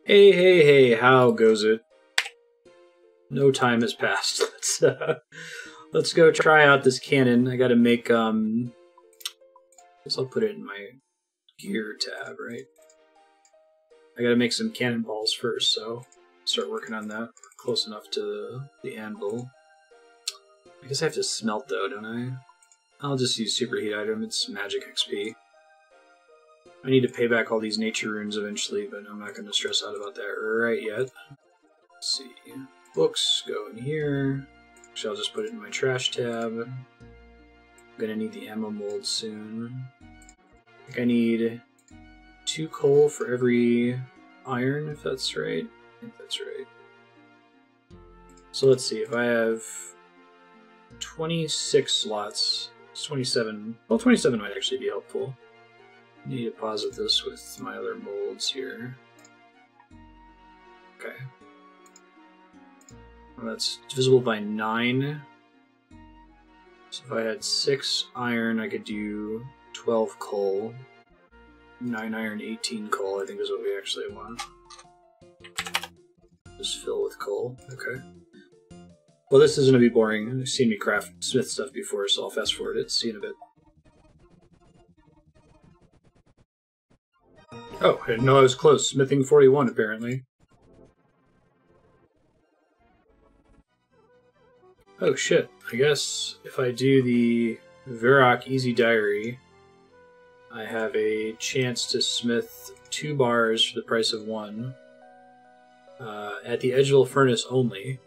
Hey, hey, hey, how goes it? No time has passed. Let's go try out this cannon. I gotta make, I guess I'll put it in my gear tab, right? I gotta make some cannonballs first, so start working on that. We're close enough to the anvil. I guess I have to smelt though, don't I? I'll just use superheat item, it's magic XP. I need to pay back all these nature runes eventually, but I'm not going to stress out about that right yet. Let's see. Books go in here. Actually, I'll just put it in my trash tab. I'm going to need the ammo mold soon. I think I need 2 coal for every iron, if that's right. I think that's right. So let's see. If I have 26 slots, it's 27. Well, 27 might actually be helpful. I need to posit this with my other molds here. Okay. Well, that's divisible by 9. So if I had 6 iron, I could do 12 coal. 9 iron, 18 coal, I think is what we actually want. Just fill with coal. Okay. Well, this is going to be boring. You've seen me craft smith stuff before, so I'll fast forward it. See you in a bit. Oh, I didn't know I was close. Smithing 41, apparently. Oh shit. I guess if I do the Varrock Easy Diary, I have a chance to smith 2 bars for the price of 1. At the Edgeville Furnace only.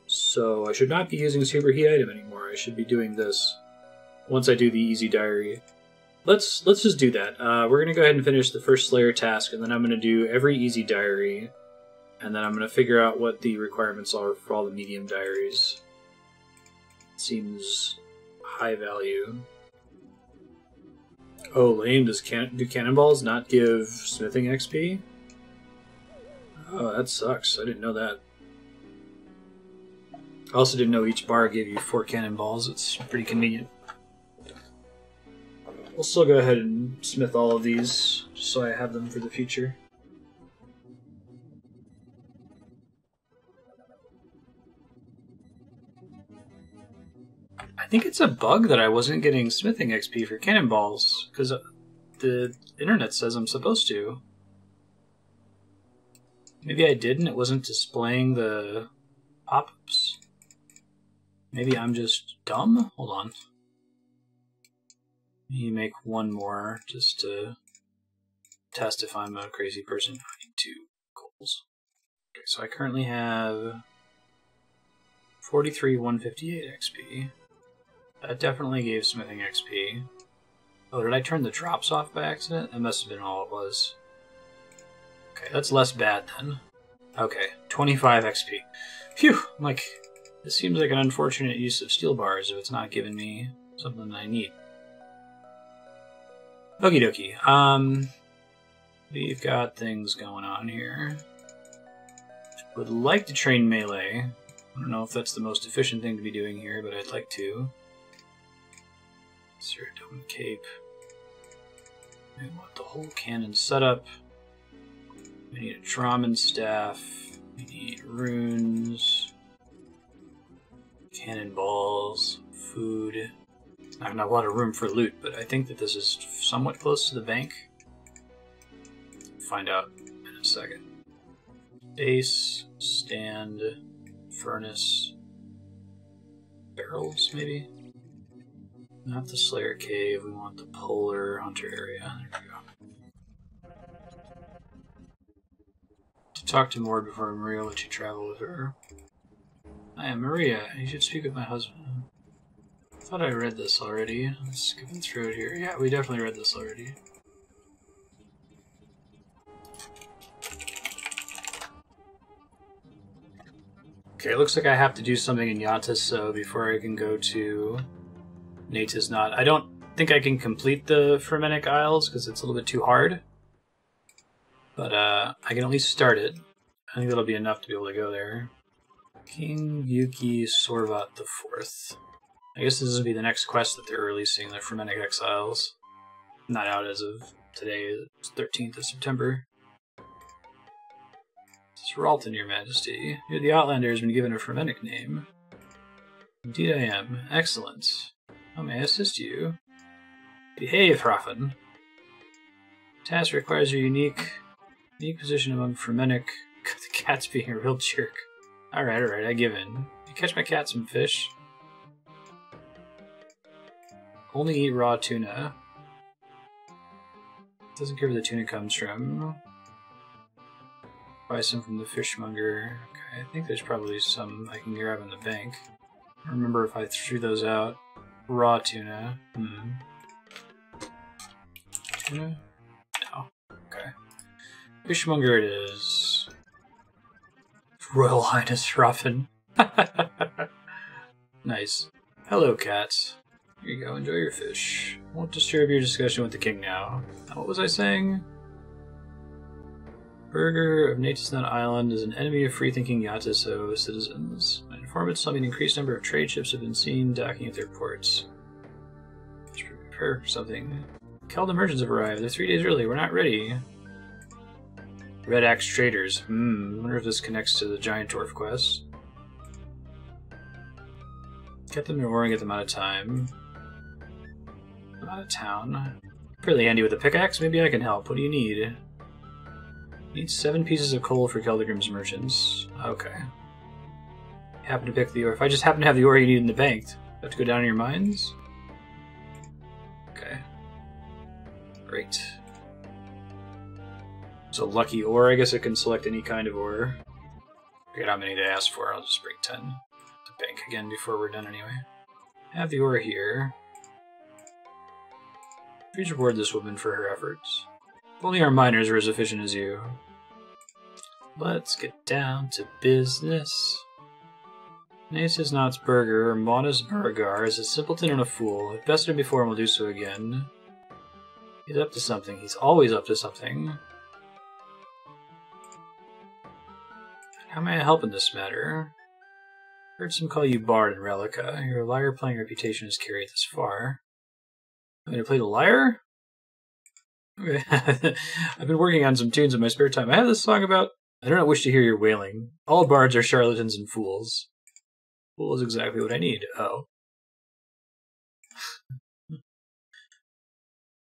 So I should not be using superheat item anymore. I should be doing this once I do the Easy Diary. Let's just do that. We're going to go ahead and finish the first Slayer task, and then I'm going to do every Easy Diary, and then I'm going to figure out what the requirements are for all the Medium Diaries. Seems high value. Oh, lame. Do cannonballs not give smithing XP? Oh, that sucks. I didn't know that. I also didn't know each bar gave you 4 cannonballs. It's pretty convenient. We'll still go ahead and smith all of these, just so I have them for the future. I think it's a bug that I wasn't getting smithing XP for cannonballs, because the internet says I'm supposed to. Maybe I didn't, it wasn't displaying the pop-ups. Maybe I'm just dumb? Hold on. You make 1 more just to test if I'm a crazy person. I need 2 coals. Okay, so I currently have 43,158 XP. That definitely gave smithing XP. Oh, did I turn the drops off by accident? That must have been all it was. Okay, that's less bad then. Okay, 25 XP. Phew! I'm like, this seems like an unfortunate use of steel bars if it's not giving me something I need. Okie dokie. We've got things going on here. Would like to train melee. I don't know if that's the most efficient thing to be doing here, but I'd like to. Zero Dome Cape. We want the whole cannon setup. We need a Draman staff. We need runes. Cannonballs. Food. I don't have a lot of room for loot, but I think that this is somewhat close to the bank. Find out in a second. Base, stand, furnace, barrels, maybe? Not the Slayer Cave, we want the Polar Hunter area. There we go. To talk to Mord before Maria lets you travel with her. I am Maria, you should speak with my husband. I thought I read this already. Let's skip through it here. Yeah, we definitely read this already. Okay, it looks like I have to do something in Yata before I can go to Neitiznot. I don't think I can complete the Fremennik Isles because it's a little bit too hard. But I can at least start it. I think that'll be enough to be able to go there. King Yuki Sorvat IV. I guess this will be the next quest that they're releasing, the Fremennik Exiles. Not out as of today, it's 13th of September. Sralton, your majesty. You're the outlander has been given a Fremennik name. Indeed I am. Excellent. How may I assist you? Behave, Hrafen. Task requires your unique position among Fremennik. The cat's being a real jerk. Alright, I give in. You catch my cat some fish? Only eat raw tuna. Doesn't care where the tuna comes from. Buy some from the fishmonger. Okay, I think there's probably some I can grab in the bank. I don't remember if I threw those out. Raw tuna. Tuna? No. Okay. Fishmonger it is. Royal Highness Hrafen. Nice. Hello, cats. Here you go, enjoy your fish. Won't disturb your discussion with the king now. What was I saying? Burger of Neitiznot Island is an enemy of free-thinking Yataso citizens. My informants tell me an increased number of trade ships have been seen docking at their ports. Let's prepare for something. Keld merchants have arrived. They're 3 days early. We're not ready. Red Axe Traders. Wonder if this connects to the Giant Dwarf quest. Get them in ore and get them out of time. I'm out of town. Fairly handy with a pickaxe. Maybe I can help. What do you need? Need 7 pieces of coal for Keldegrim's merchants. Okay. Happen to pick the ore. If I just happen to have the ore you need in the bank, do I have to go down in your mines? Okay. Great. So lucky ore. I guess I can select any kind of ore. Forget how many they asked for. I'll just bring 10 to bank again before we're done anyway. Have the ore here. Please reward this woman for her efforts. If only our miners were as efficient as you. Let's get down to business. Neitiznot's burger, or Mona's Burgar, is a simpleton and a fool. I've bested him before and will do so again. He's up to something. He's always up to something. How may I help in this matter? Heard some call you Bard in Relica. Your lyre-playing reputation has carried this far. I'm going to play the lyre? Okay. I've been working on some tunes in my spare time. I have this song about... I do not wish to hear your wailing. All bards are charlatans and fools. Fool is exactly what I need. Oh.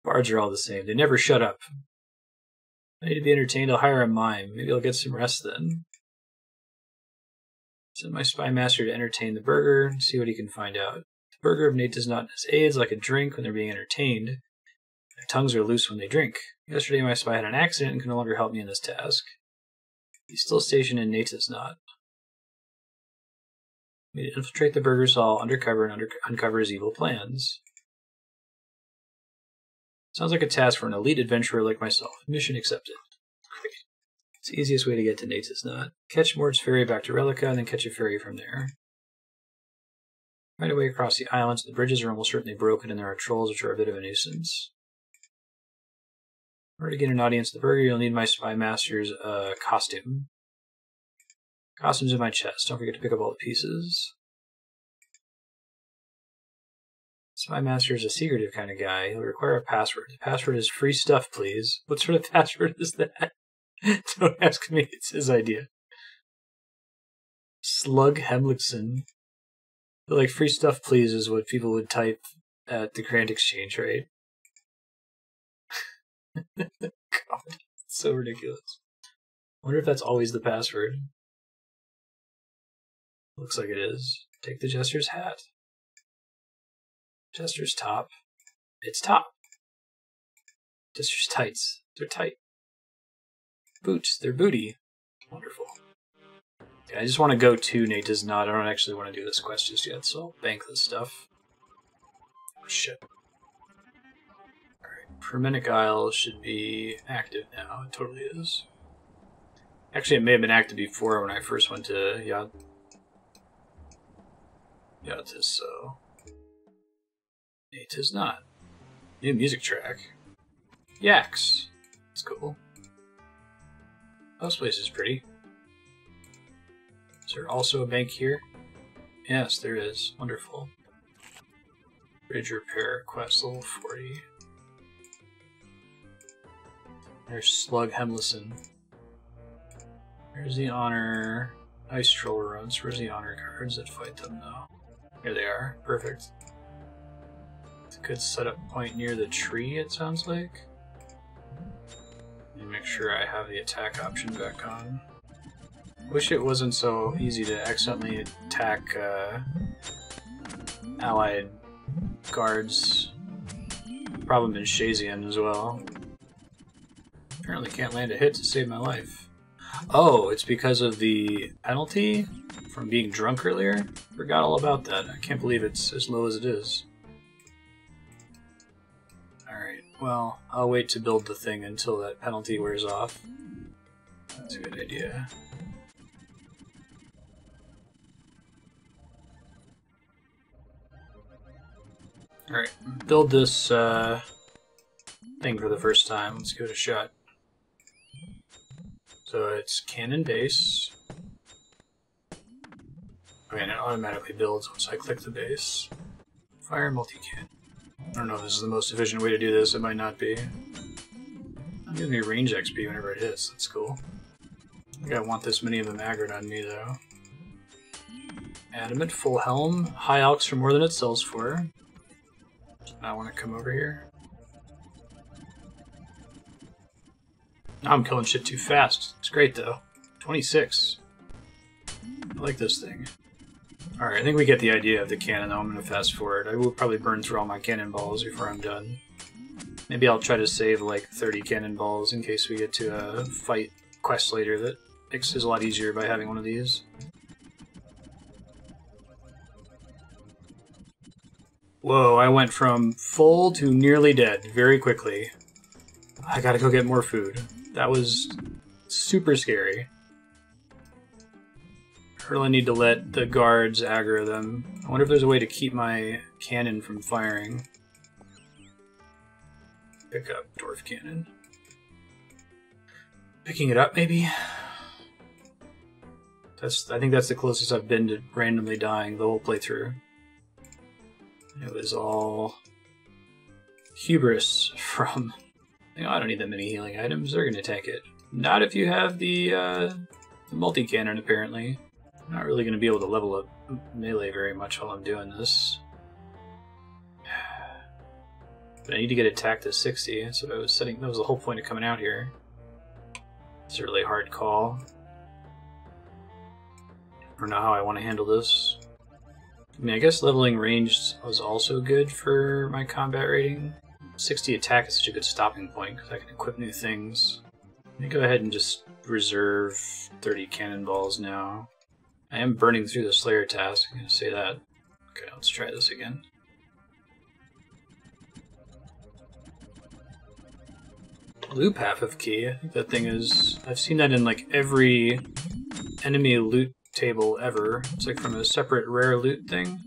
Bards are all the same. They never shut up. I need to be entertained. I'll hire a mime. Maybe I'll get some rest then. Send my spy master to entertain the burger and see what he can find out. The burger of Neitiznot has aids like a drink when they're being entertained. Their tongues are loose when they drink. Yesterday my spy had an accident and can no longer help me in this task. He's still stationed in Neitiznot. We need to infiltrate the burger's hall undercover and uncover his evil plans. Sounds like a task for an elite adventurer like myself. Mission accepted. Great. It's the easiest way to get to Neitiznot. Catch Mord's ferry back to Relica, and then catch a ferry from there. Right away across the islands, the bridges are almost certainly broken, and there are trolls which are a bit of a nuisance. In order to get an audience at the burger, you'll need my spy master's costume. Costume's in my chest. Don't forget to pick up all the pieces. Spy master is a secretive kind of guy. He'll require a password. The password is free stuff, please. What sort of password is that? Don't ask me. It's his idea. Slug Hemlickson. I feel like free stuff, please, is what people would type at the Grand Exchange, right? God, it's so ridiculous. I wonder if that's always the password. Looks like it is. Take the jester's hat. Jester's top. It's top. Jester's tights. They're tight. Boots. They're booty. Wonderful. Okay, I just want to go to Neitiznot. I don't actually want to do this quest just yet, so I'll bank this stuff. Oh, shit. Alright, Firmennik Isle should be active now. It totally is. Actually, it may have been active before when I first went to Yatis, so... Neitiznot. New music track. Yaks. That's cool. Oh, this place is pretty. Is there also a bank here? Yes, there is. Wonderful. Bridge repair quest level 40. There's Slug Hemlickson. Here's the honor ice troll runs. Where's the honor cards that fight them though? Here they are. Perfect. It's a good setup point near the tree, it sounds like. Let me make sure I have the attack option back on. Wish it wasn't so easy to accidentally attack allied guards. Problem in Shazian as well. Apparently can't land a hit to save my life. Oh, it's because of the penalty from being drunk earlier? Forgot all about that. I can't believe it's as low as it is. Alright, well, I'll wait to build the thing until that penalty wears off. That's a good idea. Alright, build this thing for the first time. Let's give it a shot. So it's cannon base. Okay, and it automatically builds once I click the base. Fire multi-can. I don't know if this is the most efficient way to do this. It might not be. It gives me range XP whenever it hits. That's cool. I think I want this many of them aggroed on me, though. Adamant, full helm. High alks for more than it sells for. I want to come over here. Now I'm killing shit too fast. It's great though. 26. I like this thing. Alright, I think we get the idea of the cannon though. I'm going to fast forward. I will probably burn through all my cannonballs before I'm done. Maybe I'll try to save like 30 cannonballs in case we get to a fight quest later that makes it a lot easier by having one of these. Whoa, I went from full to nearly dead very quickly. I gotta go get more food. That was super scary. I really need to let the guards aggro them. I wonder if there's a way to keep my cannon from firing. Pick up dwarf cannon. Picking it up, maybe? I think that's the closest I've been to randomly dying the whole playthrough. It was all hubris from... I don't need that many healing items, they're going to tank it. Not if you have the multi-cannon, apparently. I'm not really going to be able to level up melee very much while I'm doing this. But I need to get attack to 60, that's what I was setting. That was the whole point of coming out here. It's a really hard call. I don't know how I want to handle this. I mean, I guess leveling ranged was also good for my combat rating. 60 attack is such a good stopping point because I can equip new things. Let me go ahead and just reserve 30 cannonballs now. I am burning through the Slayer task, I'm going to say that. Okay, let's try this again. Loop half of key, I think that thing is... I've seen that in like every enemy loot table ever. It's like from a separate rare loot thing.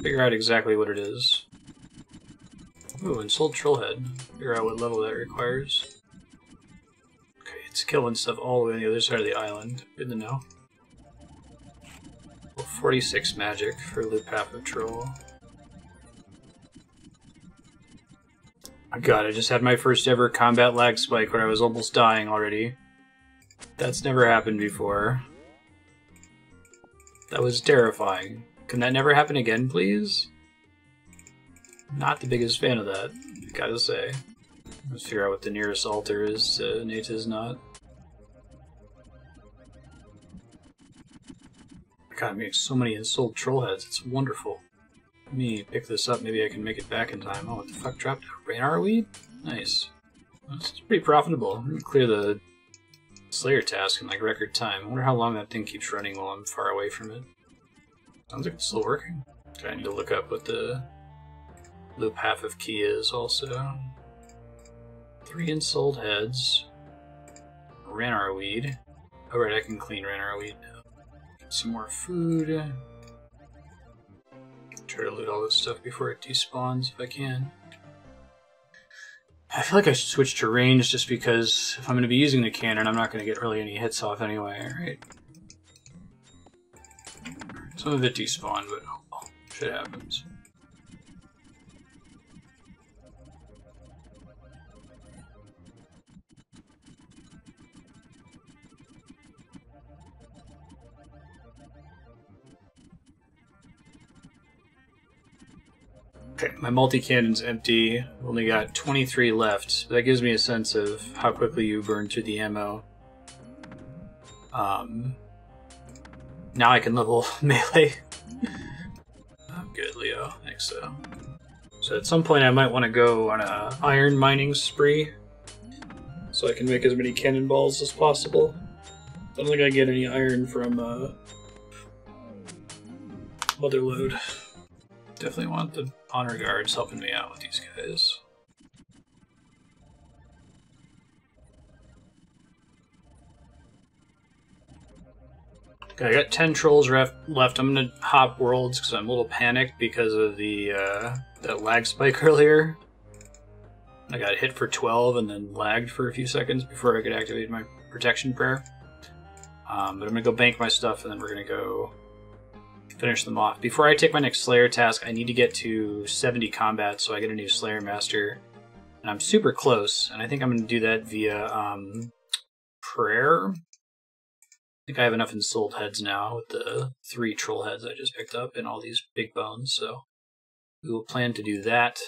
Figure out exactly what it is. Ooh, Ensouled Trollhead. Figure out what level that requires. Okay, it's killing stuff all the way on the other side of the island. Good to know. Well, 46 magic for loop half of troll. My god, I just had my first ever combat lag spike where I was almost dying already. That's never happened before. That was terrifying. Can that never happen again, please? Not the biggest fan of that, gotta say. Let's figure out what the nearest altar is to Neitiznot. God, I'm getting so many Ensouled Trollheads, it's wonderful. Let me pick this up, maybe I can make it back in time. Oh, what the fuck dropped? Ranar weed? Nice. That's pretty profitable. Let me clear the Slayer task in like record time. I wonder how long that thing keeps running while I'm far away from it. Sounds like it's still working. Okay, I need to look up what the loop half of key is also. 3 Ensouled heads. Ranar weed. Oh right, I can clean Ranar weed now. Get some more food. Try to loot all this stuff before it despawns if I can. I feel like I should switch to range just because if I'm going to be using the cannon, I'm not going to get really any hits off anyway, right? Some of it despawned, but oh, shit happens. Okay, my multi-cannon's empty. I've only got 23 left. That gives me a sense of how quickly you burn through the ammo. Now I can level melee. I'm good, Leo. Thanks, so. So at some point I might want to go on a iron mining spree, so I can make as many cannonballs as possible. I don't think I get any iron from Motherlode. Definitely want the honor guards helping me out with these guys. Okay, I got 10 trolls left. I'm gonna hop worlds because I'm a little panicked because of the that lag spike earlier. I got hit for 12 and then lagged for a few seconds before I could activate my protection prayer. But I'm gonna go bank my stuff and then we're gonna go finish them off. Before I take my next Slayer task, I need to get to 70 combat so I get a new Slayer Master. And I'm super close, and I think I'm gonna do that via prayer. I think I have enough Ensouled heads now with the 3 troll heads I just picked up and all these big bones, so we will plan to do that.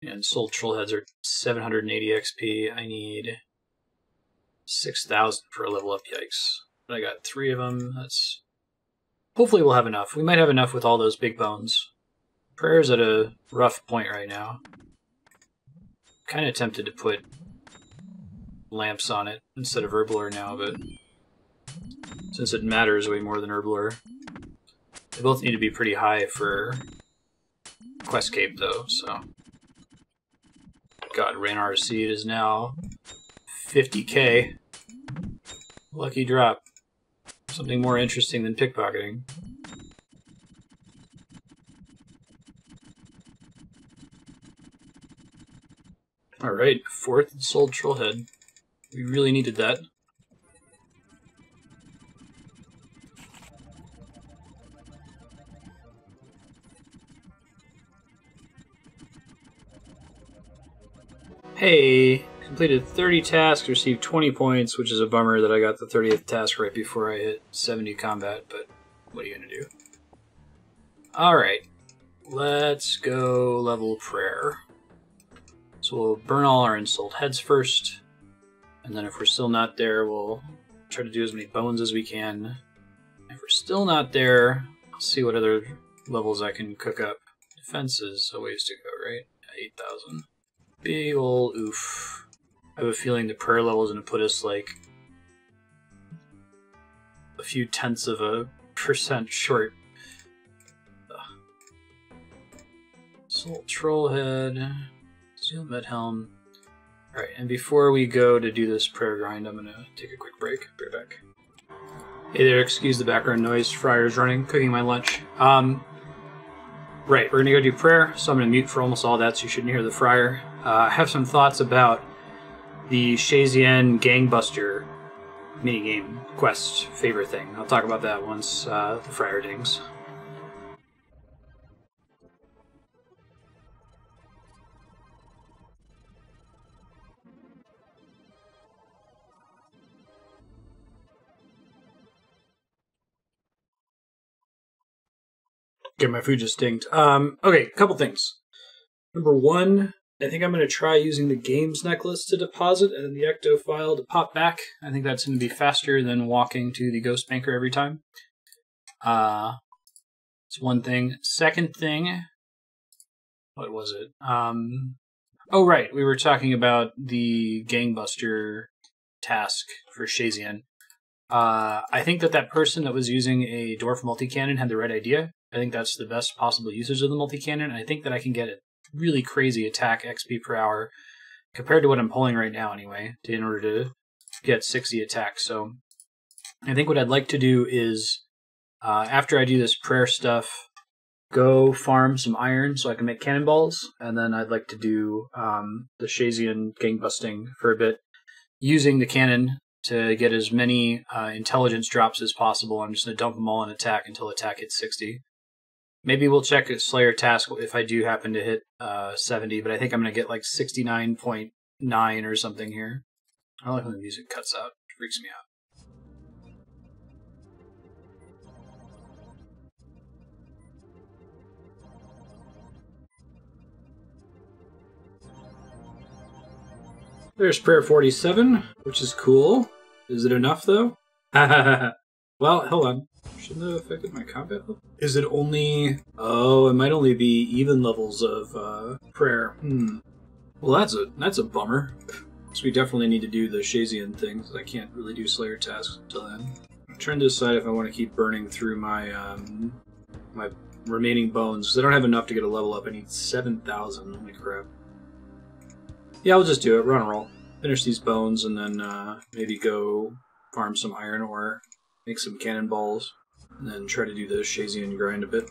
And Ensouled troll heads are 780 XP. I need 6,000 for a level up, yikes. But I got 3 of them. That's hopefully we'll have enough. We might have enough with all those big bones. Prayer's at a rough point right now. Kind of tempted to put lamps on it instead of Herblore now, but since it matters way more than Herblore. They both need to be pretty high for Questcape though, so. God, Raynar's Seed is now 50k. Lucky drop. Something more interesting than pickpocketing. Alright, 4th Ensouled Trollhead. We really needed that. Hey, completed 30 tasks, received 20 points, which is a bummer that I got the 30th task right before I hit 70 combat, but what are you gonna do? Alright, let's go level prayer. So we'll burn all our Ensouled heads first, and then if we're still not there, we'll try to do as many bones as we can. If we're still not there, I'll see what other levels I can cook up. Defense is a ways to go, right? 8,000. Big ol' oof. I have a feeling the prayer level is going to put us like a few tenths of a % short. Soul Trollhead, Steel Med Helm. Alright, and before we go to do this prayer grind, I'm going to take a quick break. Be right back. Hey there, excuse the background noise. Fryer's running, cooking my lunch. Right, we're going to go do prayer, so I'm going to mute for almost all that so you shouldn't hear the fryer. I have some thoughts about the Shazian Gangbuster minigame quest favor thing. I'll talk about that once the fryer dings. Okay, my food just stinked. Okay, a couple things. Number one, I think I'm going to try using the games necklace to deposit and then the ecto file to pop back. I think that's going to be faster than walking to the ghost banker every time. That's one thing. Second thing, what was it? Oh, right, we were talking about the gangbuster task for Shazian. I think that person that was using a dwarf multi-cannon had the right idea. I think that's the best possible usage of the multi-cannon, and I think that I can get a really crazy attack XP per hour compared to what I'm pulling right now anyway, in order to get 60 attacks. So I think what I'd like to do is, after I do this prayer stuff, go farm some iron so I can make cannonballs, and then I'd like to do the Shazian gangbusting for a bit, using the cannon to get as many intelligence drops as possible. I'm just going to dump them all in attack until attack hits 60. Maybe we'll check a Slayer task if I do happen to hit 70, but I think I'm going to get like 69.9 or something here. I don't like when the music cuts out. It freaks me out. There's prayer 47, which is cool. Is it enough, though? Well, hold on. Shouldn't that have affected my combat level? Is it only... Oh, it might only be even levels of prayer. Well, that's a bummer. So we definitely need to do the Shazian thing, because I can't really do Slayer tasks until then. I'm trying to decide if I want to keep burning through my my remaining bones, because I don't have enough to get a level up. I need 7,000. Holy crap. Yeah, I'll just do it. Run and roll. Finish these bones, and then maybe go farm some iron ore, make some cannonballs, and then try to do the Shazian grind a bit.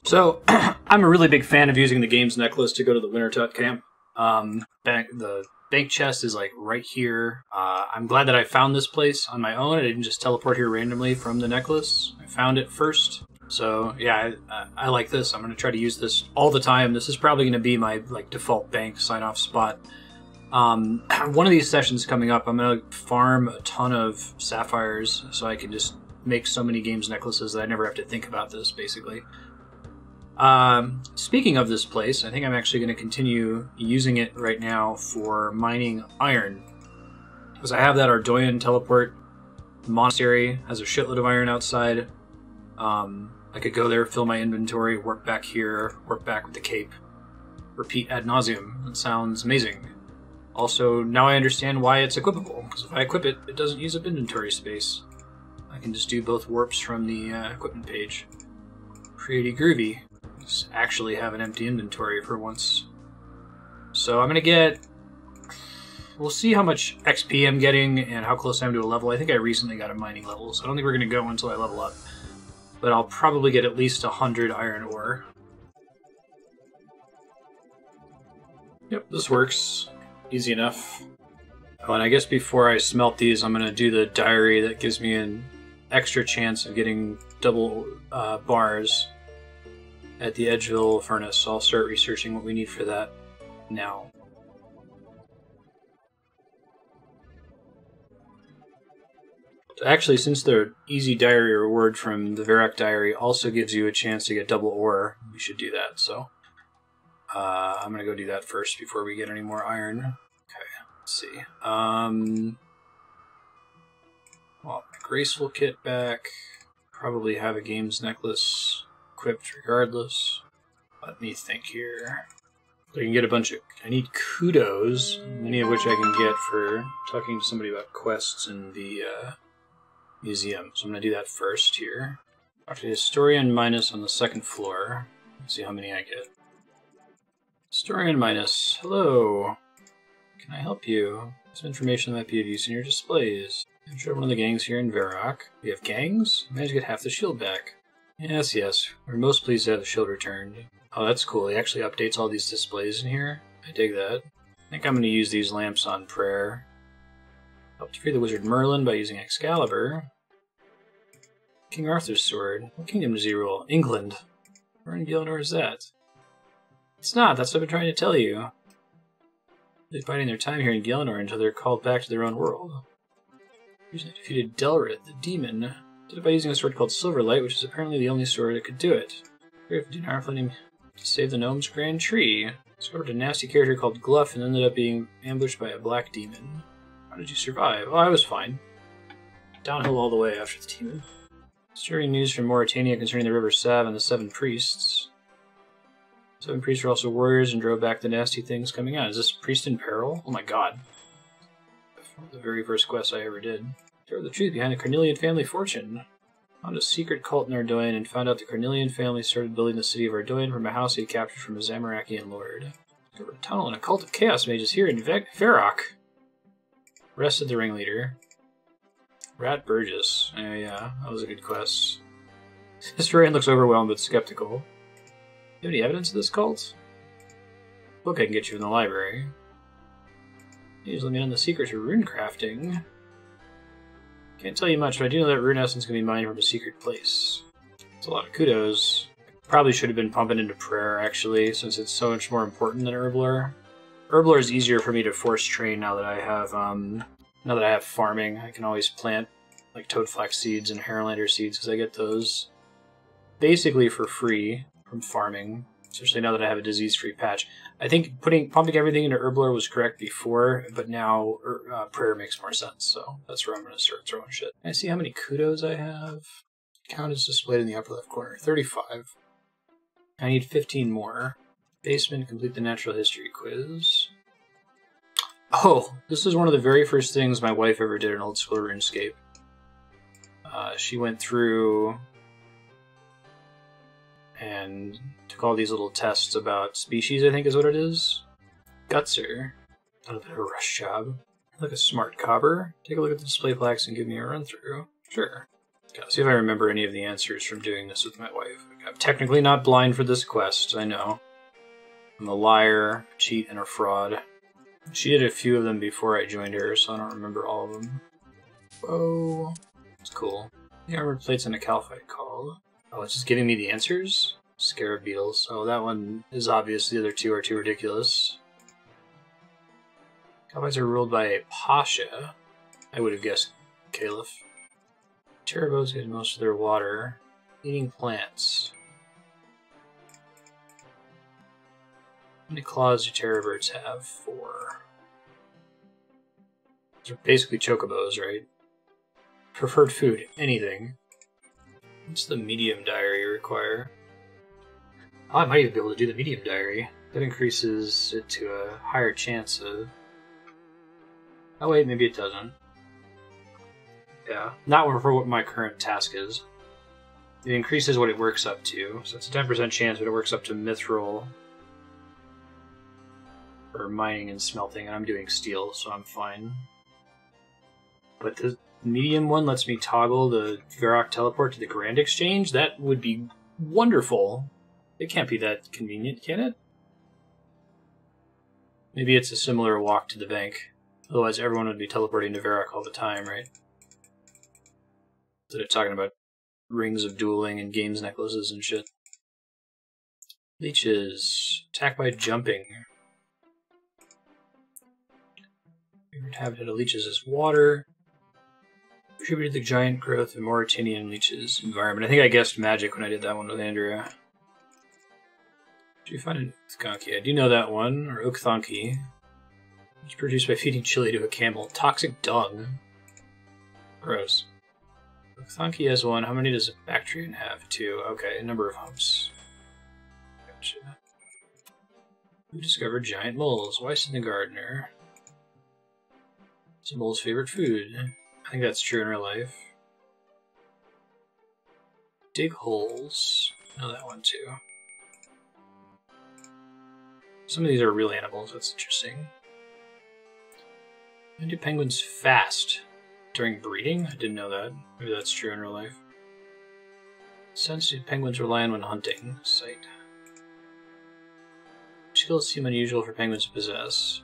So, I'm a really big fan of using the games necklace to go to the Wintertut camp. The bank chest is like right here. I'm glad that I found this place on my own. I didn't just teleport here randomly from the necklace. I found it first. So yeah, I like this. I'm going to try to use this all the time. This is probably going to be my default bank sign-off spot. One of these sessions coming up, I'm going to farm a ton of sapphires so I can just make so many games necklaces that I never have to think about this, basically. Speaking of this place, I think I'm actually going to continue using it right now for mining iron. Because I have that Ardoyan teleport. The Monastery has a shitload of iron outside. I could go there, fill my inventory, work back here, work back with the cape. Repeat ad nauseum. That sounds amazing. Also, now I understand why it's equipable, because if I equip it, it doesn't use up inventory space. I can just do both warps from the equipment page. Pretty groovy. Just actually have an empty inventory for once. So I'm going to get... We'll see how much XP I'm getting and how close I am to a level. I think I recently got a mining level, so I don't think we're going to go until I level up. But I'll probably get at least 100 iron ore. Yep, this works. Easy enough. Oh, and I guess before I smelt these, I'm going to do the diary that gives me an extra chance of getting double bars at the Edgeville furnace, so I'll start researching what we need for that now. So actually, since the easy diary reward from the Varrock Diary also gives you a chance to get double ore, we should do that, so I'm going to go do that first before we get any more iron. Okay, let's see. Well, my Graceful kit back. Probably have a games necklace equipped regardless. Let me think here. So I can get a bunch of... I need Kudos, many of which I can get for talking to somebody about quests in the museum. So I'm going to do that first here. Talk to the Historian Minus on the second floor. Let's see how many I get. Historian Minus, hello. Can I help you? Some information that might be of use in your displays. I'm sure one of the gangs here in Varrock. We have gangs? I managed to get half the shield back. Yes, yes. We're most pleased to have the shield returned. Oh, that's cool. He actually updates all these displays in here. I dig that. I think I'm going to use these lamps on prayer. Help to free the wizard Merlin by using Excalibur. King Arthur's sword. What kingdom does he rule? England. Where in Gielinor is that? It's not. That's what I've been trying to tell you. They're biding their time here in Gielinor until they're called back to their own world. Recently defeated Delrith, the demon. Did it by using a sword called Silverlight, which is apparently the only sword that could do it. If do not let him to save the gnome's grand tree. Discovered a nasty character called Gluff and ended up being ambushed by a black demon. How did you survive? Oh, I was fine. Downhill all the way after the demon. Stirring news from Mauritania concerning the River Sav and the 7 priests. 7 priests were also warriors and drove back the nasty things coming out. Is this priest in peril? Oh my god. The very first quest I ever did. Discovered the truth behind the Cornelian family fortune. Found a secret cult in Ardoyan and found out the Cornelian family started building the city of Ardoyan from a house he captured from a Zamorakian lord. Discovered a tunnel and a cult of chaos mages here in Varrock. Arrested the ringleader. Rat Burgess. Yeah, that was a good quest. Historian looks overwhelmed but skeptical. You have any evidence of this cult? Book I can get you from the library. Please let me know the secret to rune crafting. Can't tell you much, but I do know that rune essence can be mined from a secret place. It's a lot of kudos. Probably should have been pumping into prayer, actually, since it's so much more important than Herblore. Herblore is easier for me to force train now that I have farming. I can always plant like toadflax seeds and Haralander seeds because I get those basically for free from farming, especially now that I have a disease-free patch. I think pumping everything into Herblore was correct before, but now prayer makes more sense, so that's where I'm going to start throwing shit. Can I see how many kudos I have? Count is displayed in the upper left corner. 35. I need 15 more. Basement, complete the natural history quiz. Oh, this is one of the very first things my wife ever did in old school RuneScape. She went through and took all these little tests about species, I think is what it is. Gutser. A little bit of a rush job. Like a smart cobber. Take a look at the display plaques and give me a run through. Sure. Okay, see if I remember any of the answers from doing this with my wife. I'm technically not blind for this quest, I know. I'm a liar, a cheat, and a fraud. She did a few of them before I joined her, so I don't remember all of them. Whoa. That's cool. The armored plates and a calcite call. Oh, it's just giving me the answers? Scarab beetles. Oh, that one is obvious. The other two are too ridiculous. Calcites are ruled by a pasha. I would have guessed caliph. Terrabos get most of their water. Eating plants. How many claws do terrabirds have? 4. These are basically chocobos, right? Preferred food. Anything. What's the medium diary require? Oh, I might even be able to do the medium diary. That increases it to a higher chance of... Oh wait, maybe it doesn't. Yeah, not for what my current task is. It increases what it works up to, so it's a 10% chance, but it works up to mithril for mining and smelting, and I'm doing steel, so I'm fine. But the medium one lets me toggle the Varrock teleport to the Grand Exchange? That would be wonderful. It can't be that convenient, can it? Maybe it's a similar walk to the bank. Otherwise everyone would be teleporting to Varrock all the time, right? So they're talking about rings of dueling and games necklaces and shit. Leeches. Attack by jumping. Favorite habitat of leeches is water. Contributed to the giant growth of Mauritanian leeches environment. I think I guessed magic when I did that one with Andrea. Did you find an Ectophuntus? I do know that one, or Ectophuntus. It's produced by feeding chili to a camel. Toxic dung. Gross. Ectophuntus has 1. How many does a Bactrian have? 2. Okay, number of humps. Gotcha. Who discovered giant moles? Weiss and the gardener. It's a mole's favorite food. I think that's true in real life. Dig holes. I know that one too. Some of these are real animals, that's interesting. When do penguins fast? During breeding? I didn't know that. Maybe that's true in real life. Sensitive penguins rely on when hunting. Sight. Skills seem unusual for penguins to possess.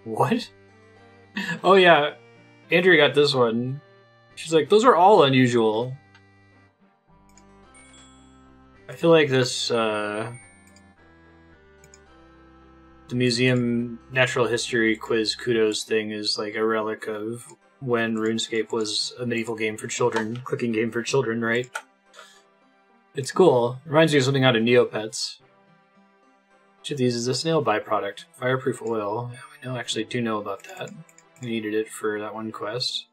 What? Oh yeah, Andrea got this one. She's like, those are all unusual. I feel like this, the museum natural history quiz kudos thing is like a relic of when RuneScape was a medieval game for children, cooking game for children, right? It's cool. Reminds me of something out of Neopets. Each of these is a snail byproduct. Fireproof oil. Yeah, I actually do know about that. We needed it for that one quest.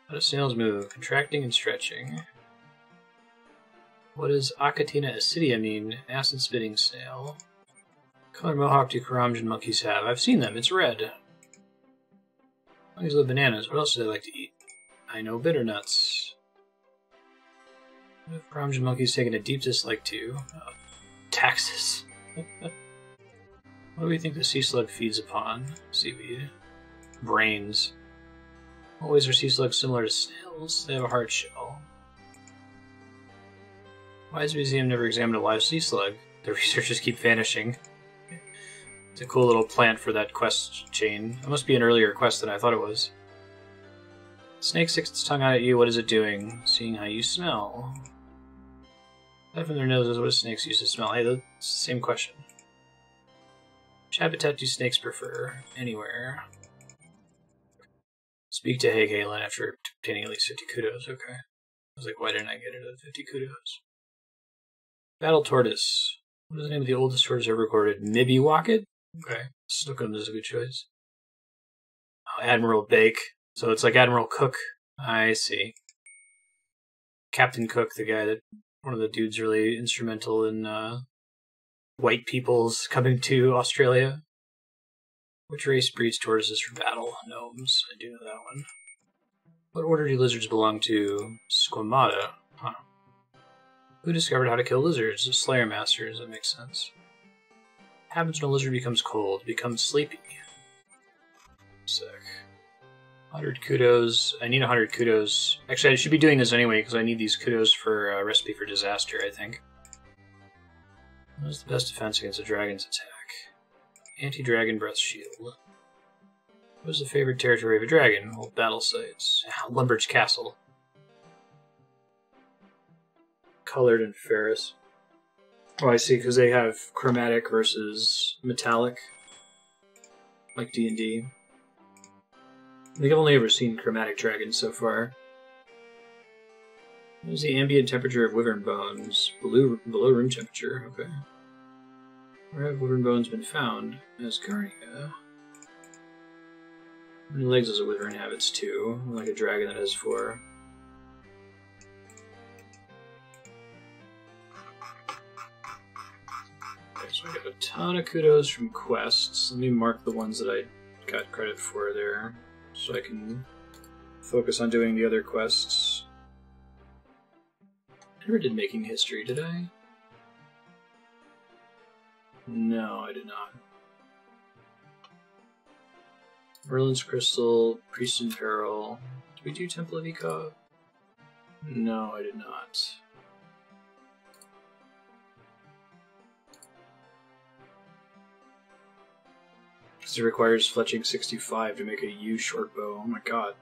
How do snails move? Contracting and stretching. What does Achatina acidia mean? Acid-spitting snail. Color mohawk do Karamjan monkeys have? I've seen them. It's red. Monkeys love bananas. What else do they like to eat? I know bitter nuts. What have Karamjan monkeys taken a deep dislike to? Taxes. What do we think the sea slug feeds upon? Seaweed. Brains. What ways are sea slugs similar to snails? They have a hard shell. Why has the museum never examined a live sea slug? The researchers keep vanishing. It's a cool little plant for that quest chain. It must be an earlier quest than I thought it was. Snake sticks its tongue out at you. What is it doing? Seeing how you smell. Aside from their noses, what do snakes used to smell? Hey, that's the same question. Which habitat do snakes prefer? Anywhere. Speak to Halen after obtaining at least 50 kudos. Okay. I was like, why didn't I get it at 50 kudos? Battle tortoise. What is the name of the oldest tortoise ever recorded? Mibiwacket? Okay. Snookum is a good choice. Oh, Admiral Bake. So it's like Admiral Cook. I see. Captain Cook, the guy that... One of the dudes really instrumental in white peoples coming to Australia. Which race breeds tortoises for battle? Gnomes. I do know that one. What order do lizards belong to? Squamata. Huh. Who discovered how to kill lizards? The Slayer Masters. That makes sense. What happens when a lizard becomes cold? Becomes sleepy. Sick. 100 kudos. I need 100 kudos. Actually, I should be doing this anyway because I need these kudos for a recipe for disaster, I think. What is the best defense against a dragon's attack? Anti-dragon breath shield. What is the favorite territory of a dragon? Old battle sites. Lumbridge Castle. Colored and ferrous. Oh, I see, because they have chromatic versus metallic. Like D&D. I think I've only ever seen chromatic dragons so far. What is the ambient temperature of wyvern bones? Below room temperature, okay. Where have wyvern bones been found? Asgardia. How many legs does a wyvern have? It's 2. Like a dragon that has 4. Okay, so I got a ton of kudos from quests. Let me mark the ones that I got credit for there, so I can focus on doing the other quests. I never did making history, did I? No, I did not. Merlin's Crystal, Priest in Peril. Did we do Temple of Ecov? No, I did not. Because it requires fletching 65 to make a U short bow. Oh my god.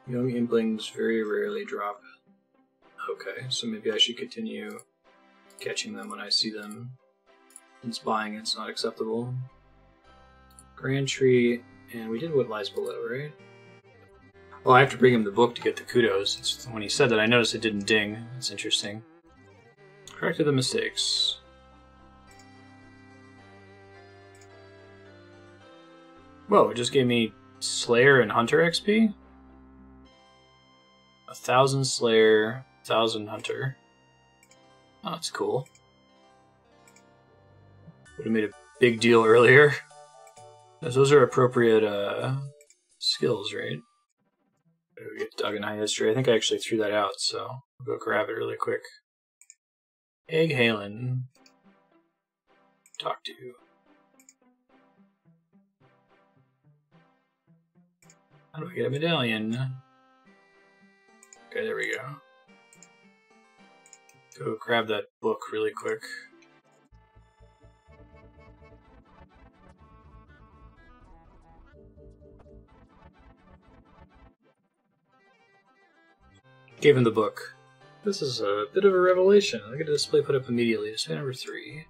Young implings very rarely drop. Okay, so maybe I should continue catching them when I see them. Since buying it's not acceptable. Grand Tree, and we did What Lies Below, right? Well, I have to bring him the book to get the kudos. It's when he said that, I noticed it didn't ding. That's interesting. Corrected the mistakes. Whoa, it just gave me Slayer and Hunter XP? 1,000 Slayer, 1,000 Hunter. Oh, that's cool. Would have made a big deal earlier. Those are appropriate skills, right? We get Dug in High History. I think I actually threw that out, so I'll go grab it really quick. Egg Halen. Talk to you. How do I get a medallion? Okay, there we go. Go grab that book really quick. Gave him the book. This is a bit of a revelation. I get a display put up immediately. Display number 3.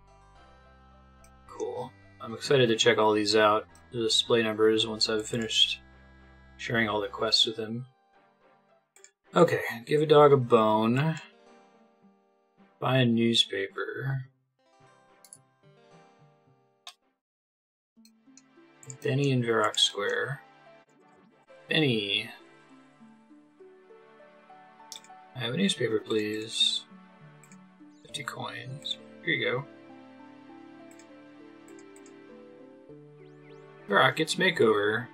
Cool. I'm excited to check all these out. The display numbers once I've finished sharing all the quests with him. Okay, give a dog a bone. Buy a newspaper. Benny in Varrock Square. Benny. I have a newspaper, please. 50 coins. Here you go. Varrock gets makeover.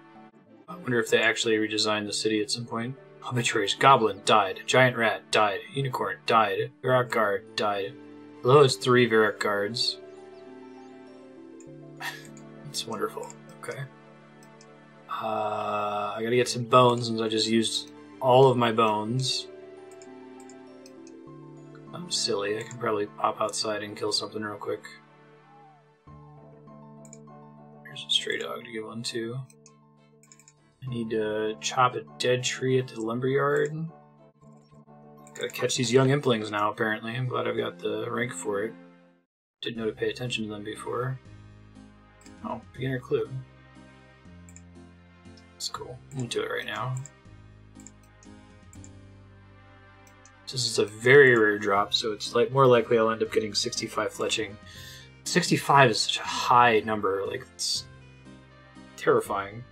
I wonder if they actually redesigned the city at some point. Obituaries. Goblin died. Giant rat died. Unicorn died. Varrock guard died. Below is 3 Varrock guards. That's wonderful. Okay. I gotta get some bones since I just used all of my bones. I'm silly. I can probably pop outside and kill something real quick. There's a stray dog to give one to. I need to chop a dead tree at the lumberyard. Gotta catch these young implings now, apparently. I'm glad I've got the rank for it. Didn't know to pay attention to them before. Oh, beginner clue. That's cool. I'm gonna do it right now. This is a very rare drop, so it's like more likely I'll end up getting 65 fletching. 65 is such a high number, like it's terrifying.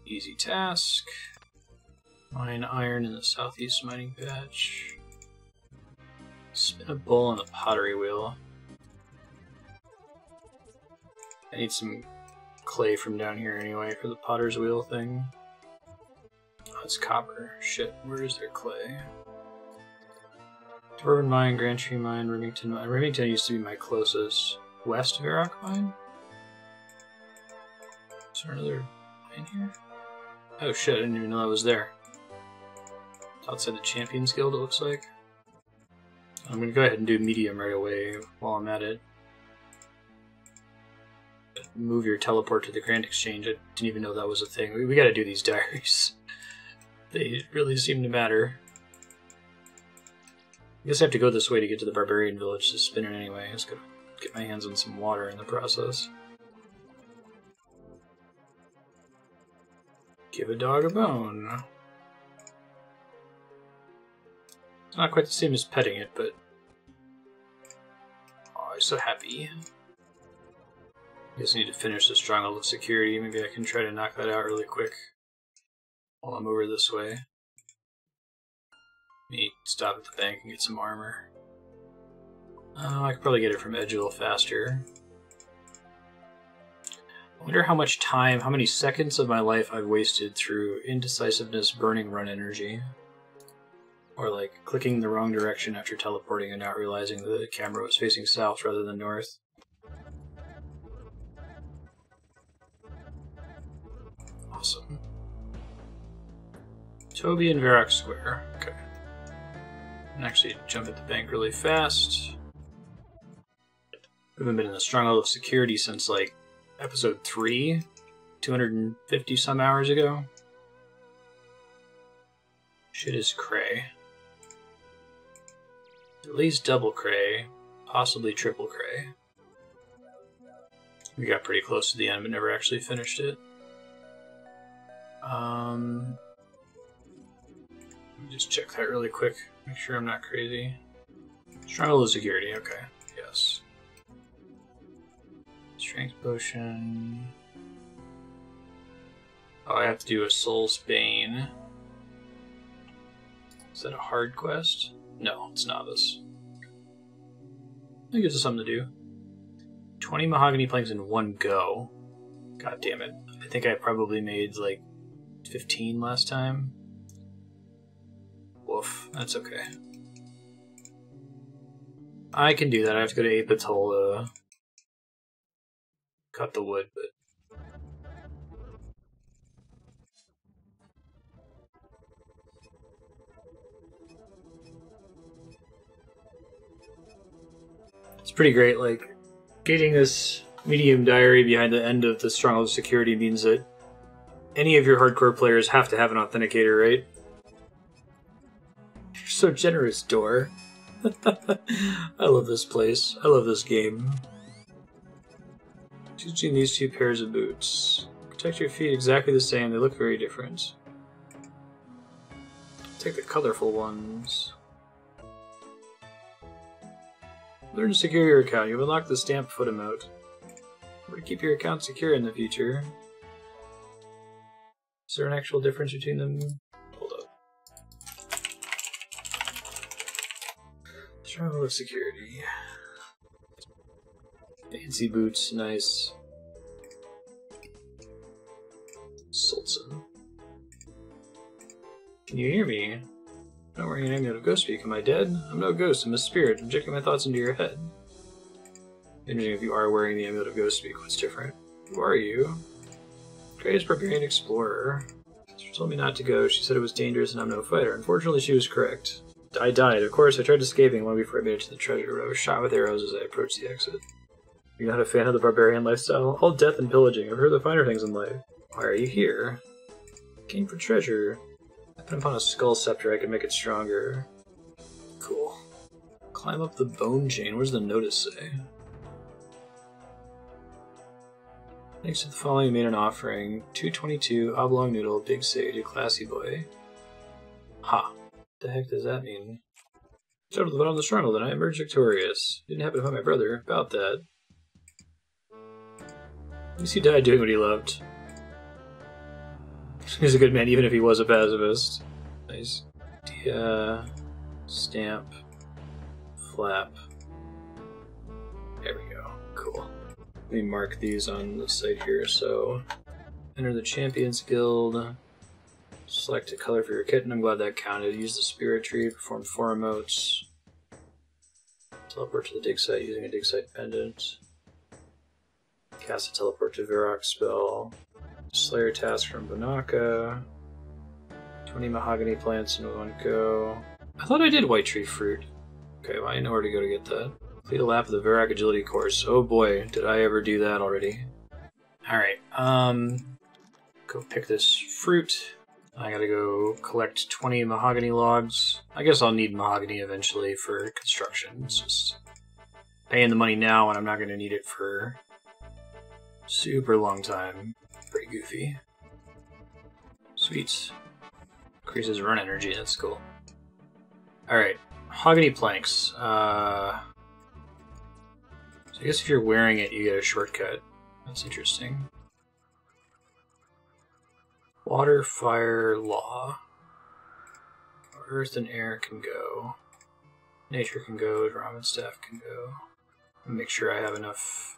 Easy task. Mine iron in the southeast mining patch. Spin a bowl on the pottery wheel. I need some clay from down here anyway for the potter's wheel thing. Oh, it's copper. Shit, where is their clay? Dwarven Mine, Grand Tree Mine, Remington Mine. Remington used to be my closest. West Varrock Mine? Is there another mine here? Oh shit, I didn't even know that was there. It's outside the Champions Guild, it looks like. I'm gonna go ahead and do medium right away while I'm at it. Move your teleport to the Grand Exchange. I didn't even know that was a thing. We gotta do these diaries. They really seem to matter. I guess I have to go this way to get to the Barbarian Village to spin it anyway. I just gotta get my hands on some water in the process. Give a dog a bone. It's not quite the same as petting it, but... Oh, I'm so happy. I guess I need to finish the Stronghold of Security. Maybe I can try to knock that out really quick while I'm over this way. Maybe stop at the bank and get some armor. Oh, I could probably get it from Edge a little faster. I wonder how much time, how many seconds of my life I've wasted through indecisiveness burning run energy. Or like clicking the wrong direction after teleporting and not realizing the camera was facing south rather than north. Awesome. Toby and Varrock Square. Okay. And actually jump at the bank really fast. I haven't been in the Stronghold of Security since like episode 3, 250 some hours ago. Shit is cray. At least double cray, possibly triple cray. We got pretty close to the end, but never actually finished it. Let me just check that really quick, make sure I'm not crazy. Stronghold of Security, okay, yes. Strength Potion. Oh, I have to do a Soul's Bane. Is that a hard quest? No, it's novice. That gives us something to do. 20 mahogany planks in one go. God damn it. I think I probably made like 15 last time. Woof, that's okay. I can do that. I have to go to Apith's Hole to cut the wood, but... It's pretty great, like, getting this medium diary behind the end of the Stronghold of Security means that any of your hardcore players have to have an authenticator, right? You're so generous, Door. I love this place. I love this game. Choosing these two pairs of boots. Protect your feet exactly the same, they look very different. Take the colorful ones. Learn to secure your account. You've unlocked the stamp foot emote. Where to keep your account secure in the future. Is there an actual difference between them? Hold up. Stronghold of Security. Fancy boots, nice. Sultan. Can you hear me? I'm not wearing an amulet of ghost speak. Am I dead? I'm no ghost, I'm a spirit. I'm injecting my thoughts into your head. Interesting if you are wearing the amulet of ghost speak. What's different? Who are you? Greatest barbarian explorer. She told me not to go. She said it was dangerous and I'm no fighter. Unfortunately, she was correct. I died. Of course, I tried escaping long before I made it to the treasure, but I was shot with arrows as I approached the exit. You're not a fan of the barbarian lifestyle? All death and pillaging. I've heard the finer things in life. Why are you here? Came for treasure. Put upon a skull scepter, I can make it stronger. Cool. Climb up the bone chain. What does the notice say? Thanks to the following, you made an offering. 222, oblong noodle, big sage, a classy boy. Ha. The heck does that mean? Started at the bottom of the struggle, then I emerged victorious. Didn't happen to find my brother. About that. At least he died doing what he loved. He's a good man, even if he was a pacifist. Nice. Stamp. Flap. There we go. Cool. Let me mark these on the site here. So, enter the Champions Guild. Select a color for your kitten. I'm glad that counted. Use the spirit tree. Perform 4 emotes. Teleport to the digsite using a digsite pendant. Cast a teleport to Varrock spell. Slayer task from Banaka. 20 mahogany plants in one go. I thought I did white tree fruit. Okay, well, I know where to go to get that. Complete a lap of the Varrock agility course. Oh boy, did I ever do that already. Alright, go pick this fruit. I gotta go collect 20 mahogany logs. I guess I'll need mahogany eventually for construction. It's just paying the money now and I'm not gonna need it for super long time. Pretty goofy. Sweet. Increases run energy, that's cool. Alright, mahogany planks. So I guess if you're wearing it, you get a shortcut. That's interesting. Water, fire, law. Earth and air can go. Nature can go, Drum and staff can go. Make sure I have enough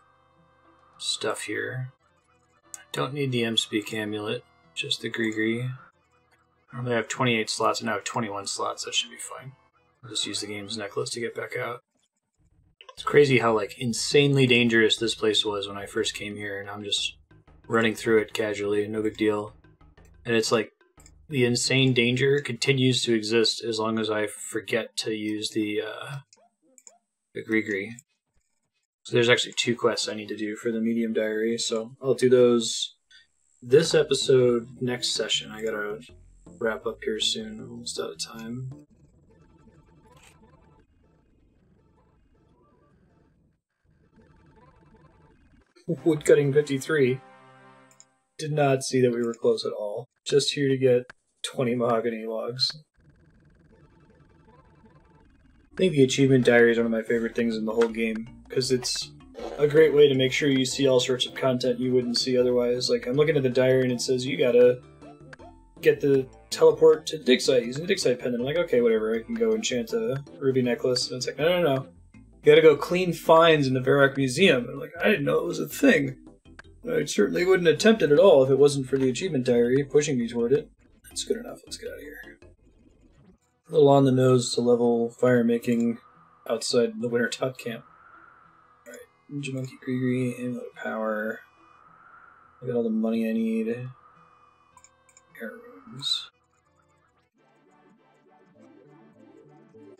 stuff here. Don't need the M-Speak amulet, just the Gree. I only have 28 slots and now I have 21 slots, that should be fine. I'll just use the game's necklace to get back out. It's crazy how like insanely dangerous this place was when I first came here, and I'm just running through it casually, no big deal. And it's like the insane danger continues to exist as long as I forget to use the Gree. So there's actually 2 quests I need to do for the Medium Diary, so I'll do those this episode next session. I gotta wrap up here soon, I'm almost out of time. Woodcutting 53. Did not see that we were close at all. Just here to get 20 mahogany logs. I think the Achievement Diary is one of my favorite things in the whole game, because it's a great way to make sure you see all sorts of content you wouldn't see otherwise. Like, I'm looking at the diary and it says, you gotta get the teleport to digsite using the digsite pendant. I'm like, okay, whatever, I can go enchant a ruby necklace. And it's like, no. You gotta go clean finds in the Varrock Museum. And I'm like, I didn't know it was a thing. I certainly wouldn't attempt it at all if it wasn't for the Achievement Diary pushing me toward it. That's good enough, let's get out of here. A little on the nose to level Firemaking outside the Wintertop camp. Alright, Ninja Monkey Gree, Amulet of Power. I got all the money I need. Arrows.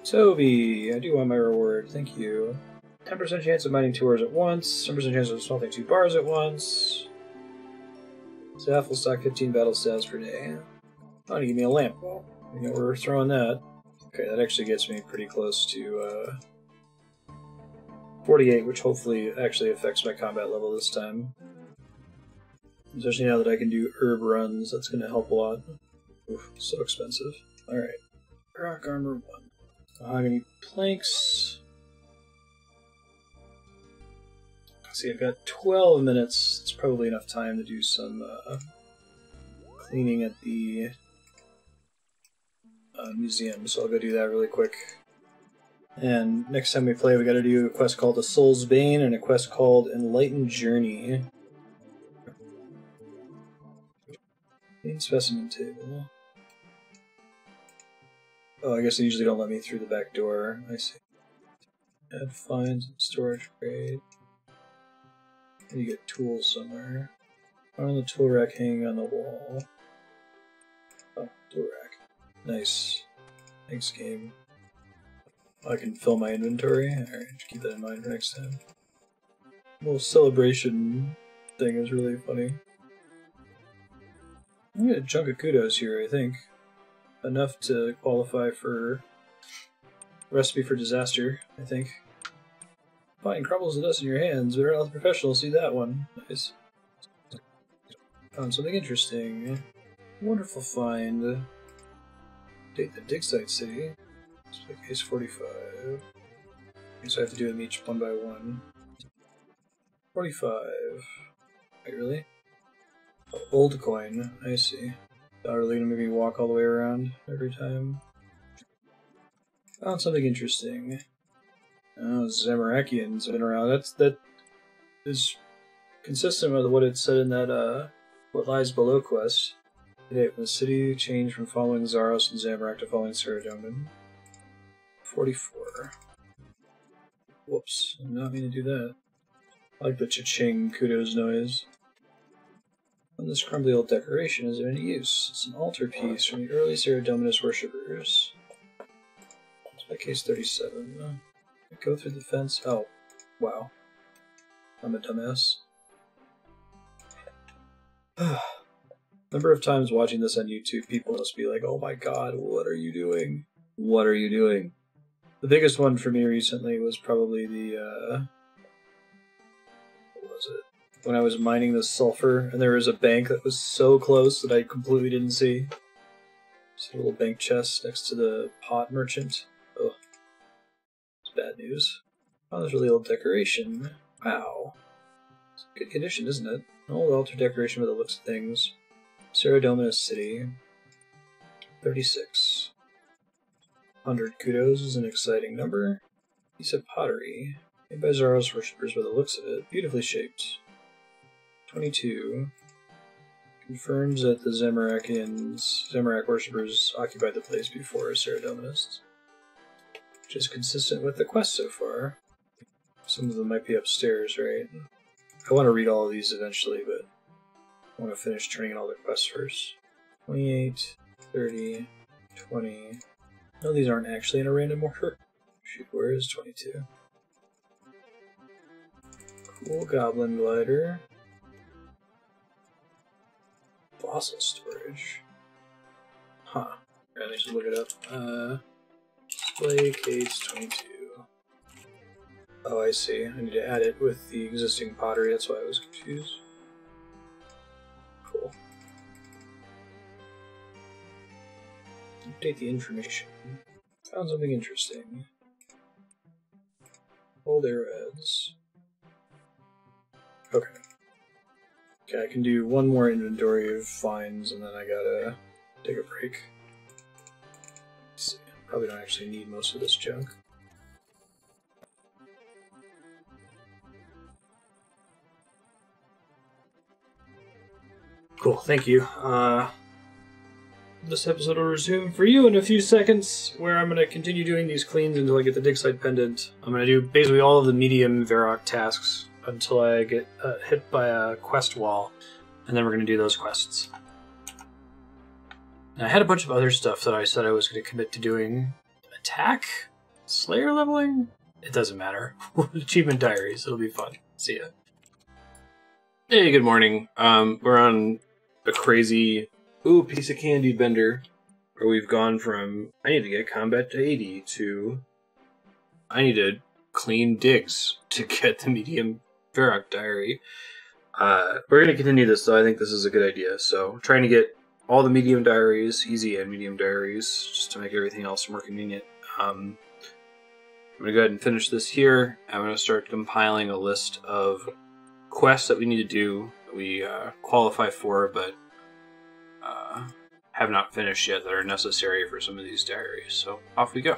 Toby, I do want my reward, thank you. 10% chance of mining 2 ores at once, 10% chance of smelting 2 bars at once. Staff will stock 15 battle staves per day. Oh, you give me a lamp. Well, you know, we're throwing that. Okay, that actually gets me pretty close to 48, which hopefully actually affects my combat level this time. Especially now that I can do herb runs, that's going to help a lot. Oof, so expensive. Alright. Rock armor 1. Mahogany planks. Let's see, I've got 12 minutes. It's probably enough time to do some cleaning at the museum, so I'll go do that really quick. And next time we play, we gotta do a quest called The Soul's Bane and a quest called Enlightened Journey. Main specimen table. Oh, I guess they usually don't let me through the back door. I see. Add finds and storage grade. And you get tools somewhere. On the tool rack hanging on the wall. Oh, tool rack. Nice. Thanks, game. I can fill my inventory. Alright, keep that in mind for next time. The little celebration thing is really funny. I'm gonna chunk of kudos here, I think. enough to qualify for Recipe for Disaster, I think. Fine, crumbles the dust in your hands, but all the professionals see that one. Nice. Found something interesting. Wonderful find. Date the Digsite City. Case 45. So I have to do them each one by one. 45. Wait, really? Oh, old coin. I see. Not really gonna make me walk all the way around every time. Found something interesting. Oh, Zamorakians have been around. That is consistent with what it said in that What Lies Below quest. Today, when the city changed from following Zaros and Zamorak to following Saradomin. 44. Whoops, I did not mean to do that. I like the cha-ching Kudos noise. On this crumbly old decoration is of any use. It's an altarpiece from the early Saradominus worshippers. It's by case 37. Go through the fence. Oh, wow. I'm a dumbass. Number of times watching this on YouTube, people must be like, oh my god, what are you doing? What are you doing? The biggest one for me recently was probably the, what was it? When I was mining the sulfur, and there was a bank that was so close that I completely didn't see. Just a little bank chest next to the pot merchant. Ugh. It's bad news. Oh, there's a really old decoration. Wow. It's in good condition, isn't it? An old altar decoration by the looks of things. Saradominus City. 36. 100 Kudos is an exciting number. Piece of pottery. Made by Zaros worshippers by the looks of it. Beautifully shaped. 22. Confirms that the Zamorak worshippers occupied the place before Saradominus. Which is consistent with the quest so far. Some of them might be upstairs, right? I want to read all of these eventually, but I want to finish turning in all the quests first. 28, 30, 20... No, these aren't actually in a random order. Shoot, where is 22? Cool Goblin Glider. Fossil storage. Huh. Alright, let's just look it up. Display case 22. Oh, I see. I need to add it with the existing pottery, that's why I was confused. Cool. Update the information. Found something interesting. Old arrowheads. Okay. Okay, I can do one more inventory of finds and then I gotta take a break. Let's see. Probably don't actually need most of this junk. Cool, thank you. This episode will resume for you in a few seconds, where I'm going to continue doing these cleans until I get the digsite pendant. I'm going to do basically all of the medium Varrock tasks until I get hit by a quest wall, and then we're going to do those quests. And I had a bunch of other stuff that I said I was going to commit to doing. Attack? Slayer leveling? It doesn't matter. Achievement diaries, it'll be fun. See ya. Hey, good morning. We're on a crazy... Ooh, piece of candy bender. Where we've gone from, I need to get combat to 80 to, I need to clean digs to get the Medium Varrock Diary. We're going to continue this, though. I think this is a good idea. So, trying to get all the medium diaries, easy and medium diaries, just to make everything else more convenient. I'm going to go ahead and finish this here. I'm going to start compiling a list of quests that we need to do, that we qualify for, but have not finished yet, that are necessary for some of these diaries. So off we go.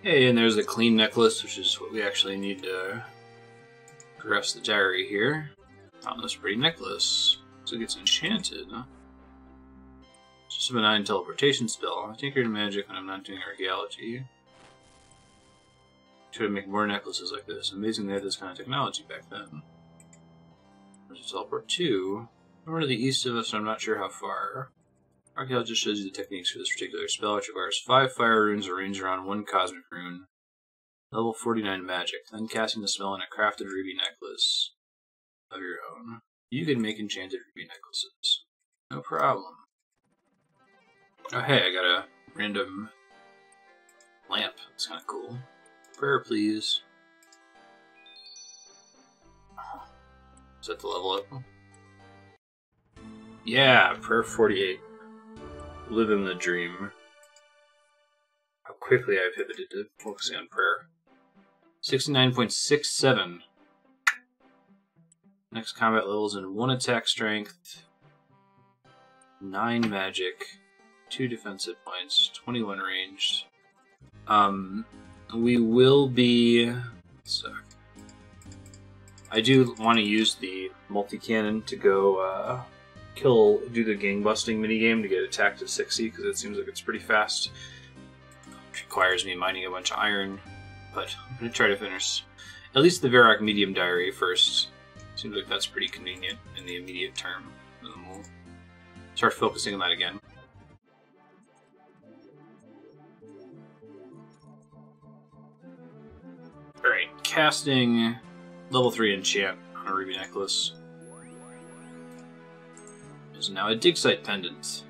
Hey, and there's the clean necklace, which is what we actually need to progress the diary here. Found this pretty necklace. Looks like it's enchanted. It's just a benign teleportation spell. I tinker in magic when I'm not doing archaeology. Try to make more necklaces like this. Amazing they had this kind of technology back then. There's a teleport to. Over to the east of us, I'm not sure how far. Archaeologist shows you the techniques for this particular spell, which requires 5 fire runes arranged around 1 cosmic rune. Level 49 magic. Then casting the spell in a crafted ruby necklace of your own. You can make enchanted ruby necklaces. No problem. Oh hey, I got a random lamp. That's kind of cool. Prayer, please. Is that the level up? Yeah, prayer 48. Living the dream. How quickly I pivoted to focusing on prayer. 69.67. Next combat levels in 1 attack strength, 9 magic, 2 defensive points, 21 ranged. We will be... I do want to use the multi-cannon to go do the gang busting minigame to get attack to 60, because it seems like it's pretty fast. It requires me mining a bunch of iron, but I'm going to try to finish at least the Varrock Medium Diary first. Seems like that's pretty convenient in the immediate term. And then we'll start focusing on that again. Alright, casting level 3 enchant on a ruby necklace. There's now a digsite pendant.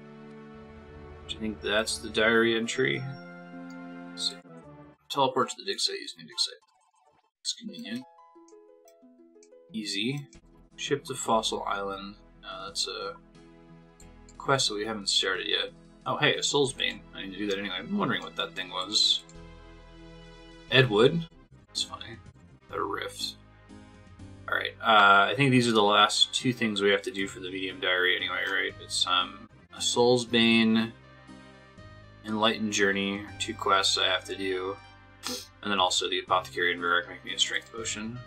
Do you think that's the diary entry? Let's see. Teleport to the digsite using a digsite. It's convenient. Easy. Ship to Fossil Island. That's a quest that we haven't started yet. Oh, hey, a Soul's Bane. I need to do that anyway. I'm wondering what that thing was. Edwood. That's funny. A rift. Alright, I think these are the last 2 things we have to do for the Medium Diary anyway, right? It's a Soul's Bane, Enlightened Journey, 2 quests I have to do, and then also the Apothecary and Varrock make me a strength potion.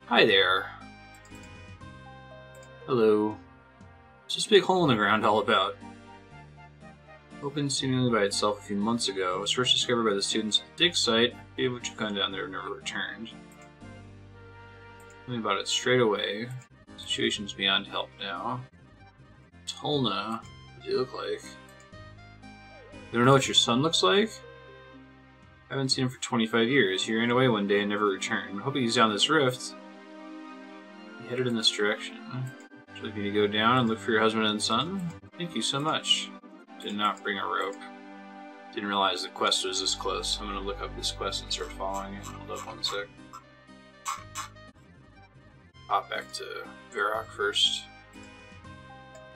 Hi there. Hello. What's this big hole in the ground all about? Opened seemingly by itself a few months ago, was first discovered by the students at the dig site, which have gone down there and never returned. Tell me about it straight away. Situation's beyond help now. Tolna, what do you look like? You don't know what your son looks like? I haven't seen him for 25 years. He ran away one day and never returned. I'm hoping he's down this rift. He headed in this direction. Would you like me to go down and look for your husband and son? Thank you so much. Did not bring a rope. Didn't realize the quest was this close. I'm gonna look up this quest and start following it. Hold up one sec. Hop back to Varrock first.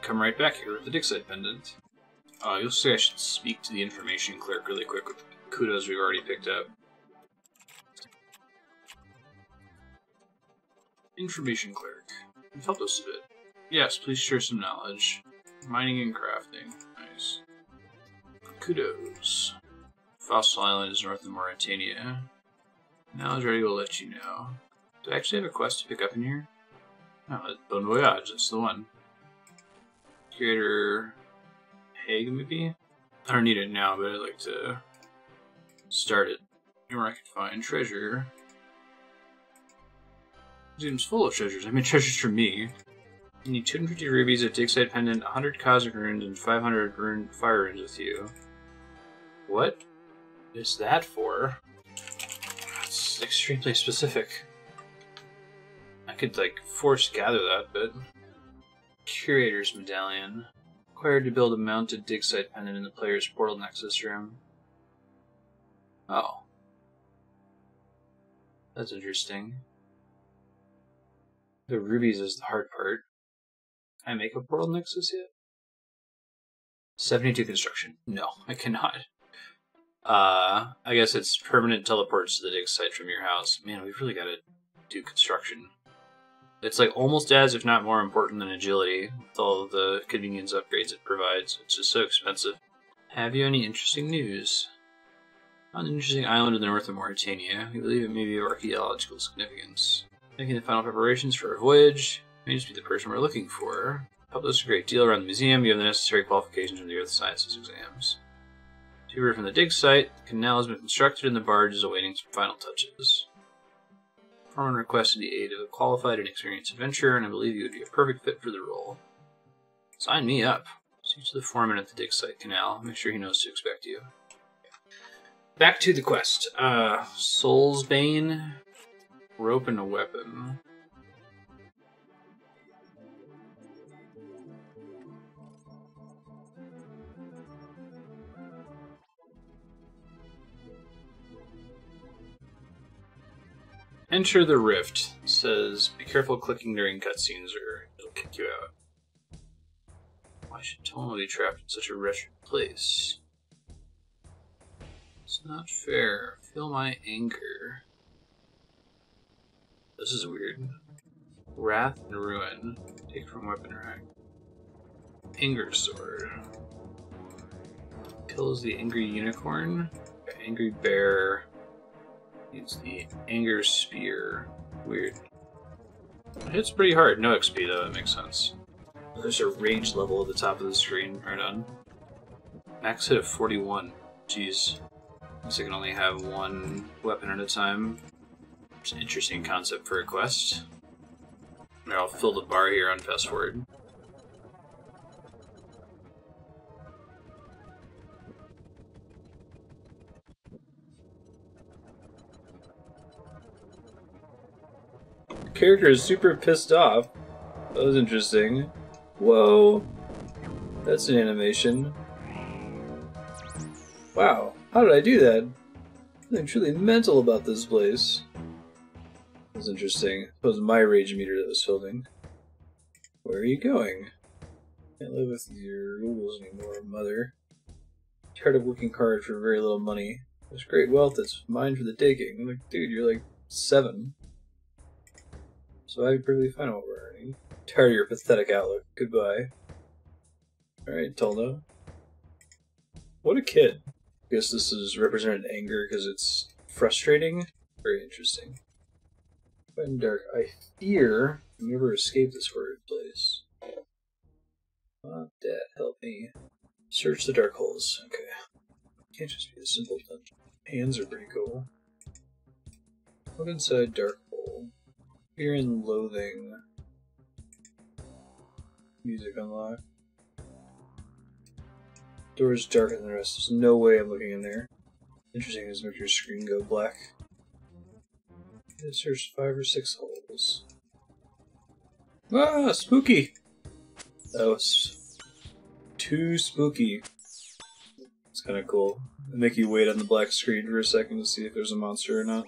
Come right back here with the digsite pendant. You'll see I should speak to the information clerk really quick with Kudos we've already picked up. Information clerk. You've helped us a bit. Yes, please share some knowledge. Mining and crafting. Nice. Kudos. Fossil Island is north of Mauritania. Knowledge ready will let you know. Do I actually have a quest to pick up in here? Oh, Bon Voyage, that's the one. Curator Hague, maybe? I don't need it now, but I'd like to start it. Where I could find treasure. Seems full of treasures. I mean, treasures for me. You need 250 rubies, a digsite pendant, 100 cosmic runes, and 500 rune fire runes with you. What is that for? It's extremely specific. I could, like, force gather that, but... Curator's Medallion. Required to build a mounted digsite pendant in the player's portal nexus room. Oh. That's interesting. The rubies is the hard part. Can I make a portal nexus yet? 72 construction. No, I cannot. I guess it's permanent teleports to the dig site from your house. Man, we've really got to do construction. It's like almost as, if not more important than agility, with all of the convenience upgrades it provides. It's just so expensive. Have you any interesting news? On an interesting island in the north of Mauritania, we believe it may be of archeological significance. Making the final preparations for our voyage. May just be the person we're looking for. Helped us a great deal around the museum. You have the necessary qualifications from the Earth Sciences exams. To hear from the dig site, the canal has been constructed and the barge is awaiting some final touches. Foreman requested the aid of a qualified and experienced adventurer, and I believe you would be a perfect fit for the role. Sign me up. Speak to the foreman at the dig site canal. Make sure he knows to expect you. Back to the quest. Soul's Bane. Rope and a weapon. Enter the rift. It says, be careful clicking during cutscenes or it'll kick you out. Why should Toma be trapped in such a wretched place? It's not fair. Feel my anger. This is weird. Wrath and ruin. Take from weapon rack. Anger sword. Kills the angry unicorn. Angry bear. Needs the anger spear. Weird. It hits pretty hard. No XP though, that makes sense. There's a rage level at the top of the screen. Right on. Max hit of 41. Jeez. Looks like I can only have one weapon at a time. It's an interesting concept for a quest. Here, I'll fill the bar here on fast forward. The character is super pissed off. That was interesting. Whoa! That's an animation. Wow, how did I do that? Something truly mental about this place. That was interesting. It was my rage meter that was filming. Where are you going? Can't live with your rules anymore, mother. Tired of working hard for very little money. There's great wealth that's mine for the taking. I'm like, dude, you're like 7. So I'm perfectly fine what we're earning. Tired of your pathetic outlook. Goodbye. Alright, Toldo. What a kid. I guess this is represented anger because it's frustrating. Very interesting. Quite in dark. I fear you never escape this horrid place. Oh, Dad, help me. Search the dark holes. Okay. Can't just be a simple dungeon. Hands are pretty cool. Look inside dark hole. Fear and loathing. Music unlocked. Door is darker than the rest. There's no way I'm looking in there. Interesting, does make your screen go black. It searched 5 or 6 holes. Ah, spooky! That was too spooky. It's kind of cool. They make you wait on the black screen for a second to see if there's a monster or not.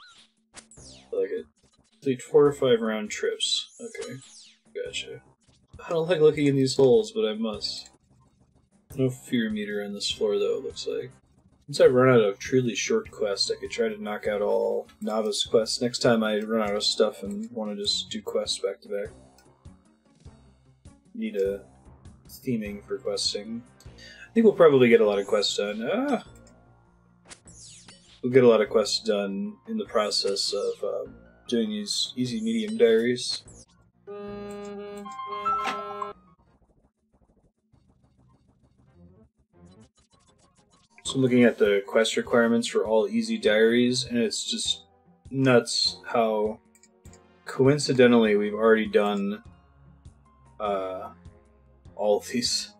I like it. Complete 4 or 5 round trips. Okay, gotcha. I don't like looking in these holes, but I must. No fear meter on this floor, though, it looks like. Once I run out of truly short quests, I could try to knock out all novice quests next time I run out of stuff and want to just do quests back to back. Need a theming for questing. I think we'll probably get a lot of quests done. We'll get a lot of quests done in the process of doing these easy medium diaries. So I'm looking at the quest requirements for all easy diaries, and it's just nuts how coincidentally we've already done all of these.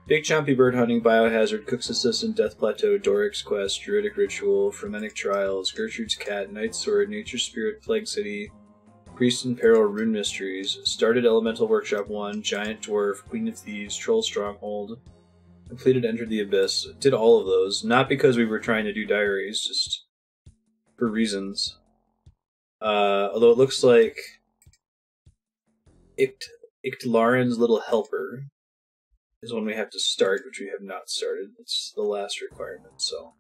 Big Chompy Bird Hunting, Biohazard, Cook's Assistant, Death Plateau, Doric's Quest, Druidic Ritual, Fremennik Trials, Gertrude's Cat, Night Sword, Nature Spirit, Plague City, Priest in Peril, Rune Mysteries, Started Elemental Workshop 1, Giant Dwarf, Queen of Thieves, Troll Stronghold, completed Entered the Abyss. Did all of those, not because we were trying to do diaries, just for reasons. Although it looks like Ictlaren's Little Helper is one we have to start, which we have not started. It's the last requirement, so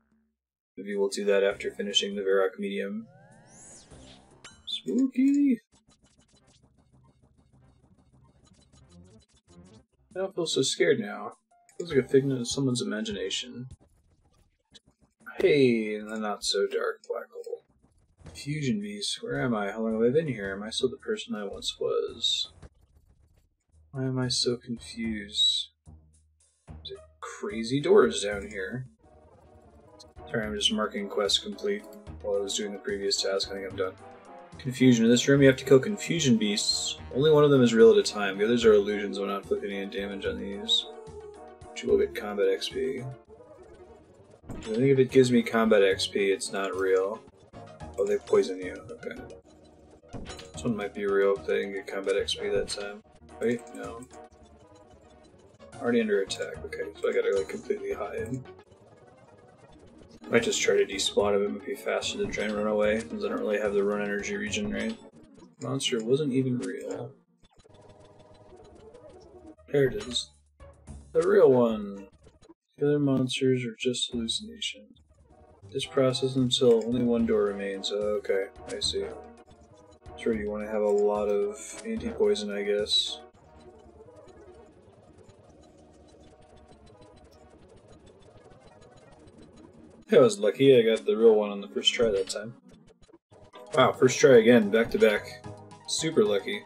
maybe we'll do that after finishing the Varrock Medium. Spooky! I don't feel so scared now. Feels like a figment of someone's imagination. Hey, in the not-so-dark black hole. Fusion Beast, where am I? How long have I been here? Am I still the person I once was? Why am I so confused? There's crazy doors down here. Sorry, I'm just marking quest complete while I was doing the previous task. I think I'm done. Confusion. In this room you have to kill confusion beasts. Only one of them is real at a time. The others are illusions when not inflicting any damage on these. Which will get combat XP. I think if it gives me combat XP, it's not real. Oh, they poison you. Okay. This one might be real if they didn't get combat XP that time. Wait, no. Already under attack. Okay, so I gotta like completely hide. Might just try to despawn him. It might be faster than try and run away, since I don't really have the run energy region, right? Monster wasn't even real. There it is. The real one. The other monsters are just hallucinations. This process until only one door remains. Okay, I see. Sure, you want to have a lot of anti-poison, I guess. I was lucky, I got the real one on the first try that time. Wow, first try again, back to back. Super lucky.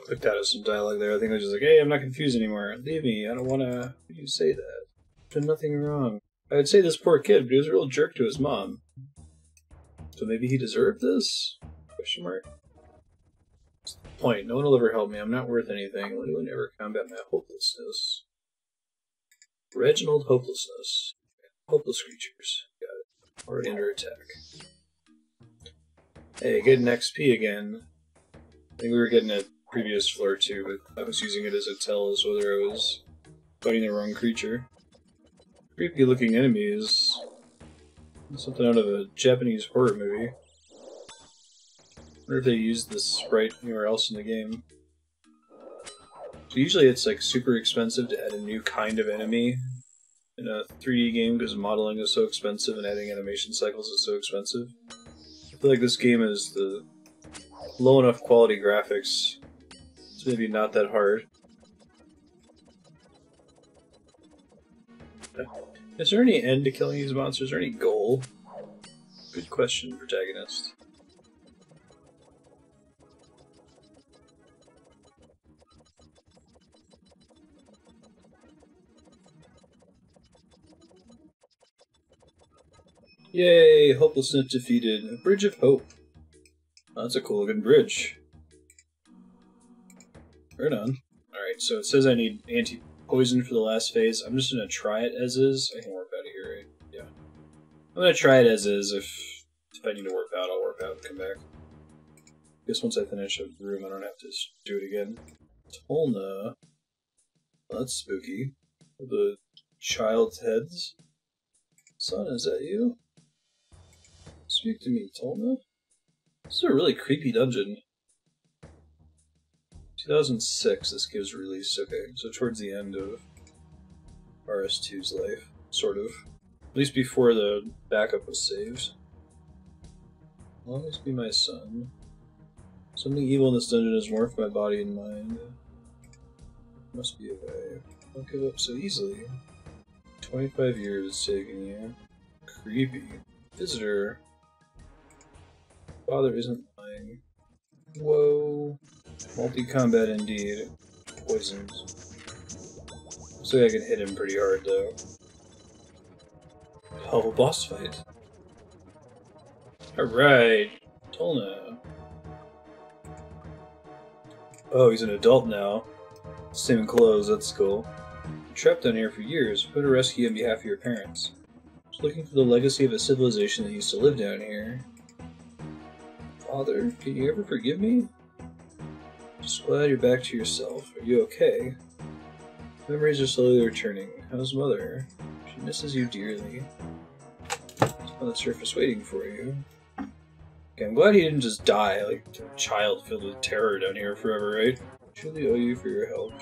Clicked out of some dialogue there. I think I was just like, hey, I'm not confused anymore. Leave me, I don't want to... Why do you say that? I've done nothing wrong. I would say this poor kid, but he was a real jerk to his mom. So maybe he deserved this? Question mark. What's the point? No one will ever help me. I'm not worth anything. Anyone will never combat my hopelessness. Reginald Hopelessness. Hopeless creatures. Got it. Already under attack. Hey, getting XP again. I think we were getting a previous floor too, but I was using it as a tell as whether I was fighting the wrong creature. Creepy looking enemies. Something out of a Japanese horror movie. I wonder if they used this sprite anywhere else in the game. So usually it's like super expensive to add a new kind of enemy in a 3D game because modeling is so expensive and adding animation cycles is so expensive. I feel like this game is the low enough quality graphics. It's maybe not that hard. Is there any end to killing these monsters? Is there any goal? Good question, protagonist. Yay! Hopelessness defeated. A bridge of hope. Oh, that's a cool looking bridge. Right on. Alright, so it says I need anti-poison for the last phase. I'm just gonna try it as is. I can warp out of here, right? Yeah. I'm gonna try it as is. If I need to warp out, I'll warp out and come back. I guess once I finish up the room, I don't have to do it again. Tolna. Well, that's spooky. The child's heads. Son, is that you? Speak to me, Tolna. This is a really creepy dungeon. 2006, this gives release. Okay, so towards the end of RS2's life, sort of. At least before the backup was saved. Always be my son. Something evil in this dungeon has morphed my body and mind. Must be a way. Don't give up so easily. 25 years it's taken you. Creepy. Visitor. Father isn't lying. Whoa. Multi-combat indeed. Poisons. Looks like I can hit him pretty hard though. Oh, boss fight. Alright. Tolna. Oh, he's an adult now. Same clothes, that's cool. You're trapped down here for years. Who to rescue on behalf of your parents? Just looking for the legacy of a civilization that used to live down here. Father, can you ever forgive me? Just glad you're back to yourself. Are you okay? Memories are slowly returning. How's Mother? She misses you dearly. It's on the surface waiting for you. Okay, I'm glad he didn't just die like a child filled with terror down here forever, right? I truly owe you for your help.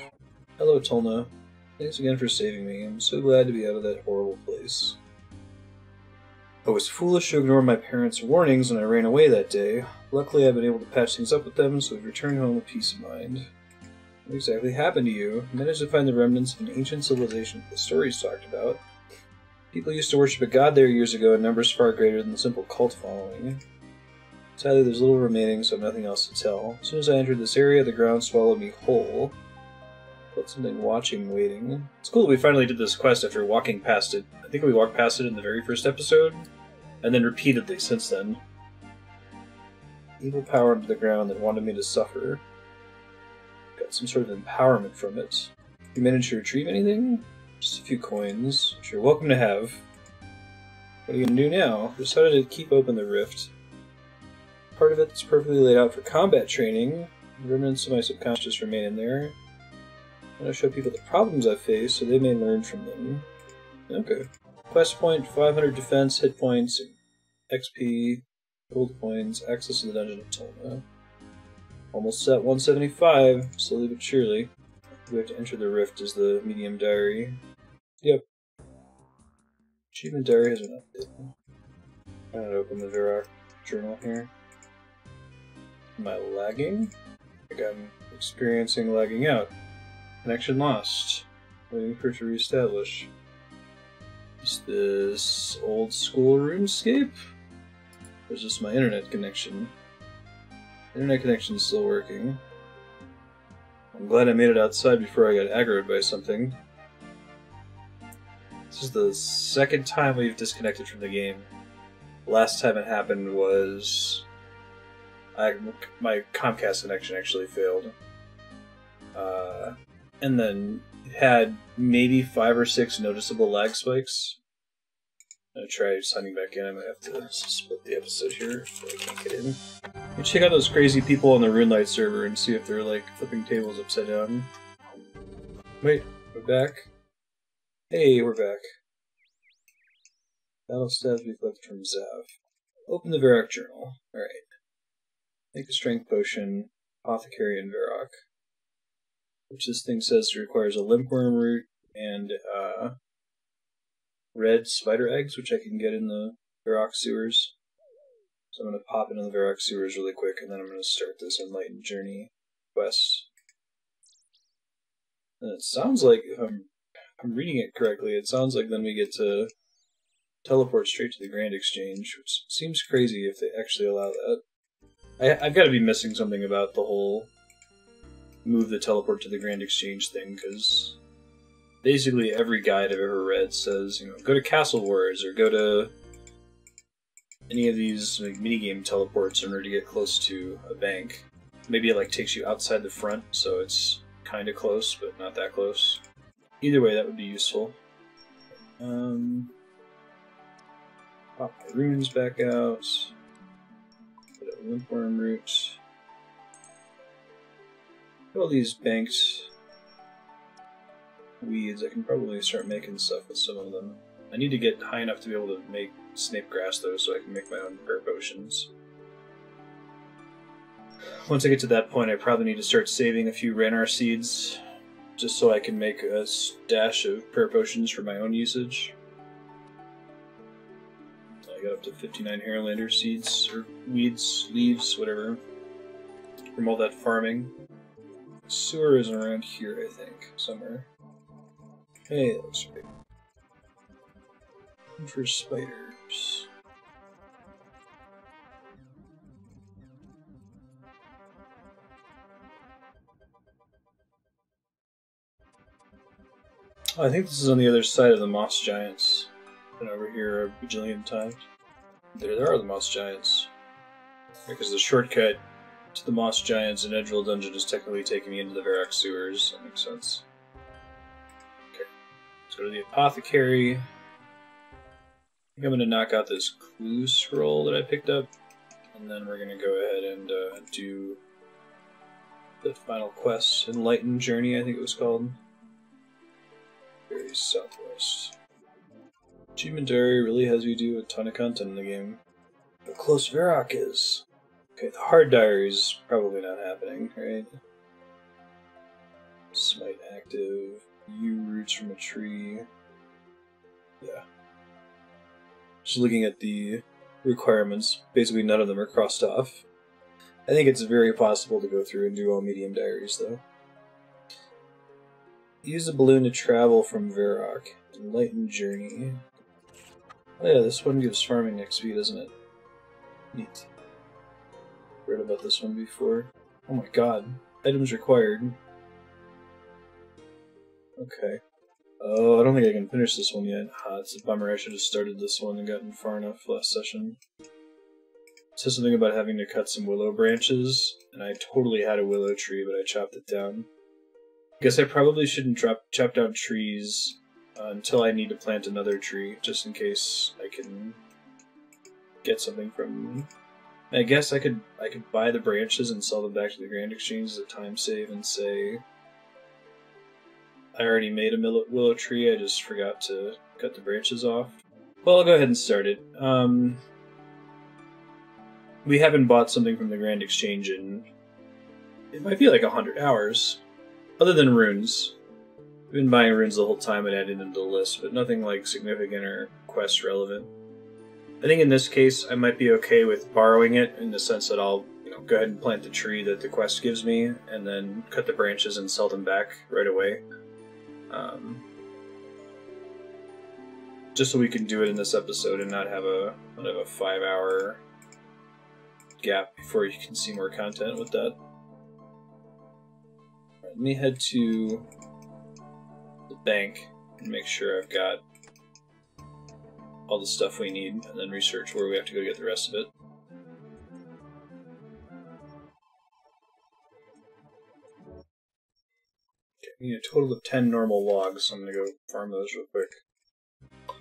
Hello, Tolna. Thanks again for saving me. I'm so glad to be out of that horrible place. I was foolish to ignore my parents' warnings when I ran away that day. Luckily, I've been able to patch things up with them, so I've returned home with peace of mind. What exactly happened to you? I managed to find the remnants of an ancient civilization the stories talked about. People used to worship a god there years ago in numbers far greater than the simple cult following. Sadly, there's little remaining, so I have nothing else to tell. As soon as I entered this area, the ground swallowed me whole. Felt something watching, waiting. It's cool that we finally did this quest after walking past it. I think we walked past it in the very first episode, and then repeatedly since then. Evil power into the ground that wanted me to suffer. Got some sort of empowerment from it. You managed to retrieve anything? Just a few coins, which you're welcome to have. What are you gonna do now? Decided to keep open the rift. Part of it's perfectly laid out for combat training. remnants of my subconscious remain in there. I'm going to show people the problems I face so they may learn from them. Okay. Quest point, 500 defense, hit points, XP, gold coins, access to the Dungeon of Tolma. Almost at 175, slowly but surely. We have to enter the rift as the Medium Diary. Yep. Achievement Diary has been updated. I'm going to open the Varrock journal here. Am I lagging? I think I'm experiencing lagging out. Connection lost. Waiting for it to reestablish. Is this old school RuneScape? Or is this my internet connection? Internet connection is still working. I'm glad I made it outside before I got aggroed by something. This is the second time we've disconnected from the game. The last time it happened was... my Comcast connection actually failed. And then had maybe 5 or 6 noticeable lag spikes. I'm gonna try signing back in. I might have to split the episode here so I can't get in. You check out those crazy people on the RuneLight server and see if they're like flipping tables upside down. Wait, we're back. Hey, we're back. Battle stats we've left from Zav. Open the Varrock journal. Alright. Make a strength potion, apothecary and Varrock. Which this thing says requires a limpworm root and red spider eggs, which I can get in the Varrock sewers. So I'm going to pop into the Varrock sewers really quick, and then I'm going to start this Enlightened journey quest. And it sounds like, if I'm reading it correctly, it sounds like then we get to teleport straight to the Grand Exchange, which seems crazy if they actually allow that. I've got to be missing something about the whole move the teleport to the Grand Exchange thing, because basically every guide I've ever read says, go to Castle Wars, or go to any of these like minigame teleports in order to get close to a bank. Maybe it like takes you outside the front, so it's kind of close, but not that close. Either way, that would be useful. Pop my runes back out. Put a limpworm root. All these banked weeds, I can probably start making stuff with some of them. I need to get high enough to be able to make snape grass though, so I can make my own prayer potions. Once I get to that point, I probably need to start saving a few Ranar seeds, just so I can make a stash of prayer potions for my own usage. I got up to 59 Haralander seeds, or weeds, leaves, whatever, from all that farming. Sewer is around here, I think, somewhere. Hey, that looks great. And for spiders. Oh, I think this is on the other side of the moss giants. Been over here a bajillion times. There are the moss giants. Because the shortcut to the moss giants in Edgeville Dungeon is technically taking me into the Varrock sewers. That makes sense. Okay. Let's go to the apothecary. I think I'm going to knock out this clue scroll that I picked up. And then we're going to go ahead and do the final quest. Enlightened Journey, I think it was called. Very southwest. Achievement Diary really has you do a ton of content in the game. How close Varrock is. Okay, the hard diary's probably not happening, right? Smite active. U roots from a tree. Yeah. Just looking at the requirements, basically none of them are crossed off. I think it's very possible to go through and do all medium diaries, though. Use a balloon to travel from Varrock. Enlightened Journey. Oh yeah, this one gives farming XP, doesn't it? Neat. Read about this one before. Oh my god. Items required. Okay. Oh, I don't think I can finish this one yet. Ah, it's a bummer. I should have started this one and gotten far enough last session. It says something about having to cut some willow branches, and I totally had a willow tree, but I chopped it down. I guess I probably shouldn't chop down trees until I need to plant another tree, just in case I can get something from I guess I could buy the branches and sell them back to the Grand Exchange as a time save and say I already made a willow tree, I just forgot to cut the branches off. Well, I'll go ahead and start it. We haven't bought something from the Grand Exchange in, it might be like 100 hours. Other than runes. We've been buying runes the whole time and adding them to the list, but nothing like significant or quest relevant. I think in this case I might be okay with borrowing it in the sense that I'll go ahead and plant the tree that the quest gives me and then cut the branches and sell them back right away. Just so we can do it in this episode and not have a 5-hour gap before you can see more content with that. Let me head to the bank and make sure I've got all the stuff we need, and then research where we have to go get the rest of it. Okay, we need a total of 10 normal logs, so I'm going to go farm those real quick.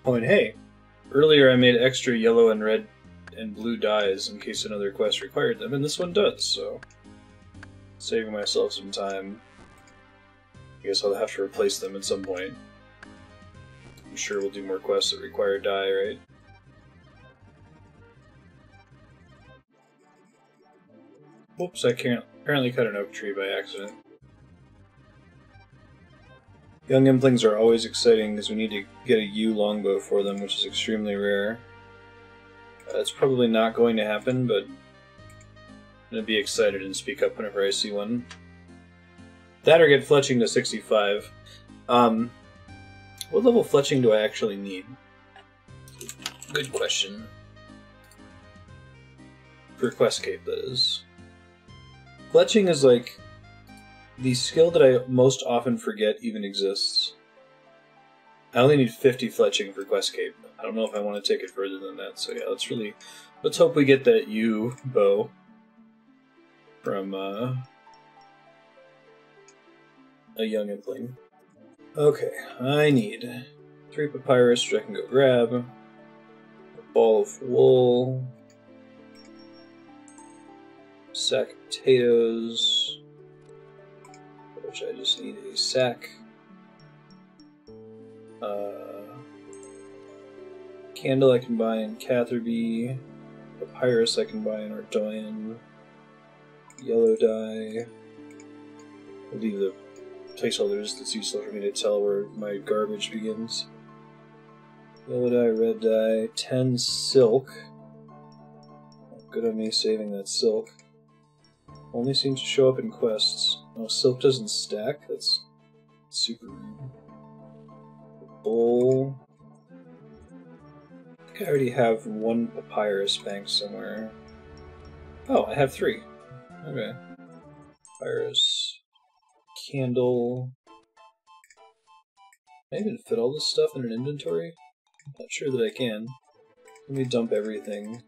Oh, and hey! Earlier I made extra yellow and red and blue dyes in case another quest required them, and this one does, so saving myself some time. I guess I'll have to replace them at some point. I'm sure we'll do more quests that require dye, right? Whoops, I can't apparently cut an oak tree by accident. Young Implings are always exciting because we need to get a yew longbow for them, which is extremely rare. It's probably not going to happen, but I'm going to be excited and speak up whenever I see one. That or get fletching to 65. What level fletching do I actually need? Good question. For Questcape, that is. Fletching is like the skill that I most often forget even exists. I only need 50 fletching for Questcape. I don't know if I want to take it further than that, so yeah, let's hope we get that yew bow from a young Impling. Okay, I need 3 papyrus, which I can go grab, a ball of wool, a sack of potatoes, which I just need a sack, candle I can buy in Catherby, papyrus I can buy in Ardoyan, yellow dye. I'll leave the placeholders that's useful for me to tell where my garbage begins. Yellow dye, red dye, 10 silk. Good on me saving that silk. Only seems to show up in quests. Oh, silk doesn't stack? That's super rude. Bowl. I think I already have 1 papyrus banked somewhere. Oh, I have 3. Okay. Papyrus. Candle. Can I even fit all this stuff in an inventory? I'm not sure that I can. Let me dump everything.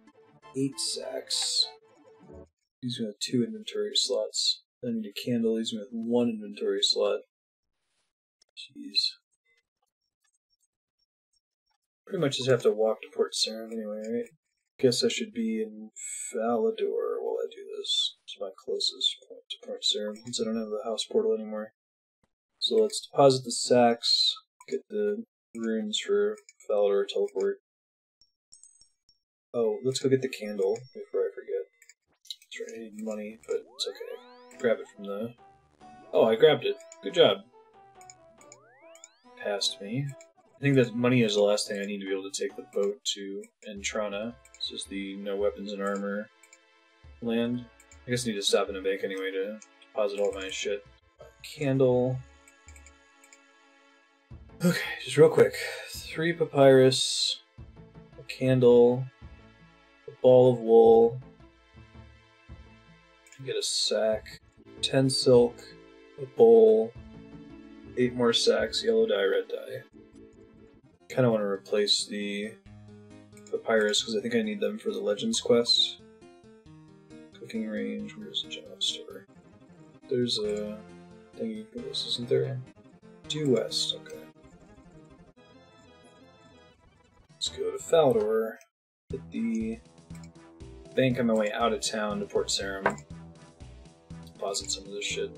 8 sacks. Leaves me with 2 inventory slots. Then I need a candle, leaves me with 1 inventory slot. Jeez. Pretty much just have to walk to Port Sarim anyway, right? Guess I should be in Falador while I do this. It's my closest point to Port Sarim, since I don't have the house portal anymore. So let's deposit the sacks, get the runes for Falador teleport. Oh, let's go get the candle before I forget. That's right, I need money, but it's okay. Grab it from the... Oh, I grabbed it. Good job. Passed me. I think that money is the last thing I need to be able to take the boat to Entrana. This is the no weapons and armor land. I guess I need to stop in a bank anyway to deposit all my shit. Candle. Okay, just real quick. 3 papyrus, a candle, a ball of wool, get a sack, 10 silk, a bowl, 8 more sacks, yellow dye, red dye. Kind of want to replace the papyrus because I think I need them for the Legends quest. Cooking range, where's the general store? There's a thingy for this, isn't there? Due west, okay. Let's go to Falador, get the bank on my way out of town to Port Sarim. Deposit some of this shit.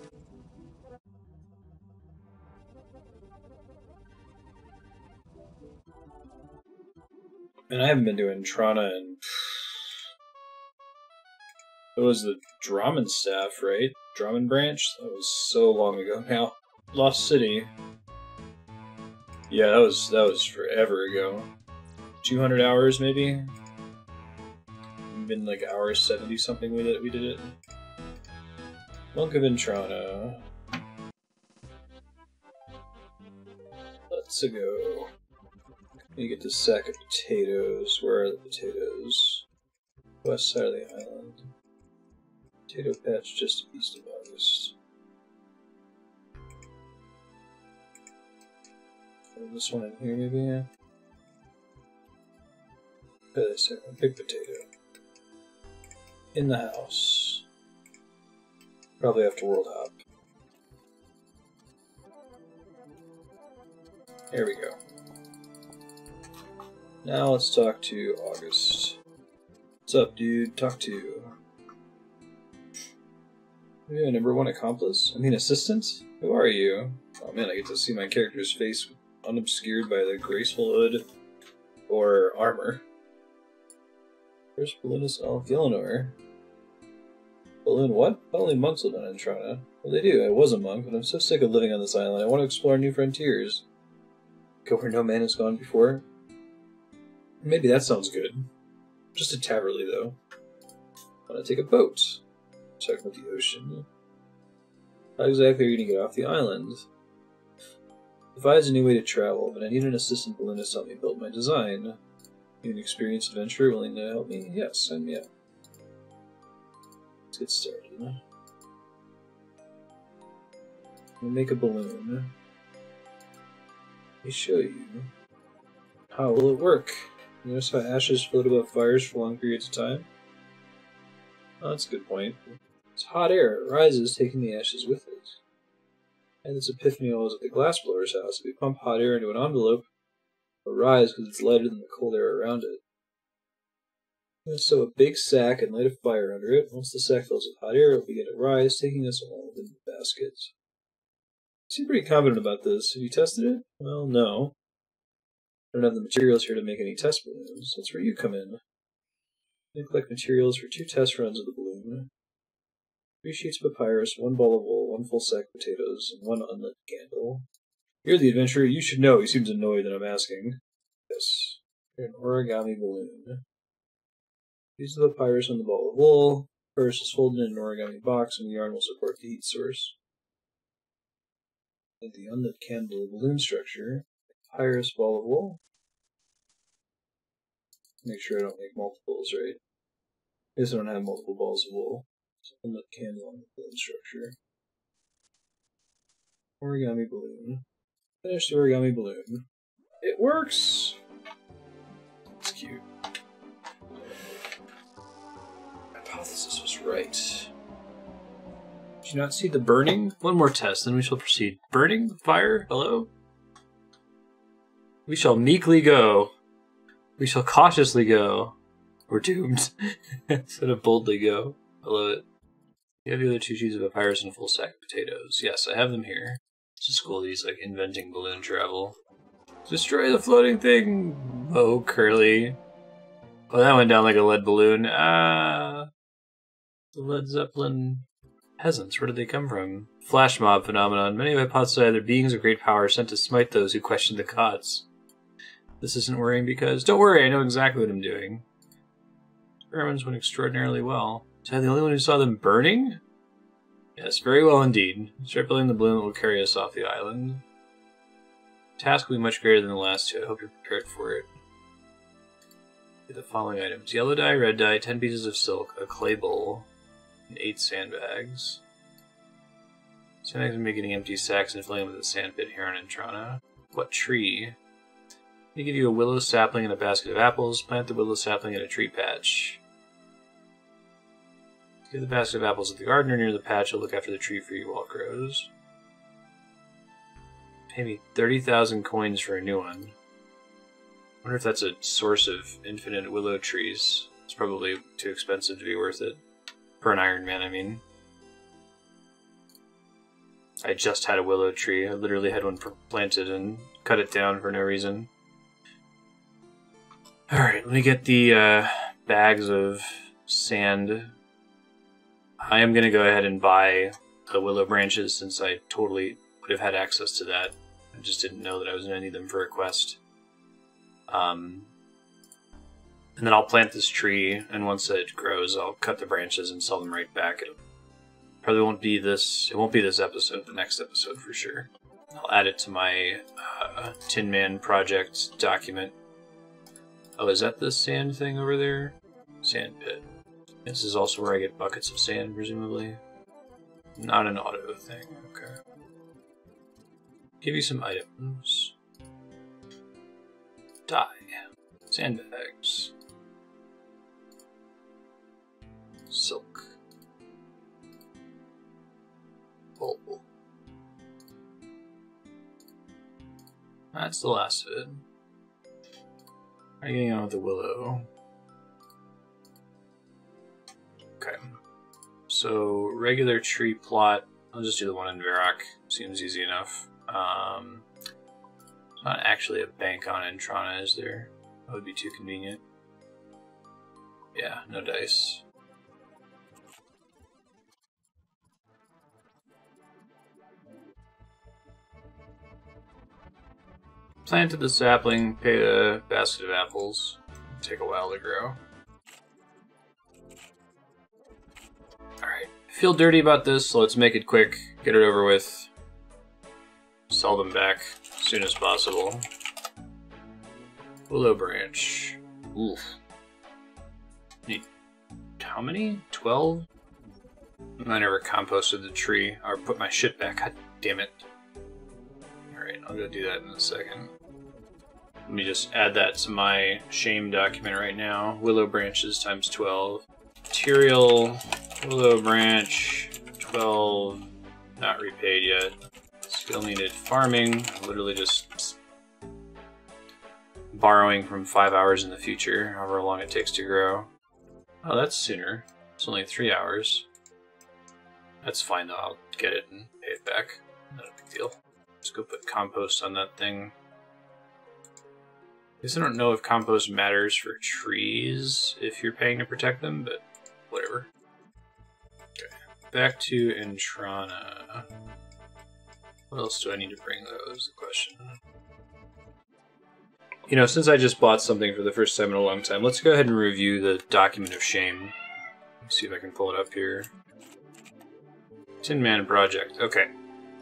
And I haven't been doing Trana and... It was the Draman staff, right? Draman branch? That was so long ago now. Lost City. Yeah, that was forever ago. 200 hours, maybe? Been like hour 70 something we did it. Monk of Intrana. Let's go. You get this sack of potatoes. Where are the potatoes? West side of the island. Potato patch just east of August. This one in here, maybe? Yeah. This here, a big potato. In the house. Probably have to world hop. There we go. Now let's talk to August. What's up, dude? Talk to. Yeah, number 1 accomplice? I mean, assistant? Who are you? Oh man, I get to see my character's face unobscured by the graceful hood or armor. First balloonist Gillinor. Balloon what? Not only monks live on Entrana. Well, they do. I was a monk, but I'm so sick of living on this island. I want to explore new frontiers. Go where no man has gone before. Maybe that sounds good. Just a Taverley, though. I want to take a boat. Talking about the ocean. How exactly are you going to get off the island? Devise a new way to travel, but I need an assistant balloonist to help me build my design. You an experienced adventurer willing to help me? Yes, sign me up. Let's get started. We'll make a balloon. Let me show you. How will it work? You notice how ashes float above fires for long periods of time? Oh, that's a good point. It's hot air. It rises, taking the ashes with it. And this epiphany was at the glassblower's house. If we pump hot air into an envelope, it'll rise because it's lighter than the cold air around it. And sew a big sack and light a fire under it. Once the sack fills with hot air, it will begin to rise, taking us along within the basket. You seem pretty confident about this. Have you tested it? Well, no. I don't have the materials here to make any test balloons. That's where you come in. You collect materials for 2 test runs of the balloon. 3 sheets of papyrus, 1 ball of wool, 1 full sack of potatoes, and 1 unlit candle. You're the adventurer. You should know. He seems annoyed that I'm asking. Yes. You're an origami balloon. Use the papyrus on the ball of wool. First is folded in an origami box, and the yarn will support the heat source. And the unlit candle balloon structure. Papyrus ball of wool. Make sure I don't make multiples, right? I guess I don't have multiple balls of wool. So unlit candle on the balloon structure. Origami balloon. Finish the origami balloon. It works! It's cute. My hypothesis was right. Did you not see the burning? One more test, then we shall proceed. Burning? Fire? Hello? We shall meekly go. We shall cautiously go. We're doomed. Instead of boldly go. I love it. You have the other 2 sheets of papyrus and a full sack of potatoes. Yes, I have them here. It's just cool, these, like, inventing balloon travel. Destroy the floating thing! Oh, Curly. Oh, that went down like a lead balloon. Ah! The Led Zeppelin peasants, where did they come from? Flash mob phenomenon. Many have hypothesized they're beings of great power sent to smite those who question the gods. This isn't worrying because... Don't worry, I know exactly what I'm doing. Experiments went extraordinarily well. Was I the only one who saw them burning? Yes, very well indeed. Start building the balloon that will carry us off the island. The task will be much greater than the last 2. I hope you're prepared for it. Get the following items. Yellow dye, red dye, 10 pieces of silk, a clay bowl, and 8 sandbags. Sandbags will be getting empty sacks and filling them with a sandpit here on Entrana. What tree? They give you a willow sapling and a basket of apples. Plant the willow sapling in a tree patch. Give the basket of apples to the gardener near the patch. He'll look after the tree for you while it grows. Pay me 30,000 coins for a new one. I wonder if that's a source of infinite willow trees. It's probably too expensive to be worth it. For an Iron Man, I mean. I just had a willow tree. I literally had one planted and cut it down for no reason. Alright, let me get the bags of sand. I am going to go ahead and buy the willow branches since I totally would have had access to that. I just didn't know that I was going to need them for a quest. And then I'll plant this tree, and once it grows, I'll cut the branches and sell them right back. It probably won't be this. It won't be this episode. The next episode for sure. I'll add it to my Tin Man project document. Oh, is that the sand thing over there? Sand pit. This is also where I get buckets of sand, presumably. Not an auto thing. Okay. Give you some items. Dye. Sandbags. Silk. Bulb. That's the last of it. How are you getting on with the willow? Okay. So, regular tree plot. I'll just do the one in Varrock. Seems easy enough. There's not actually a bank on Entrana, is there? That would be too convenient. Yeah, no dice. Planted the sapling, paid a basket of apples. Take a while to grow. Alright, feel dirty about this, so let's make it quick, get it over with. Sell them back as soon as possible. Willow branch. Oof. Need how many? 12? I never composted the tree, or put my shit back, god damn it. Alright, I'll go do that in a second. Let me just add that to my shame document right now. Willow branches times 12. Material, willow branch, 12. Not repaid yet. Skill needed. Farming, literally just borrowing from 5 hours in the future, however long it takes to grow. Oh, that's sooner. It's only 3 hours. That's fine though, I'll get it and pay it back. Not a big deal. Let's go put compost on that thing. I guess I don't know if compost matters for trees if you're paying to protect them, but whatever. Okay, back to Entrana. What else do I need to bring though is the question. You know, since I just bought something for the first time in a long time, let's go ahead and review the document of shame. Let's see if I can pull it up here. Tin Man project. Okay.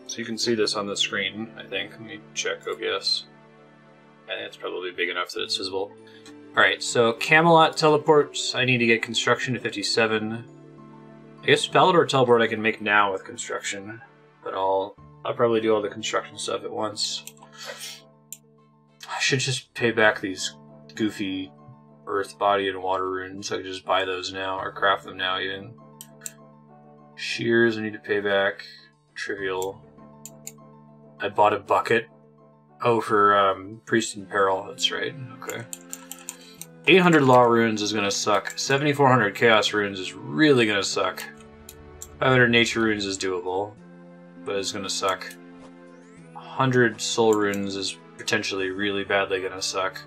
So you can see this on the screen, I think. Let me check OBS. I think it's probably big enough that it's visible. Alright, so Camelot teleports. I need to get construction to 57. I guess Palador teleport I can make now with construction. But I'll probably do all the construction stuff at once. I should just pay back these goofy earth, body, and water runes. I could just buy those now, or craft them now even. Shears I need to pay back. Trivial. I bought a bucket. Oh, for Priest in Peril, that's right. Okay. 800 Law Runes is gonna suck. 7,400 Chaos Runes is really gonna suck. 500 Nature Runes is doable, but it's gonna suck. 100 Soul Runes is potentially really badly gonna suck.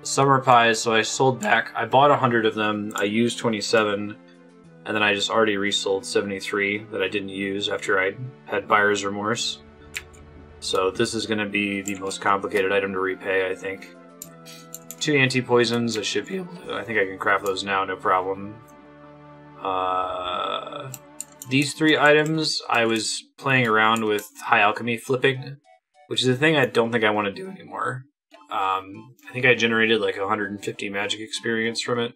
Summer Pies, so I sold back. I bought 100 of them, I used 27, and then I just already resold 73 that I didn't use after I had buyer's remorse. So this is going to be the most complicated item to repay, I think. 2 anti-poisons, I should be able to... I think I can craft those now, no problem. These 3 items, I was playing around with high alchemy flipping, which is a thing I don't think I want to do anymore. I think I generated like 150 magic experience from it.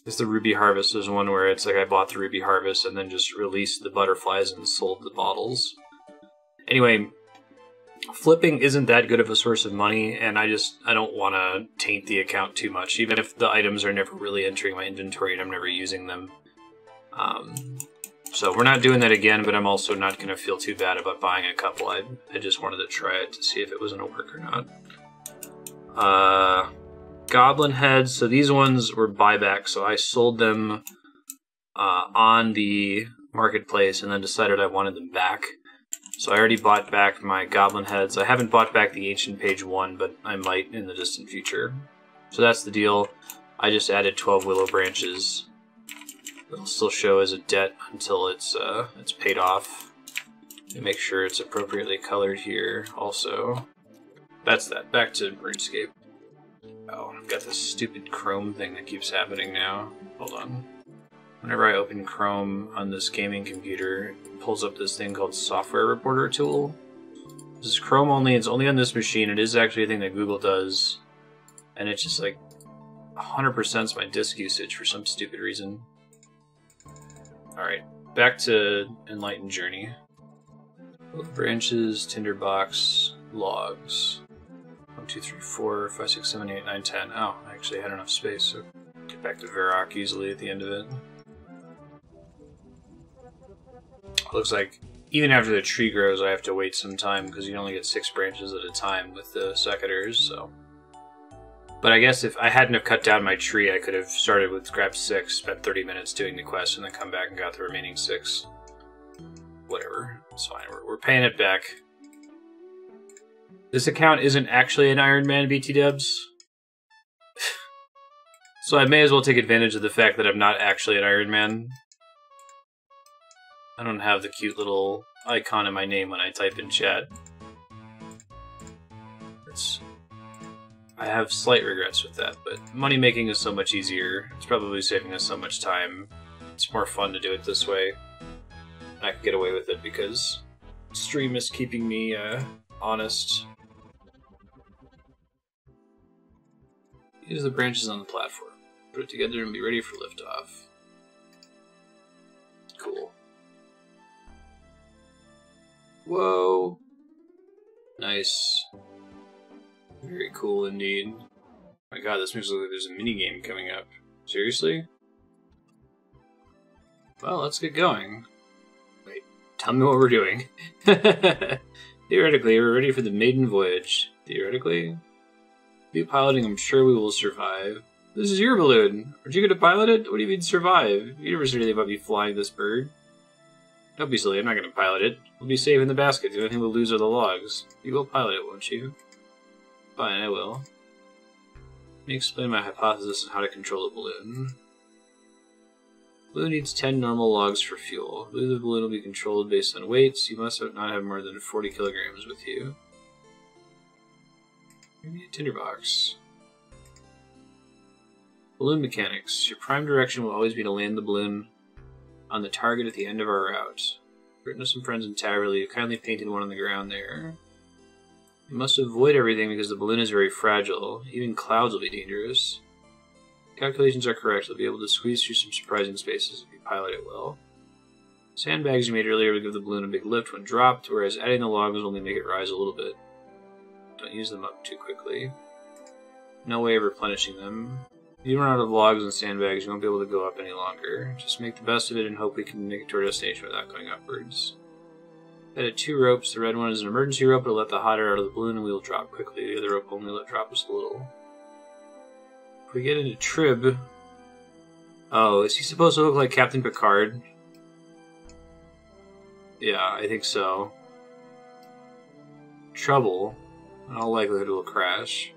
This the Ruby Harvest is one where it's like I bought the Ruby Harvest and then just released the butterflies and sold the bottles. Anyway, flipping isn't that good of a source of money, and I don't want to taint the account too much, even if the items are never really entering my inventory and I'm never using them. So we're not doing that again, but I'm also not going to feel too bad about buying a couple. I just wanted to try it to see if it was going to work or not. goblin heads. So these ones were buyback, so I sold them on the marketplace and then decided I wanted them back. So I already bought back my goblin heads. I haven't bought back the ancient page 1, but I might in the distant future. So that's the deal. I just added 12 willow branches. It'll still show as a debt until it's paid off. And make sure it's appropriately colored here also. That's that. Back to RuneScape. Oh, I've got this stupid Chrome thing that keeps happening now. Hold on. Whenever I open Chrome on this gaming computer, it pulls up this thing called Software Reporter Tool. This is Chrome only, it's only on this machine. It is actually a thing that Google does. And it's just like 100% my disk usage for some stupid reason. Alright, back to Enlightened Journey. Branches, tinderbox, logs. 1, 2, 3, 4, 5, 6, 7, 8, 9, 10. Oh, I actually had enough space, so get back to Varrock easily at the end of it. Looks like even after the tree grows, I have to wait some time because you only get 6 branches at a time with the secateurs. So, but I guess if I hadn't have cut down my tree, I could have started with grab 6, spent 30 minutes doing the quest, and then come back and got the remaining 6. Whatever, it's fine. We're paying it back. This account isn't actually an Iron Man BT Dubs, so I may as well take advantage of the fact that I'm not actually an Iron Man. I don't have the cute little icon in my name when I type in chat. I have slight regrets with that, but money making is so much easier. It's probably saving us so much time. It's more fun to do it this way. And I can get away with it because stream is keeping me honest. Use the branches on the platform. Put it together and be ready for liftoff. Cool. Whoa! Nice. Very cool indeed. Oh my god, this makes it look like there's a minigame coming up. Seriously? Well, let's get going. Wait, tell me what we're doing. Theoretically, we're ready for the maiden voyage. Theoretically? Be piloting, I'm sure we will survive. This is your balloon. Aren't you going to pilot it? What do you mean survive? You never said anything about me flying this bird. Don't be silly, I'm not going to pilot it. We'll be safe in the basket. The only thing we'll lose are the logs. You will pilot it, won't you? Fine, I will. Let me explain my hypothesis on how to control the balloon. Balloon needs 10 normal logs for fuel. The balloon will be controlled based on weights. You must not have more than 40 kilograms with you. Give me a tinderbox. Balloon mechanics. Your prime direction will always be to land the balloon on the target at the end of our route. Written to some friends in Taverley, you kindly painted one on the ground there. You must avoid everything because the balloon is very fragile. Even clouds will be dangerous. Calculations are correct. You'll be able to squeeze through some surprising spaces if you pilot it well. Sandbags you made earlier will give the balloon a big lift when dropped, whereas adding the logs will only make it rise a little bit. Don't use them up too quickly. No way of replenishing them. If you run out of logs and sandbags, you won't be able to go up any longer. Just make the best of it and hope we can make it to our destination without going upwards. Added 2 ropes. The red one is an emergency rope. It'll let the hot air out of the balloon and we will drop quickly. The other rope will only let drop us a little. If we get into Trib... Oh, is he supposed to look like Captain Picard? Yeah, I think so. Trouble. In all likelihood it will crash.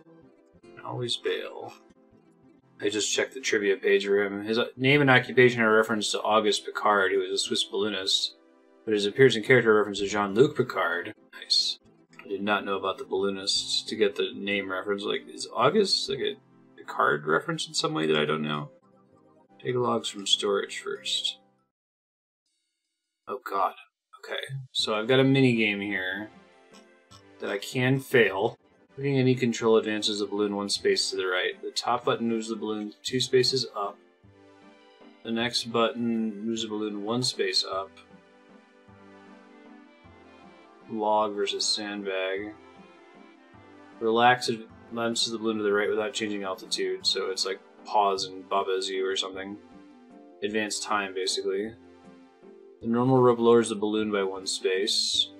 Always bail. I just checked the trivia page for him. His name and occupation are a reference to Auguste Picard, who was a Swiss balloonist. But his appearance and character reference to Jean-Luc Picard. Nice. I did not know about the balloonists to get the name reference. Like, is August like a Picard reference in some way that I don't know? Take logs from storage first. Oh god. Okay. So I've got a mini game here that I can fail. Clicking any control advances the balloon 1 space to the right. The top button moves the balloon 2 spaces up. The next button moves the balloon 1 space up. Log versus sandbag. Relax advances the balloon to the right without changing altitude, so it's like pause and Baba's You or something. Advanced time, basically. The normal rope lowers the balloon by 1 space.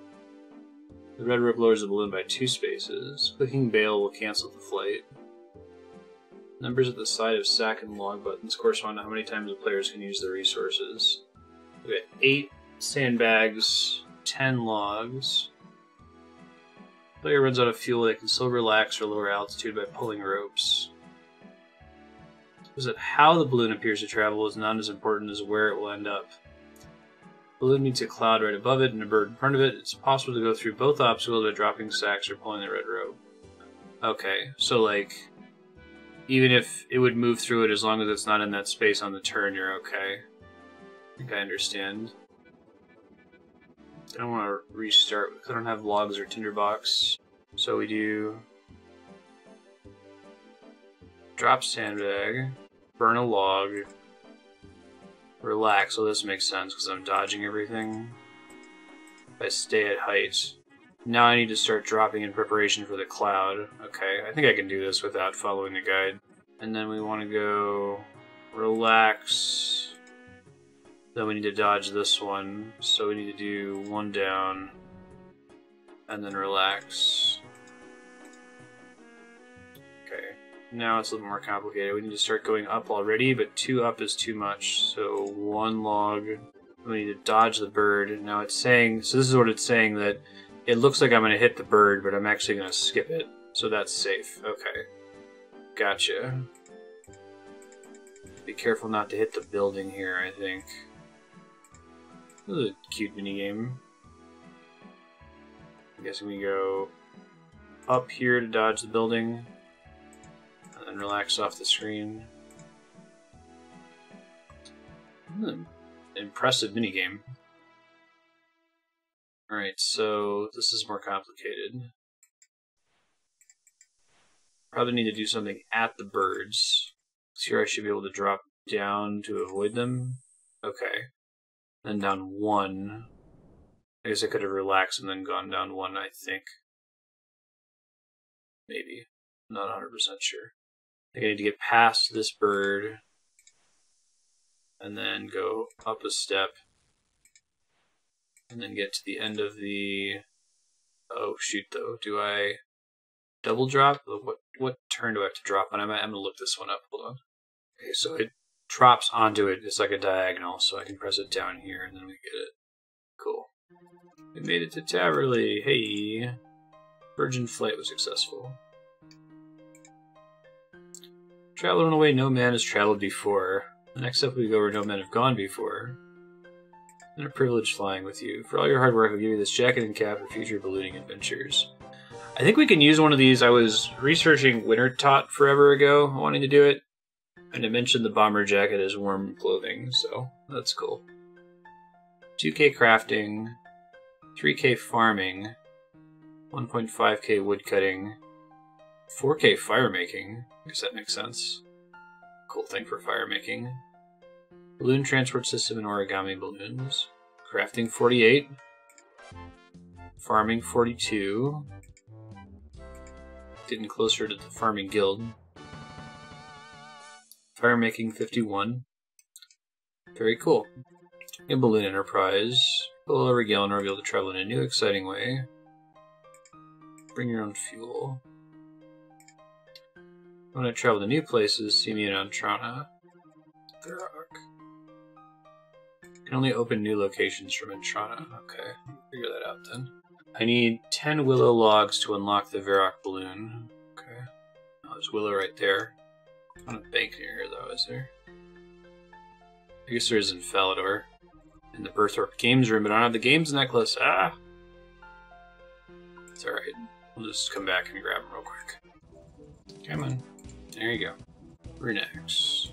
The red rope lowers the balloon by 2 spaces. Clicking bail will cancel the flight. Numbers at the side of sack and log buttons correspond to how many times the players can use the resources. We got 8 sandbags, 10 logs. Player runs out of fuel, they can still relax or lower altitude by pulling ropes. Was it how the balloon appears to travel is not as important as where it will end up. The balloon meets a cloud right above it and a bird in front of it. It's possible to go through both obstacles by dropping sacks or pulling the red rope. Okay, so like, even if it would move through it, as long as it's not in that space on the turn, you're okay. I think I understand. I don't want to restart because I don't have logs or tinderbox. So we do drop sandbag, burn a log, relax. So this makes sense because I'm dodging everything. If I stay at height. Now I need to start dropping in preparation for the cloud. Okay, I think I can do this without following the guide. And then we want to go relax. Then we need to dodge this one. So we need to do 1 down. And then relax. Okay, now it's a little more complicated. We need to start going up already, but 2 up is too much. So 1 log. We need to dodge the bird. Now it's saying, so this is what it's saying, that it looks like I'm going to hit the bird, but I'm actually going to skip it. So that's safe. Okay. Gotcha. Be careful not to hit the building here, I think. This is a cute minigame. I'm guessing we go up here to dodge the building, and then relax off the screen. Impressive minigame. Alright, so this is more complicated. Probably need to do something at the birds. So here I should be able to drop down to avoid them. Okay. Then down 1. I guess I could have relaxed and then gone down 1, I think. Maybe. Not 100% sure. I think I need to get past this bird. And then go up a step. And then get to the end of the... Oh, shoot, though. Do I double drop? What turn do I have to drop on? I'm going to look this one up. Hold on. Okay, so it drops onto it. It's like a diagonal, so I can press it down here, and then we get it. Cool. We made it to Taverley. Hey! Virgin flight was successful. Travel in a way no man has traveled before. The next step we go where no men have gone before. It's been a privilege flying with you. For all your hard work, I'll give you this jacket and cap for future ballooning adventures. I think we can use one of these. I was researching Winter Tot forever ago, wanting to do it. And it mentioned the bomber jacket as warm clothing, so that's cool. 2k crafting, 3k farming, 1.5k woodcutting, 4k firemaking. I guess that makes sense. Cool thing for firemaking. Balloon transport system and origami balloons. Crafting 48. Farming 42. Getting closer to the farming guild. Firemaking 51. Very cool. A balloon enterprise. Pull over gallon or be able to travel in a new exciting way. Bring your own fuel. When I travel to new places, see me in Antrana. Varrock. Can only open new locations from Antrana. Okay, figure that out then. I need 10 willow logs to unlock the Varrock balloon. Okay. Oh, there's willow right there. Not a bank near here though, is there? I guess there is in Falador. In the Birthorpe Games room, but I don't have the games necklace. Ah! It's alright. We'll just come back and grab them real quick. Come on. There you go. Runex.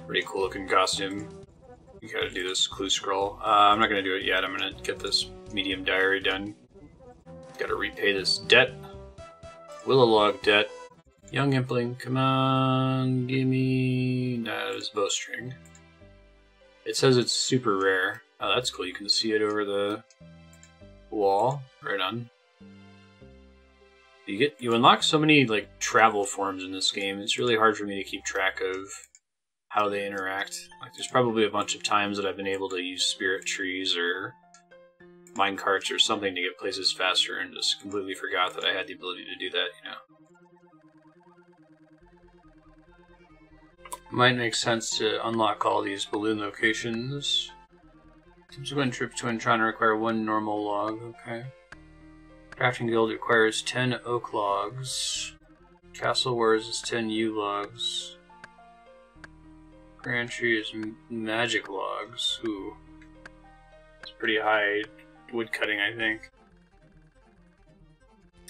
Pretty cool looking costume. You gotta do this clue scroll. I'm not gonna do it yet. I'm gonna get this medium diary done. Gotta repay this debt. Willow log debt. Young Impling, come on, gimme... Nah, it's bowstring. It says it's super rare. Oh, that's cool. You can see it over the wall. Right on. You unlock so many like travel forms in this game. It's really hard for me to keep track of how they interact. Like, there's probably a bunch of times that I've been able to use spirit trees or mine carts or something to get places faster, and just completely forgot that I had the ability to do that. You know. Might make sense to unlock all these balloon locations. Subsequent trip to Entrana require 1 normal log, okay. Crafting Guild requires 10 oak logs. Castle Wars is 10 yew logs. Grand Tree is magic logs. Ooh. It's pretty high wood cutting, I think.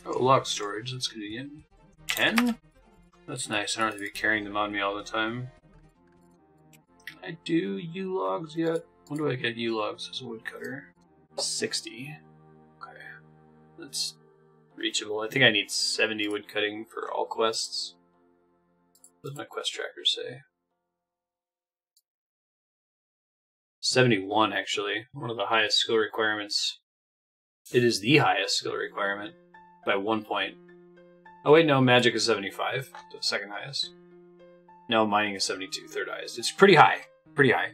Oh, log storage, that's convenient. 10? That's nice, I don't have to be carrying them on me all the time. Can I do yew logs yet? When do I get yew logs as a woodcutter? 60. Okay. That's reachable. I think I need 70 woodcutting for all quests. What does my quest tracker say? 71, actually. One of the highest skill requirements. It is the highest skill requirement by 1 point. Oh wait, no, magic is 75, the second highest. No, mining is 72, third highest. It's pretty high. Pretty high.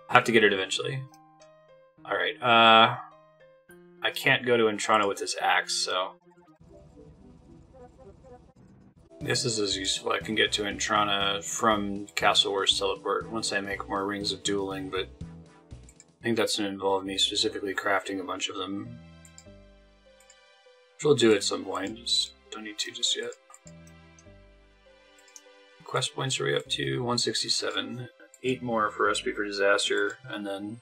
I'll have to get it eventually. Alright, I can't go to Entrana with this axe, so... This is as useful. I can get to Entrana from Castle Wars Teleport once I make more Rings of Dueling, but I think that's going to involve me specifically crafting a bunch of them. Which we'll do at some point, just don't need to just yet. Quest points are we up to? 167. 8 more for Recipe for Disaster, and then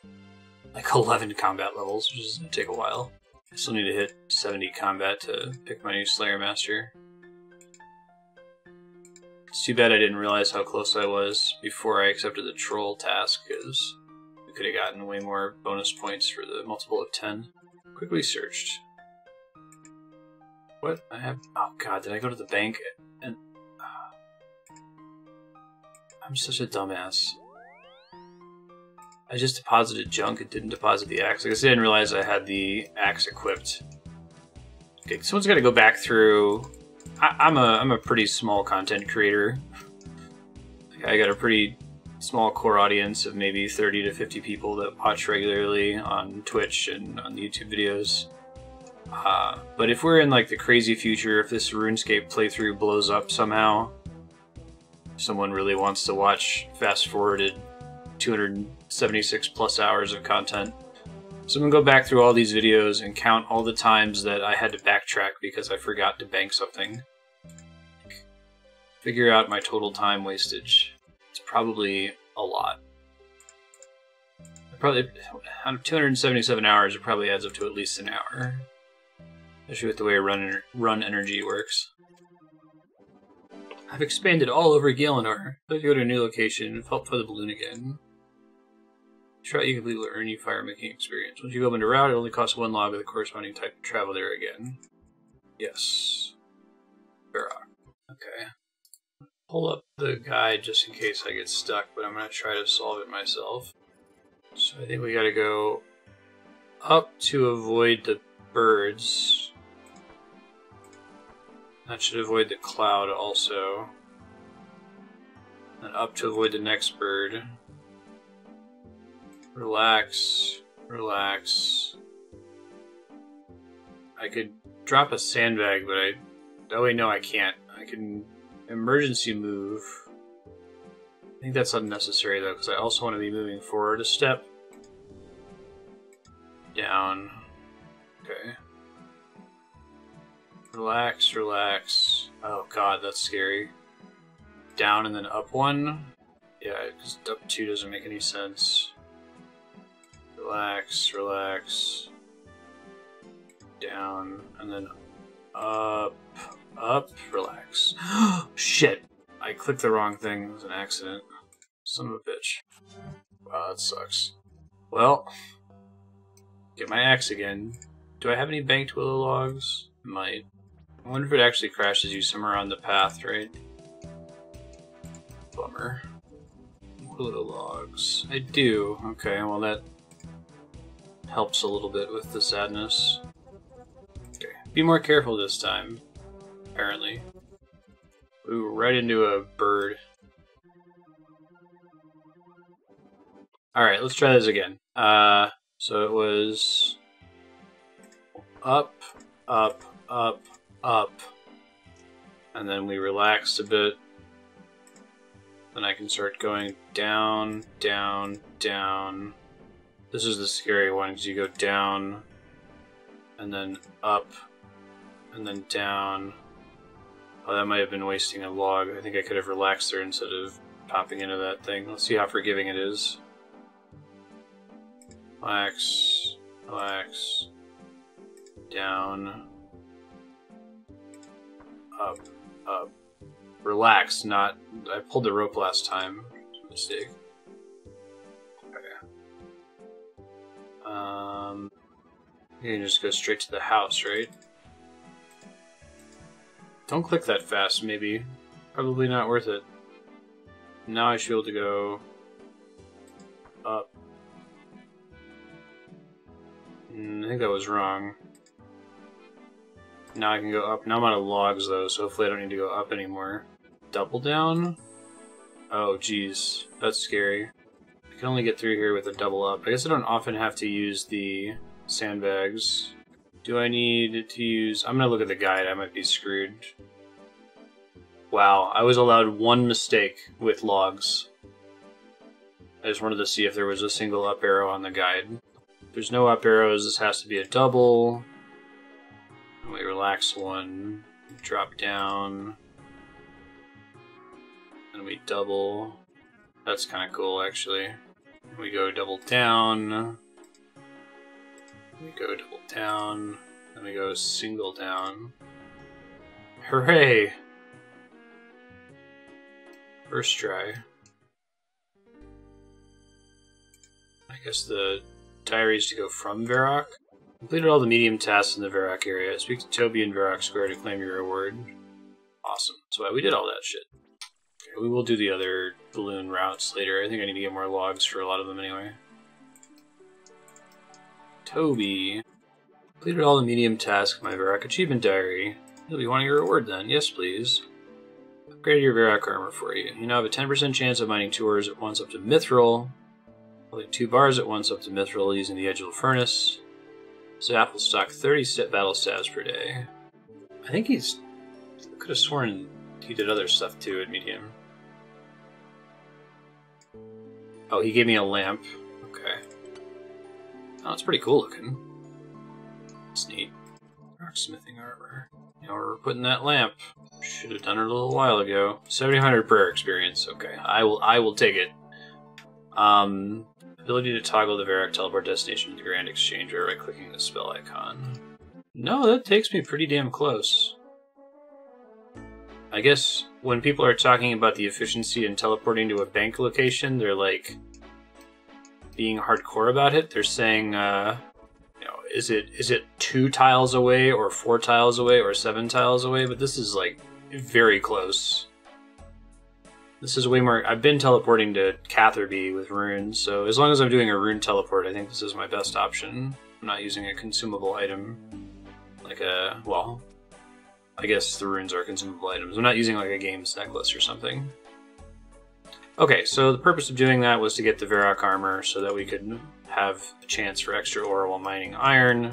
like 11 combat levels, which is going to take a while. I still need to hit 70 combat to pick my new Slayer Master. It's too bad I didn't realize how close I was before I accepted the troll task, because we could have gotten way more bonus points for the multiple of 10. Quickly searched. What? I have... Oh god, did I go to the bank and... I'm such a dumbass. I just deposited junk and didn't deposit the axe. I guess I didn't realize I had the axe equipped. Okay, someone's got to go back through... I'm a pretty small content creator. I got a pretty small core audience of maybe 30 to 50 people that watch regularly on Twitch and on the YouTube videos. But if we're in like the crazy future, if this RuneScape playthrough blows up somehow, someone really wants to watch fast-forwarded 276 plus hours of content, so I'm going to go back through all these videos and count all the times that I had to backtrack because I forgot to bank something. Figure out my total time wastage. It's probably a lot. Probably, out of 277 hours, it probably adds up to at least an hour. Especially with the way run energy works. I've expanded all over Gielinor. Let's go to a new location, help for the balloon again. Route you completely will earn you Firemaking experience. Once you go into route, it only costs 1 log of the corresponding type to travel there again. Yes. Varrock. Okay. Pull up the guide just in case I get stuck, but I'm going to try to solve it myself. So I think we got to go up to avoid the birds. That should avoid the cloud also. And up to avoid the next bird. Relax, relax. I could drop a sandbag, but oh wait, no, I can't. I can emergency move. I think that's unnecessary though, because I also want to be moving forward a step. Down. Okay. Relax, relax. Oh god, that's scary. Down and then up 1? Yeah, because up 2 doesn't make any sense. Relax, relax. Down, and then up, up, relax. Shit! I clicked the wrong thing. It was an accident. Son of a bitch. Wow, that sucks. Well, get my axe again. Do I have any banked willow logs? Might. I wonder if it actually crashes you somewhere on the path, right? Bummer. Willow logs. I do. Okay, well that helps a little bit with the sadness. Okay, be more careful this time, apparently. Ooh, right into a bird. Alright, let's try this again. So it was up, up, up, up, and then we relaxed a bit. Then I can start going down, down, down. This is the scary one, because you go down, and then up, and then down. Oh, that might have been wasting a log. I think I could have relaxed there instead of popping into that thing. Let's see how forgiving it is. Relax, relax, down, up, up. Relax, not... I pulled the rope last time. Mistake. Okay. You can just go straight to the house, right? Don't click that fast, maybe. Probably not worth it. Now I should be able to go... up. I think that was wrong. Now I can go up. Now I'm out of logs, though, so hopefully I don't need to go up anymore. Double down? Oh, geez. That's scary. I can only get through here with a double up. I guess I don't often have to use the sandbags. Do I need to use... I'm gonna look at the guide. I might be screwed. Wow, I was allowed one mistake with logs. I just wanted to see if there was a single up arrow on the guide. If there's no up arrows, this has to be a double. We relax one, drop down, and we double. That's kind of cool, actually. We go double down, we go double down, and we go single down. Hooray! First try. I guess the diary is to go from Varrock. Completed all the medium tasks in the Varrock area. Speak to Toby in Varrock Square to claim your reward. Awesome. So we did all that shit. Okay, we will do the other balloon routes later. I think I need to get more logs for a lot of them anyway. Toby. Completed all the medium tasks in my Varrock Achievement Diary. You'll be wanting your reward then. Yes, please. Upgraded your Varrock armor for you. You now have a 10% chance of mining 2 ores at once up to Mithril. Only 2 bars at once up to Mithril using the Edge of the Furnace. Zap will stock 30 battle stabs per day. I think he's... I could have sworn he did other stuff too at medium. Oh, he gave me a lamp. Okay. Oh, it's pretty cool looking. It's neat. Smithing armor. You know, we're putting that lamp. Should have done it a little while ago. 700 prayer experience. Okay, I will take it. Ability to toggle the Varrock teleport destination to the Grand Exchange by right-clicking the spell icon. No, that takes me pretty damn close. I guess when people are talking about the efficiency in teleporting to a bank location, they're like being hardcore about it. They're saying, you know, is it 2 tiles away or 4 tiles away or 7 tiles away? But this is like very close. This is way more... I've been teleporting to Catherby with runes, so as long as I'm doing a rune teleport, I think this is my best option. I'm not using a consumable item. Like a... well, I guess the runes are consumable items. I'm not using like a games necklace or something. Okay, so the purpose of doing that was to get the Varrock armor so that we could have a chance for extra ore while mining iron.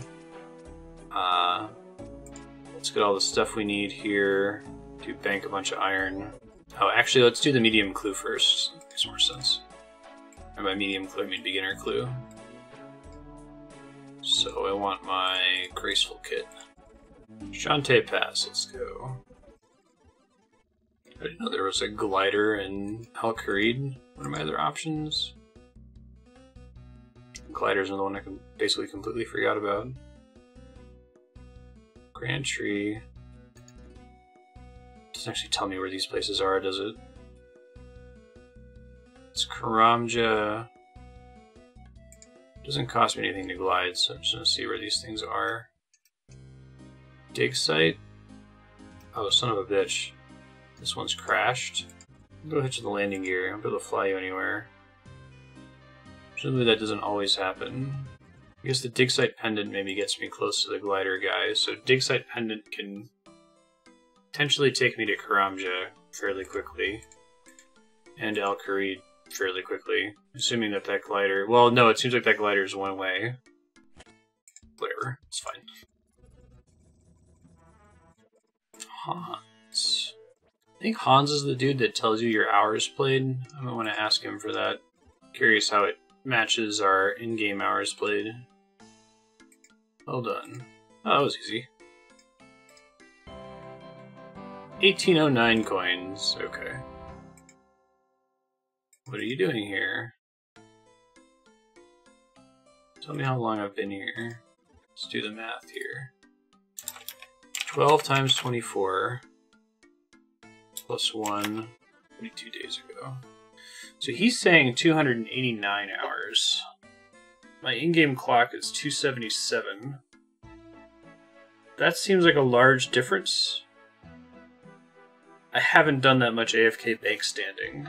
Let's get all the stuff we need here to bank a bunch of iron. Oh, actually, let's do the medium clue first. Makes more sense. And by medium clue, I mean beginner clue. So I want my graceful kit. Shantae Pass, let's go. I didn't know there was a glider in Al-Kharid. What are my other options? Glider's another one I basically completely forgot about. Grand Tree. Doesn't actually tell me where these places are, does it? It's Karamja. Doesn't cost me anything to glide, so I'm just gonna see where these things are. Digsite. Oh, son of a bitch. This one's crashed. Go hitch the landing gear. I'm able to fly you anywhere. Presumably that doesn't always happen. I guess the digsite pendant maybe gets me close to the glider guy, so digsite pendant can potentially take me to Karamja fairly quickly, and Al-Kharid fairly quickly, assuming that that glider... Well, no, it seems like that glider is one way. Whatever, it's fine. Haunts. I think Hans is the dude that tells you your hours played. I might want to ask him for that. Curious how it matches our in-game hours played. Well done. Oh, that was easy. 1809 coins. Okay. What are you doing here? Tell me how long I've been here. Let's do the math here. 12 times 24 plus 1, 22 days ago. So he's saying 289 hours. My in-game clock is 277. That seems like a large difference. I haven't done that much AFK bank standing.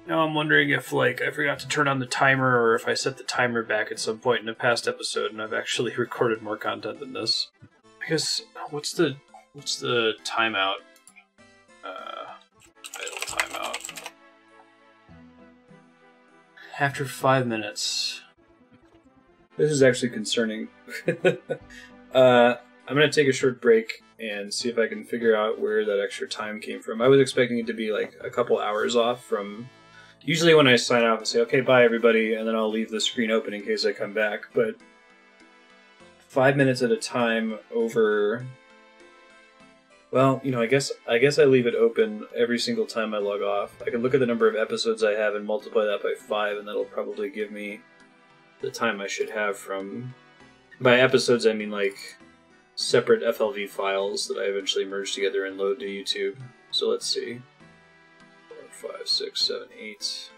Now I'm wondering if, like, I forgot to turn on the timer, or if I set the timer back at some point in a past episode and I've actually recorded more content than this. I guess, what's the timeout? Idle timeout. After 5 minutes. This is actually concerning. I'm going to take a short break and see if I can figure out where that extra time came from. I was expecting it to be like a couple hours off from... Usually when I sign off, I say, okay, bye everybody, and then I'll leave the screen open in case I come back, but 5 minutes at a time over... Well, you know, I guess I leave it open every single time I log off. I can look at the number of episodes I have and multiply that by 5, and that'll probably give me the time I should have from... By episodes, I mean like separate FLV files that I eventually merge together and load to YouTube. So let's see. 4, 5, 6, 7, 8.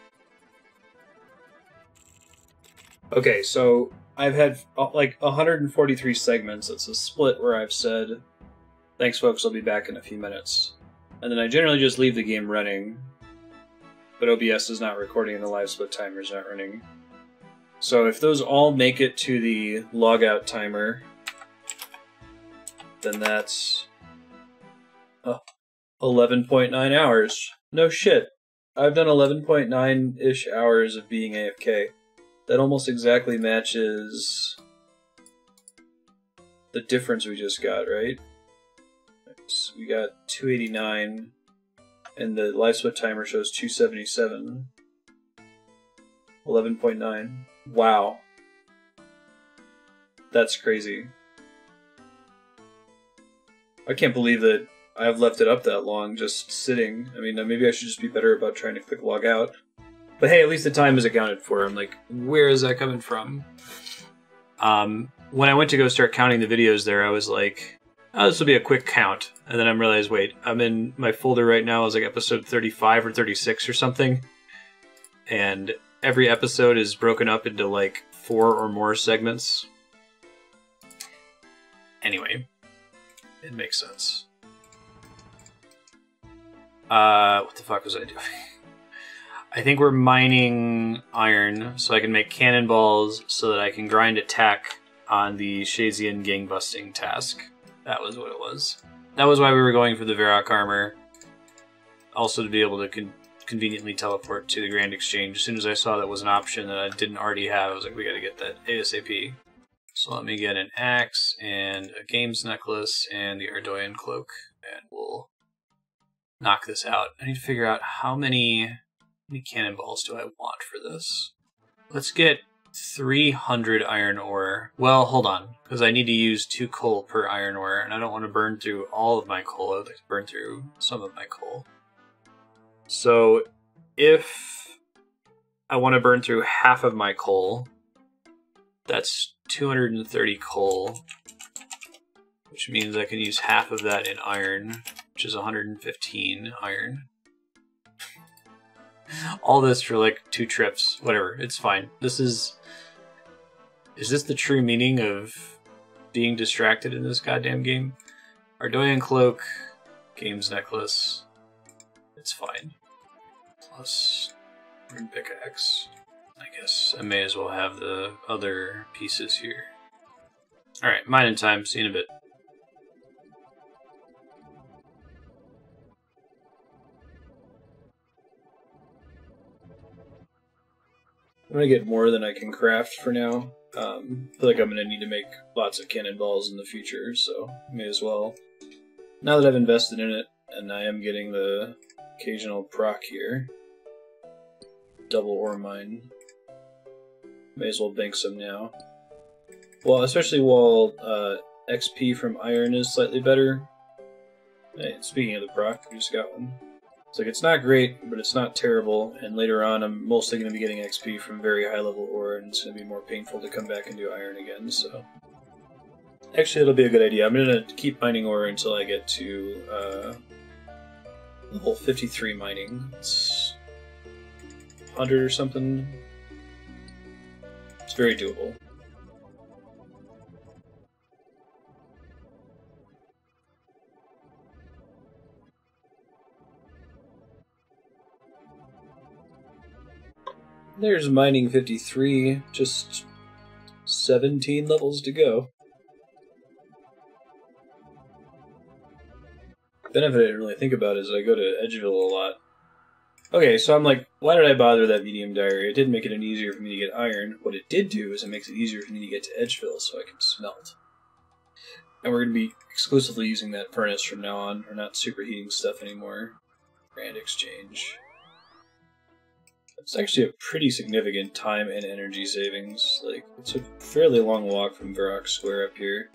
Okay, so I've had like 143 segments. It's a split where I've said, thanks folks, I'll be back in a few minutes. And then I generally just leave the game running, but OBS is not recording and the live split timer is not running. So if those all make it to the logout timer, then that's 11.9 hours. No shit. I've done 11.9-ish hours of being AFK. That almost exactly matches the difference we just got, right? So we got 289, and the live split timer shows 277. 11.9. Wow. That's crazy. I can't believe that I've left it up that long, just sitting. I mean, maybe I should just be better about trying to click log out. But hey, at least the time is accounted for. I'm like, where is that coming from? When I went to go start counting the videos there, I was like, oh, this will be a quick count. And then I realized, wait, I'm in my folder right now is like episode 35 or 36 or something. And every episode is broken up into like 4 or more segments. Anyway, it makes sense. What the fuck was I doing? I think we're mining iron so I can make cannonballs so that I can grind attack on the Shazian gangbusting task. That was what it was. That was why we were going for the Varrock armor. Also to be able to conveniently teleport to the Grand Exchange. As soon as I saw that was an option that I didn't already have, I was like, we gotta get that ASAP. So let me get an axe and a games necklace and the Ardoyan cloak, and we'll knock this out. I need to figure out how many cannonballs do I want for this. Let's get 300 iron ore. Well, hold on, because I need to use 2 coal per iron ore, and I don't want to burn through all of my coal. I'd like to burn through some of my coal. So if I want to burn through half of my coal, that's 230 coal, which means I can use half of that in iron, which is 115 iron. All this for like 2 trips, whatever, it's fine. Is this the true meaning of being distracted in this goddamn game? Ardoyan cloak, games necklace, it's fine. Plus rune pickaxe. I guess I may as well have the other pieces here. Alright, mining time, see you in a bit. I'm gonna get more than I can craft for now. I feel like I'm gonna need to make lots of cannonballs in the future, so may as well. Now that I've invested in it, and I am getting the occasional proc here. Double ore mine. May as well bank some now. Well, especially while XP from iron is slightly better. Hey, speaking of the proc, I just got one. It's like, it's not great, but it's not terrible, and later on I'm mostly going to be getting XP from very high level ore, and it's going to be more painful to come back and do iron again, so... Actually, it'll be a good idea. I'm going to keep mining ore until I get to level 53 mining. It's 100 or something. It's very doable. There's mining 53, just 17 levels to go. Benefit I didn't really think about is I go to Edgeville a lot. Okay, so I'm like, why did I bother with that medium diary? It didn't make it any easier for me to get iron. What it did do is it makes it easier for me to get to Edgeville so I can smelt. And we're going to be exclusively using that furnace from now on. We're not superheating stuff anymore. Grand exchange. It's actually a pretty significant time and energy savings. Like, it's a fairly long walk from Varrock Square up here.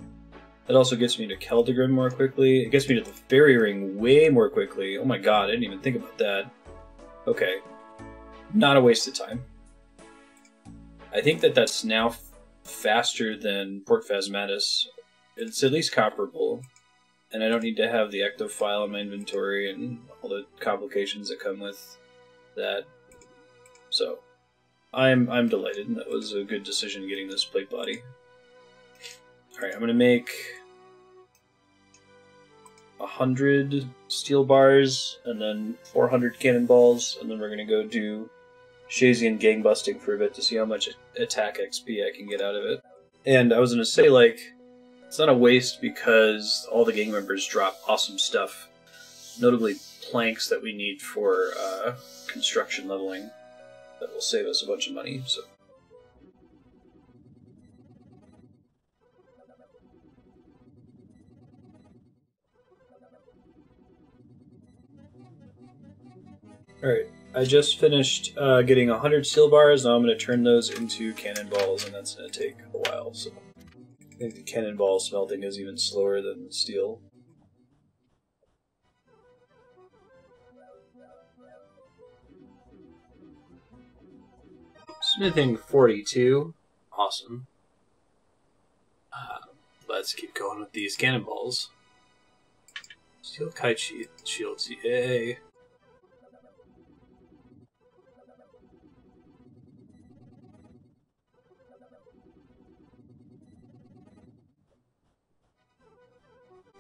That also gets me to Keldegrim more quickly. It gets me to the Fairy Ring way more quickly. Oh my god, I didn't even think about that. Okay. Not a waste of time. I think that that's now faster than Port Phasmatis. It's at least comparable. And I don't need to have the ectofile in my inventory and all the complications that come with that. So, I'm delighted, and that was a good decision getting this plate body. Alright, I'm going to make 100 steel bars, and then 400 cannonballs, and then we're going to go do Shazian gangbusting for a bit to see how much attack XP I can get out of it. And I was going to say, like, it's not a waste because all the gang members drop awesome stuff, notably planks that we need for construction leveling. That will save us a bunch of money, so... Alright, I just finished getting 100 steel bars, now I'm going to turn those into cannonballs, and that's going to take a while, so... I think the cannonball smelting is even slower than the steel. Smithing 42. Awesome. Let's keep going with these cannonballs. Steel kite sheet, shields, yay.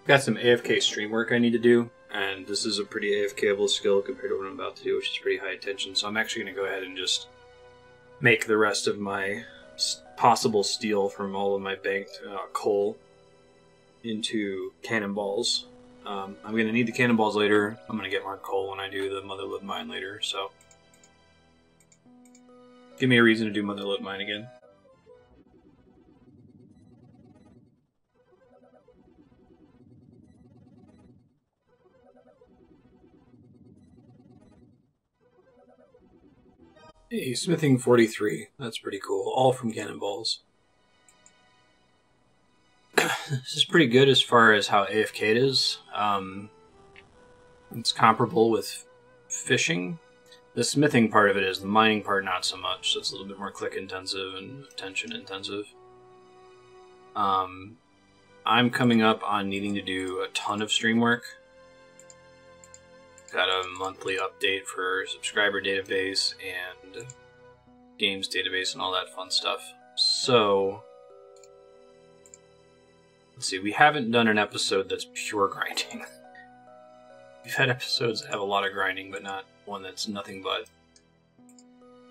Got some AFK stream work I need to do, and this is a pretty AFK-able skill compared to what I'm about to do, which is pretty high attention, so I'm actually going to go ahead and just make the rest of my possible steel from all of my banked coal into cannonballs. I'm going to need the cannonballs later. I'm going to get more coal when I do the Motherlode Mine later, so... Give me a reason to do Motherlode Mine again. Hey, smithing 43. That's pretty cool. All from cannonballs. This is pretty good as far as how AFK it is. It's comparable with fishing. The smithing part of it is, the mining part not so much. So it's a little bit more click intensive and attention intensive. I'm coming up on needing to do a ton of stream work. Got a monthly update for subscriber database and games database and all that fun stuff. So, let's see, we haven't done an episode that's pure grinding. We've had episodes that have a lot of grinding, but not one that's nothing but.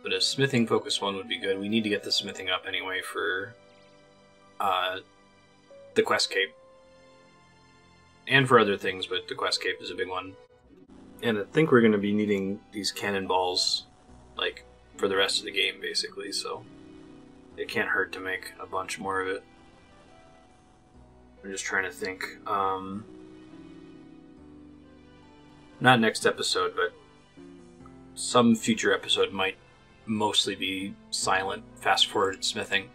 But a smithing focused one would be good. We need to get the smithing up anyway for the quest cape. And for other things, but the quest cape is a big one. And I think we're going to be needing these cannonballs, like, for the rest of the game, basically, so it can't hurt to make a bunch more of it. I'm just trying to think. not next episode, but some future episode might mostly be silent, fast-forwarded smithing.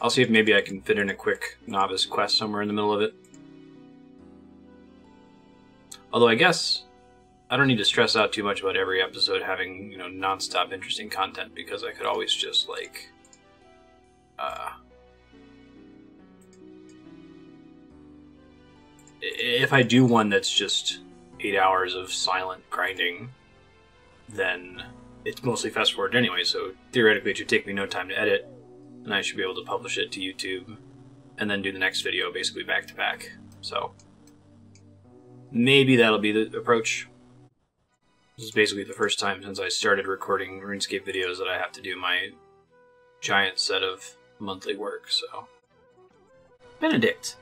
I'll see if maybe I can fit in a quick novice quest somewhere in the middle of it. Although I guess I don't need to stress out too much about every episode having, you know, non-stop interesting content, because I could always just, like, if I do one that's just 8 hours of silent grinding, then it's mostly fast-forward anyway, so theoretically it should take me no time to edit, and I should be able to publish it to YouTube, and then do the next video basically back-to-back. So maybe that'll be the approach. This is basically the first time since I started recording RuneScape videos that I have to do my giant set of monthly work, so... Benedict!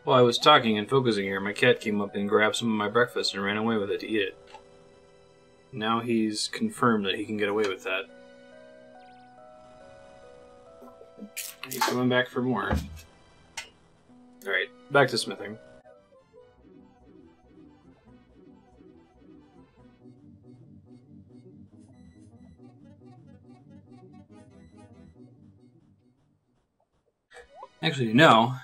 While I was talking and focusing here, my cat came up and grabbed some of my breakfast and ran away with it to eat it. Now he's confirmed that he can get away with that. He's coming back for more. Alright, back to smithing. Actually, no.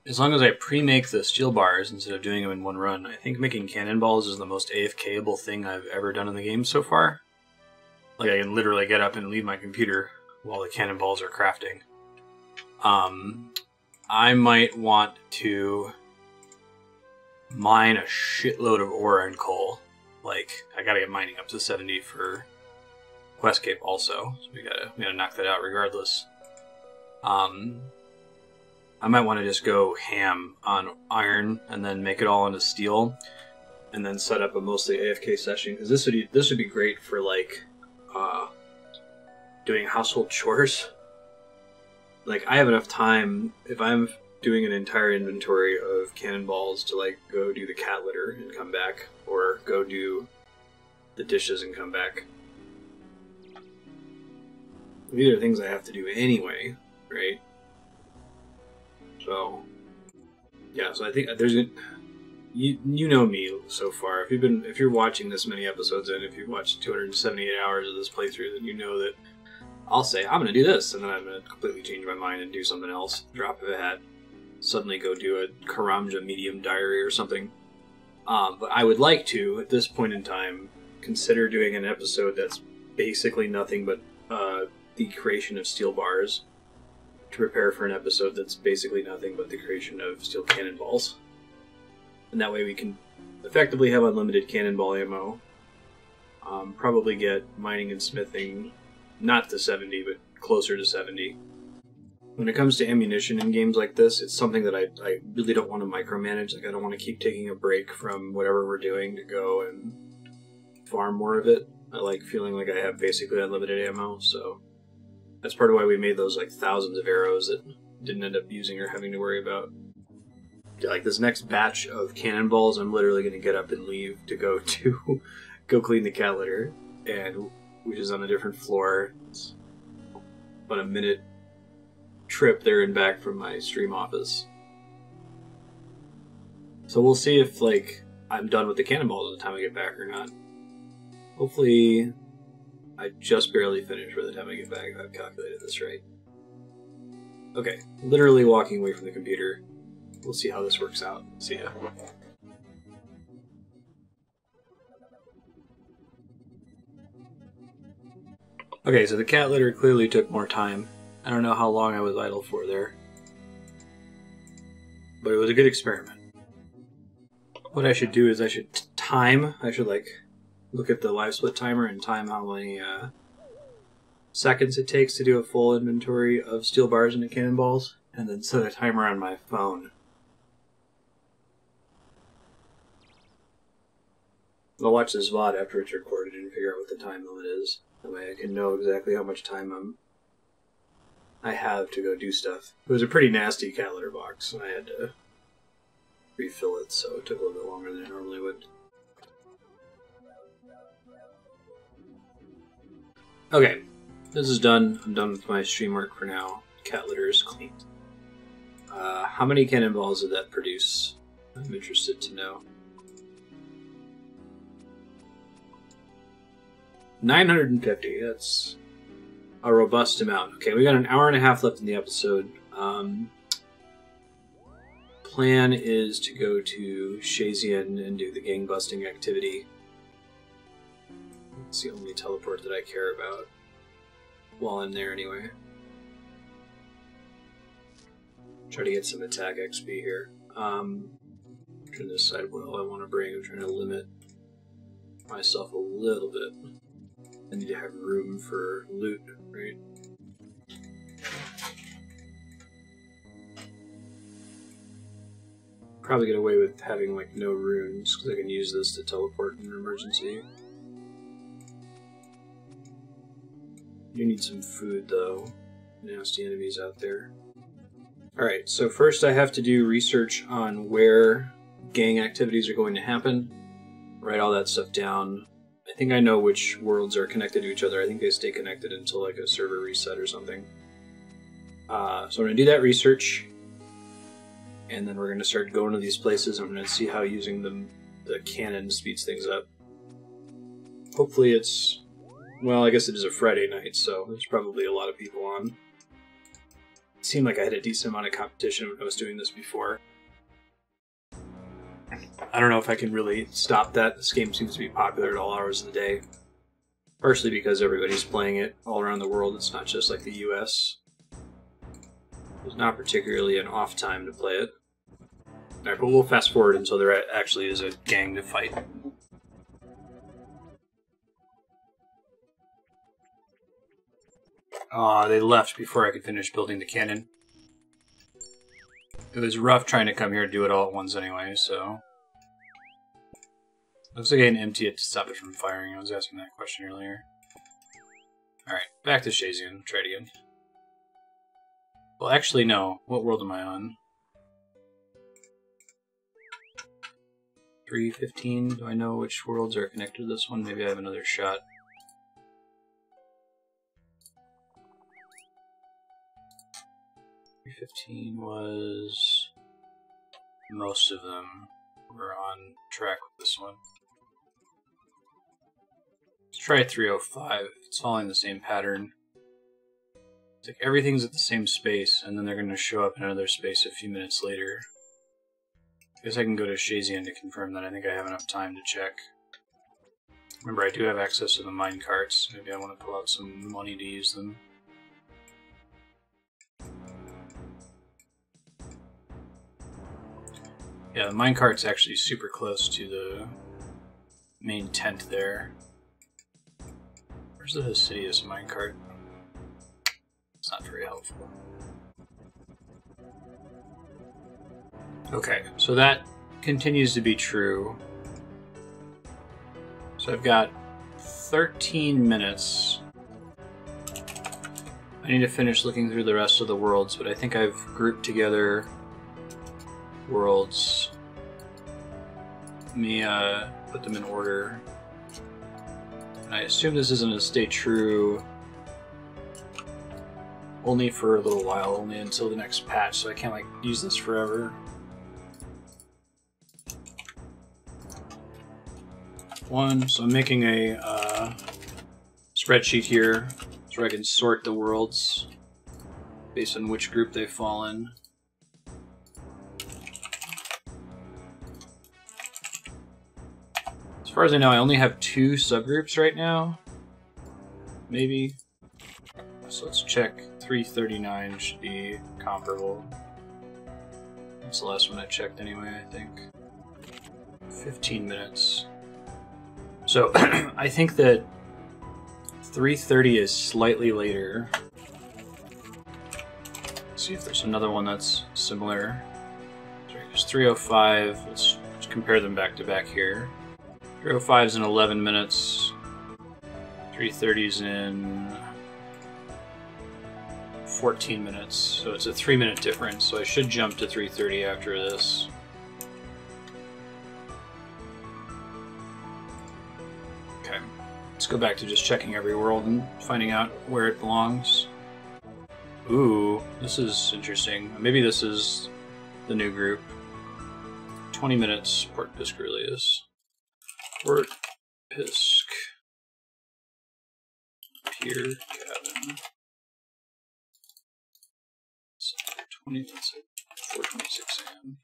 As long as I pre-make the steel bars instead of doing them in one run, I think making cannonballs is the most AFK-able thing I've ever done in the game so far. Like, I can literally get up and leave my computer while the cannonballs are crafting. I might want to mine a shitload of ore and coal. Like, I gotta get mining up to 70 for Questcape also, so we gotta knock that out regardless. I might want to just go ham on iron and then make it all into steel, and then set up a mostly AFK session, because this would be great for, like, doing household chores. Like, I have enough time if I'm doing an entire inventory of cannonballs to, like, go do the cat litter and come back, or go do the dishes and come back. These are things I have to do anyway, right? So, yeah, so I think there's a... You know me so far. If you're watching this many episodes and if you've watched 278 hours of this playthrough, then you know that I'll say, I'm going to do this, and then I'm going to completely change my mind and do something else. Drop of a hat. Suddenly go do a Karamja Medium Diary or something. But I would like to, at this point in time, consider doing an episode that's basically nothing but the creation of steel bars, to prepare for an episode that's basically nothing but the creation of steel cannonballs. And that way we can effectively have unlimited cannonball ammo. Probably get mining and smithing not to 70, but closer to 70. When it comes to ammunition in games like this, it's something that I really don't want to micromanage. Like, I don't want to keep taking a break from whatever we're doing to go and farm more of it. I like feeling like I have basically unlimited ammo, so that's part of why we made those, like, thousands of arrows that didn't end up using or having to worry about. Like, this next batch of cannonballs, I'm literally going to get up and leave to go clean the cat litter, and which is on a different floor. It's about a minute trip there and back from my stream office. So we'll see if, like, I'm done with the cannonballs by the time I get back or not. Hopefully I just barely finished by the time I get back, if I've calculated this right. Okay, literally walking away from the computer. We'll see how this works out. See ya. Okay, so the cat litter clearly took more time. I don't know how long I was idle for there, but it was a good experiment. What I should do is I should like look at the live split timer and time how many seconds it takes to do a full inventory of steel bars and cannonballs, and then set a timer on my phone. I'll watch this VOD after it's recorded and figure out what the time limit is. That way I can know exactly how much time I have to go do stuff. It was a pretty nasty cat litter box, and I had to refill it, so it took a little bit longer than it normally would. Okay, this is done. I'm done with my stream work for now. Cat litter is cleaned. How many cannonballs did that produce? I'm interested to know. 950. That's a robust amount. Okay, we got an hour and a half left in the episode. Plan is to go to Shazian and do the gang busting activity. It's the only teleport that I care about while I'm there anyway. Try to get some attack XP here. I'm trying to decide what all I want to bring. I'm trying to limit myself a little bit. I need to have room for loot, right? Probably get away with having like no runes because I can use this to teleport in an emergency. You need some food though. Nasty enemies out there. Alright, so first I have to do research on where gang activities are going to happen. Write all that stuff down. I think I know which worlds are connected to each other. I think they stay connected until like a server reset or something. So I'm going to do that research. And then we're going to start going to these places. I'm going to see how using the cannon speeds things up. Hopefully it's... Well, I guess it is a Friday night, so there's probably a lot of people on. It seemed like I had a decent amount of competition when I was doing this before. I don't know if I can really stop that. This game seems to be popular at all hours of the day. Partially because everybody's playing it all around the world. It's not just like the US. There's not particularly an off time to play it. Alright, but we'll fast forward until there actually is a gang to fight. Aw, they left before I could finish building the cannon. It was rough trying to come here and do it all at once anyway, so... Looks like I can empty it to stop it from firing. I was asking that question earlier. Alright, back to Shazian. Try it again. Well, actually, no. What world am I on? 315? Do I know which worlds are connected to this one? Maybe I have another shot. 315 was... Most of them were on track with this one. Let's try 305. It's following the same pattern. It's like everything's at the same space, and then they're going to show up in another space a few minutes later. I guess I can go to Shazian to confirm that. I think I have enough time to check. Remember, I do have access to the mine carts. Maybe I want to pull out some money to use them. Yeah, the minecart's actually super close to the main tent there. Where's the Hosidius minecart? It's not very helpful. Okay, so that continues to be true. So I've got 13 minutes. I need to finish looking through the rest of the worlds, but I think I've grouped together worlds. Let me put them in order. And I assume this is going to stay true only for a little while, only until the next patch, so I can't like use this forever. So I'm making a spreadsheet here so I can sort the worlds based on which group they fall in. As far as I know, I only have 2 subgroups right now. Maybe. So let's check. 339 should be comparable. That's the last one I checked anyway, I think. 15 minutes. So, I think that 330 is slightly later. Let's see if there's another one that's similar. Sorry, there's 305. Let's compare them back to back here. 305 is in 11 minutes. 330 is in 14 minutes. So it's a 3-minute difference. So I should jump to 330 after this. Okay. Let's go back to just checking every world and finding out where it belongs. Ooh, this is interesting. Maybe this is the new group. 20 minutes, Port Piscarius. Port Pisc. here, cabin. So 20, let's say 4:26 a.m.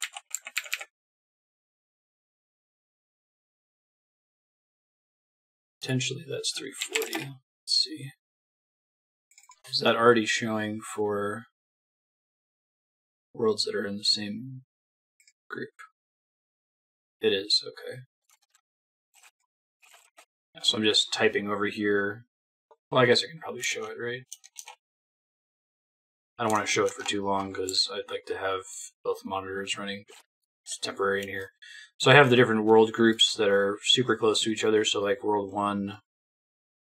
Potentially that's 3:40. Let's see. Is that already showing for worlds that are in the same group? It is, okay. So I'm just typing over here. Well, I guess I can probably show it, right? I don't want to show it for too long because I'd like to have both monitors running. It's temporary in here. So I have the different world groups that are super close to each other. So like world 1,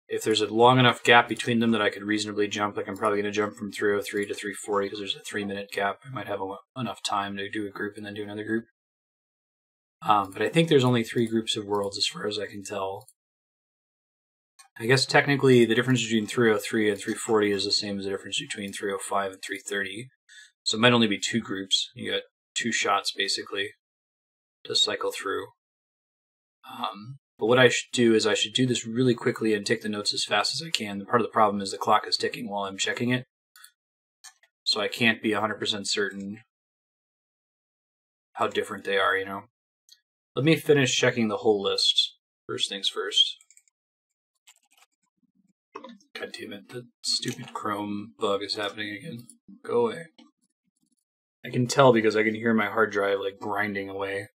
if there's a long enough gap between them that I could reasonably jump, like I'm probably going to jump from 3:03 to 3:40 because there's a 3-minute gap. I might have enough time to do a group and then do another group. But I think there's only 3 groups of worlds as far as I can tell. I guess technically the difference between 3:03 and 3:40 is the same as the difference between 3:05 and 3:30. So it might only be 2 groups. You got 2 shots basically to cycle through. But what I should do is I should do this really quickly and take the notes as fast as I can. Part of the problem is the clock is ticking while I'm checking it. So I can't be 100% certain how different they are, you know. Let me finish checking the whole list. First things first. God damn it, the stupid Chrome bug is happening again. Go away. I can tell because I can hear my hard drive like grinding away.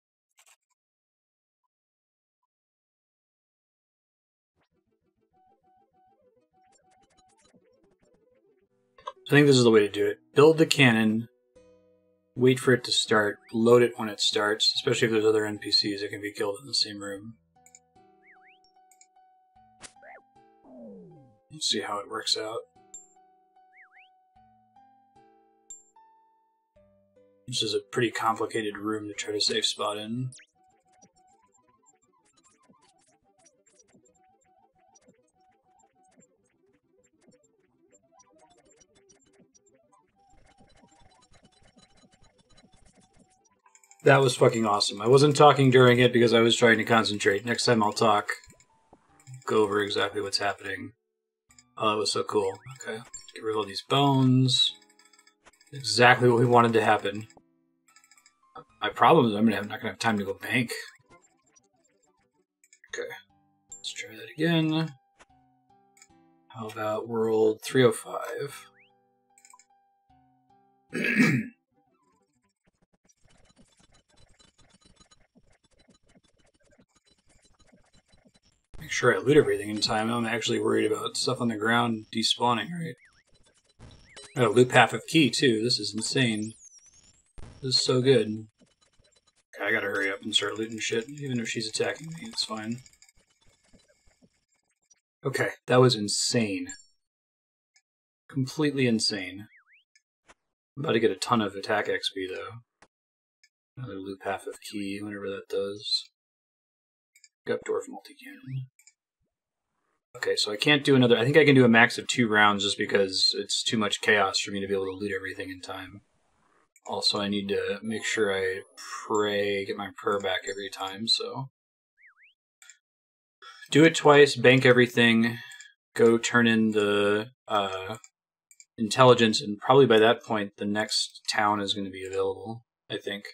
So I think this is the way to do it. Build the cannon, wait for it to start, load it when it starts, especially if there's other NPCs that can be killed in the same room. Let's see how it works out. This is a pretty complicated room to try to safe spot in. That was fucking awesome. I wasn't talking during it because I was trying to concentrate. Next time I'll talk. Go over exactly what's happening. Oh, that was so cool. Okay, get rid of all these bones. Exactly what we wanted to happen. My problem is I'm not gonna have time to go bank. Okay, let's try that again. How about world 305? Make sure I loot everything in time. I'm actually worried about stuff on the ground despawning, right? I gotta loop half of key, too. This is insane. This is so good. Okay, I gotta hurry up and start looting shit, even if she's attacking me. It's fine. Okay, that was insane. Completely insane. I'm about to get a ton of attack XP, though. Another loop half of key, whenever that does. Gupdorf multi-cannon. Okay, so I can't do another... I think I can do a max of 2 rounds just because it's too much chaos for me to be able to loot everything in time. Also, I need to make sure I get my prayer back every time, so... Do it twice, bank everything, go turn in the intelligence, and probably by that point the next town is going to be available, I think.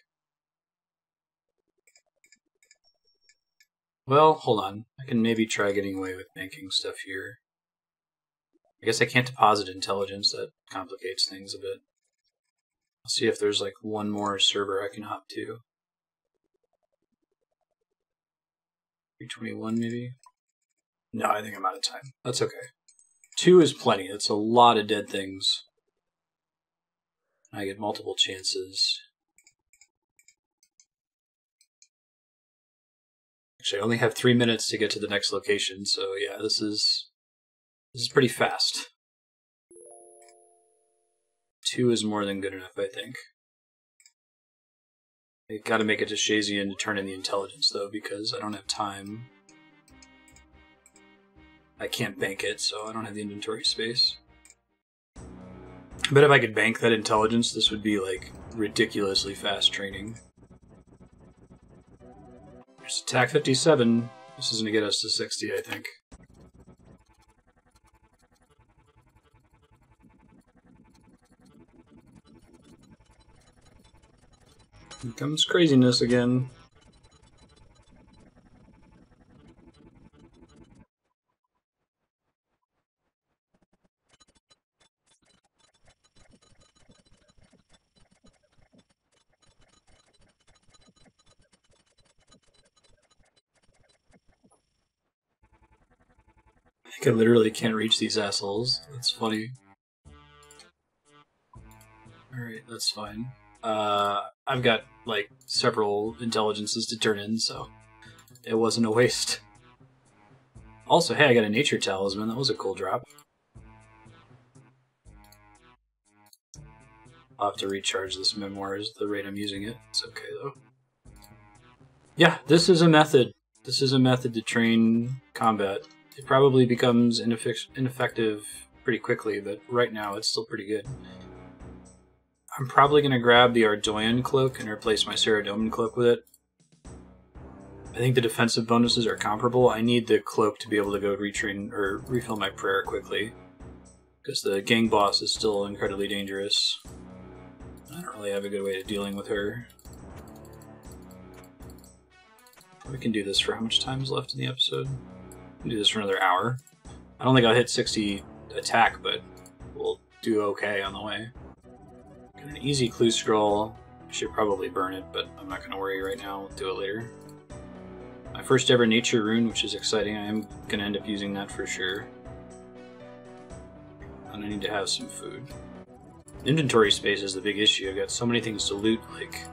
Well, hold on. I can maybe try getting away with banking stuff here. I guess I can't deposit intelligence. That complicates things a bit. I'll see if there's like one more server I can hop to. 321 maybe? No, I think I'm out of time. That's okay. 2 is plenty. That's a lot of dead things. I get multiple chances. Actually, I only have 3 minutes to get to the next location, so yeah, this is pretty fast. 2 is more than good enough, I think. I gotta make it to Shazian to turn in the intelligence, though, because I don't have time. I can't bank it, so I don't have the inventory space. I bet if I could bank that intelligence, this would be, like, ridiculously fast training. There's attack 57. This is going to get us to 60, I think. Here comes craziness again. I think I literally can't reach these assholes. That's funny. Alright, that's fine. I've got, like, several intelligences to turn in, so it wasn't a waste. Also, hey, I got a nature talisman. That was a cool drop. I'll have to recharge this memoirs at the rate I'm using it. It's okay, though. Yeah, this is a method. This is a method to train combat. It probably becomes ineffective pretty quickly, but right now it's still pretty good. I'm probably going to grab the Ardoyan cloak and replace my Saradomin cloak with it. I think the defensive bonuses are comparable. I need the cloak to be able to go retrain or refill my prayer quickly, because the gang boss is still incredibly dangerous. I don't really have a good way of dealing with her. We can do this for how much time is left in the episode? We can do this for another hour. I don't think I'll hit 60 attack, but we'll do okay on the way. Got an easy clue scroll. I should probably burn it, but I'm not going to worry right now. We'll do it later. My first ever nature rune, which is exciting. I am going to end up using that for sure. And I need to have some food. Inventory space is the big issue. I've got so many things to loot, like,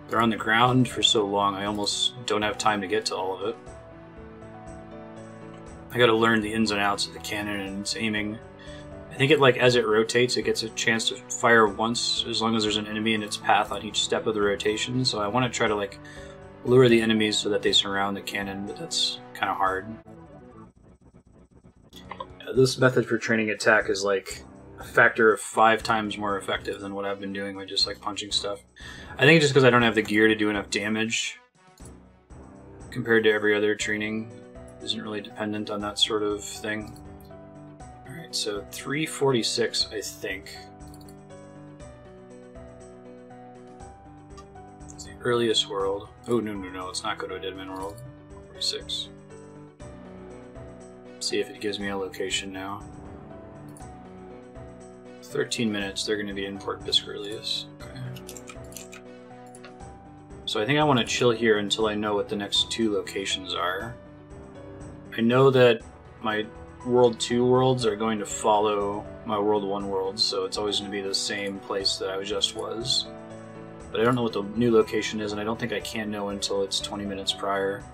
they're on the ground for so long, I almost don't have time to get to all of it. I gotta learn the ins and outs of the cannon and its aiming. I think it, like, as it rotates, it gets a chance to fire once, as long as there's an enemy in its path on each step of the rotation, so I want to try to, like, lure the enemies so that they surround the cannon, but that's kind of hard. This method for training attack is, like, a factor of 5 times more effective than what I've been doing by just, like, punching stuff. I think it's just because I don't have the gear to do enough damage compared to every other training. Isn't really dependent on that sort of thing. Alright, so 346, I think. It's the earliest world. Oh, no, it's not go to a Dead Man world. 46. See if it gives me a location now. 13 minutes, they're going to be in Port Piscurlius. Okay. So I think I want to chill here until I know what the next 2 locations are. I know that my World 2 worlds are going to follow my World 1 worlds, so it's always going to be the same place that I just was. But I don't know what the new location is, and I don't think I can know until it's 20 minutes prior.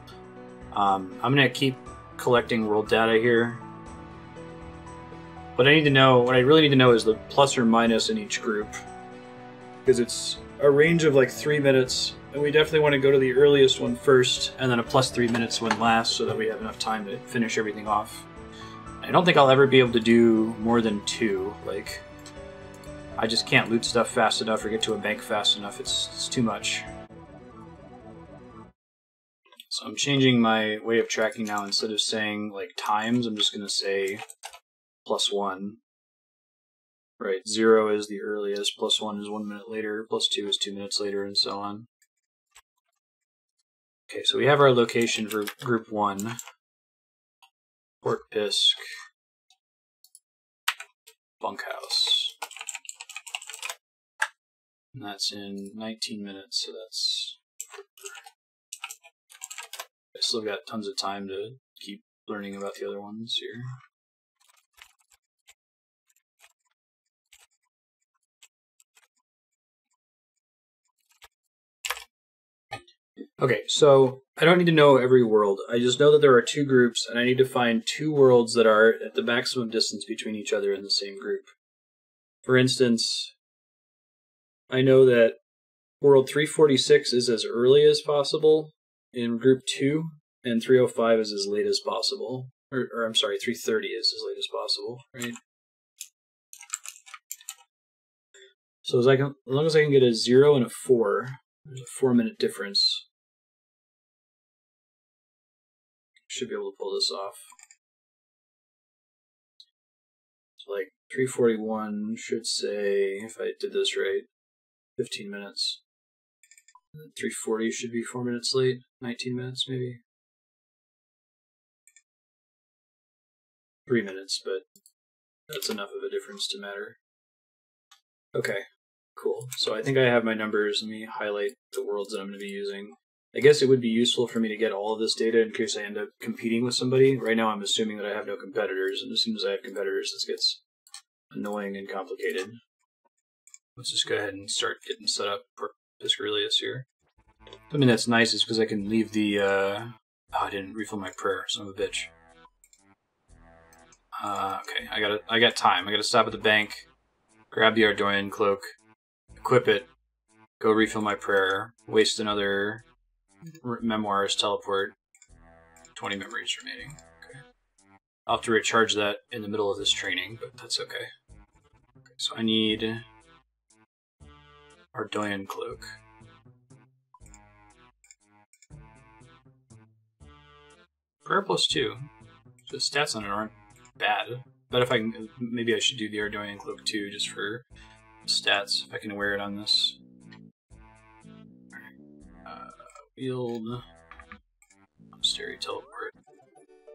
I'm going to keep collecting world data here. What I really need to know is the plus or minus in each group. Because it's a range of like 3 minutes, and we definitely want to go to the earliest one first, and then a plus 3 minutes one last, so that we have enough time to finish everything off. I don't think I'll ever be able to do more than 2. Like, I just can't loot stuff fast enough or get to a bank fast enough. It's too much. So I'm changing my way of tracking now. Instead of saying like times, I'm just going to say +1. Right, 0 is the earliest, +1 is 1 minute later, +2 is 2 minutes later, and so on. Okay, so we have our location for Group 1. Port Pisc. Bunkhouse. And that's in 19 minutes, so that's... I still got tons of time to keep learning about the other ones here. Okay, so I don't need to know every world. I just know that there are 2 groups, and I need to find 2 worlds that are at the maximum distance between each other in the same group. For instance, I know that World 346 is as early as possible in Group 2, and 305 is as late as possible. Or I'm sorry, 330 is as late as possible, right? So as long as I can get a 0 and a 4, there's a 4-minute difference. Should be able to pull this off. So like 341 should say, if I did this right, 15 minutes. 3:40 should be 4 minutes late. 19 minutes, maybe. 3 minutes, but that's enough of a difference to matter. Okay, cool. So I think I have my numbers. Let me highlight the worlds that I'm going to be using. I guess it would be useful for me to get all of this data in case I end up competing with somebody. Right now I'm assuming that I have no competitors, and as soon as I have competitors, this gets annoying and complicated. Let's just go ahead and start getting set up for Piscarius here. Something that's nice is because I can leave the, oh, I didn't refill my prayer, son of a bitch. Okay, I got time. I gotta stop at the bank, grab the Ardoyan cloak, equip it, go refill my prayer, waste another memoirs teleport, 20 memories remaining. Okay. I'll have to recharge that in the middle of this training, but that's okay. Okay, so I need Ardoyan cloak. Prayer +2. So the stats on it aren't bad. But if I can, maybe I should do the Ardoyan cloak too, just for stats, if I can wear it on this. Wield, Monastery, teleport,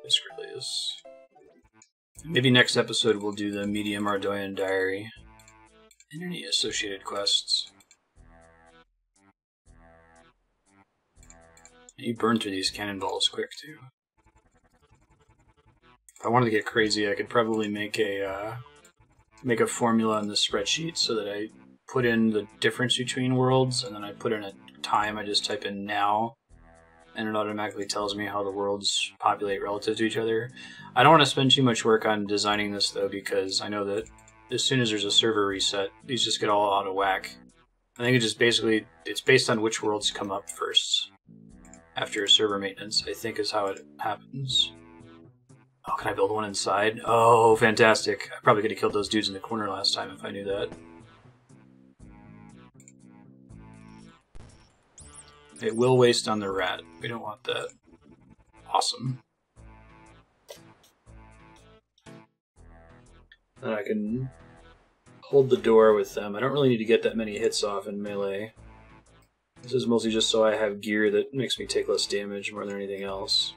Piscarius. Maybe next episode we'll do the Medium Varrock Diary and any associated quests. You burn through these cannonballs quick too. If I wanted to get crazy, I could probably make a formula in the spreadsheet so that I put in the difference between worlds, and then I put in a time. I just type in now, and it automatically tells me how the worlds populate relative to each other. I don't want to spend too much work on designing this though, because I know that as soon as there's a server reset, these just get all out of whack. I think it's based on which worlds come up first after server maintenance, I think is how it happens. Oh, can I build one inside? Oh, fantastic. I probably could have killed those dudes in the corner last time if I knew that. It will waste on the rat. We don't want that. Awesome. Then I can hold the door with them. I don't really need to get that many hits off in melee. This is mostly just so I have gear that makes me take less damage more than anything else.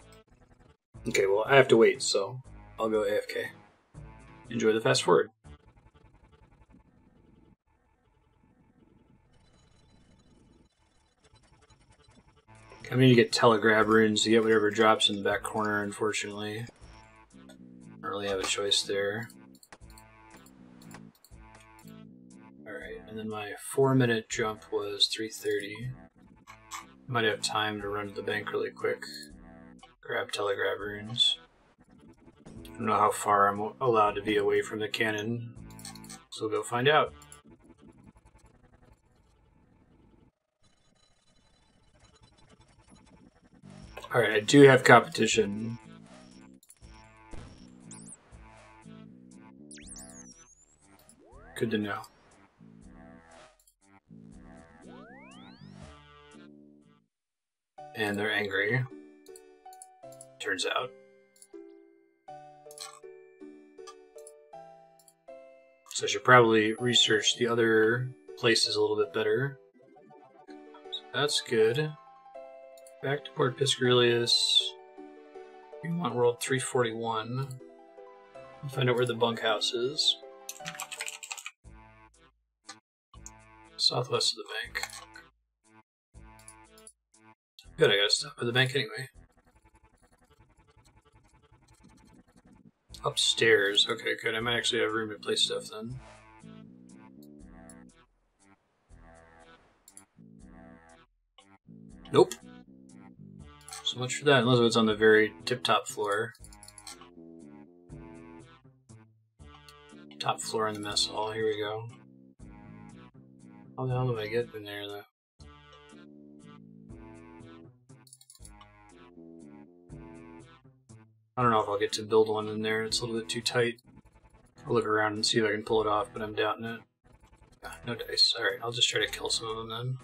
Okay, well, I have to wait, so I'll go AFK. Enjoy the fast forward. I need to get telegraph runes to get whatever drops in the back corner, unfortunately. Don't really have a choice there. Alright, and then my 4-minute jump was 3:30. Might have time to run to the bank really quick. Grab telegraph runes. I don't know how far I'm allowed to be away from the cannon, so we'll go find out. Alright, I do have competition. Good to know. And they're angry. Turns out. So I should probably research the other places a little bit better. So that's good. Back to Port Piscarius. We want world 341. Find out where the bunkhouse is. Southwest of the bank. Good, I gotta stop at the bank anyway. Upstairs. Okay, good. I might actually have room to place stuff then. Nope. So much for that, unless it's on the very tip-top floor. Top floor in the mess hall. Here we go. How the hell do I get in there, though? I don't know if I'll get to build one in there. It's a little bit too tight. I'll look around and see if I can pull it off, but I'm doubting it. No dice. Alright, I'll just try to kill some of them then.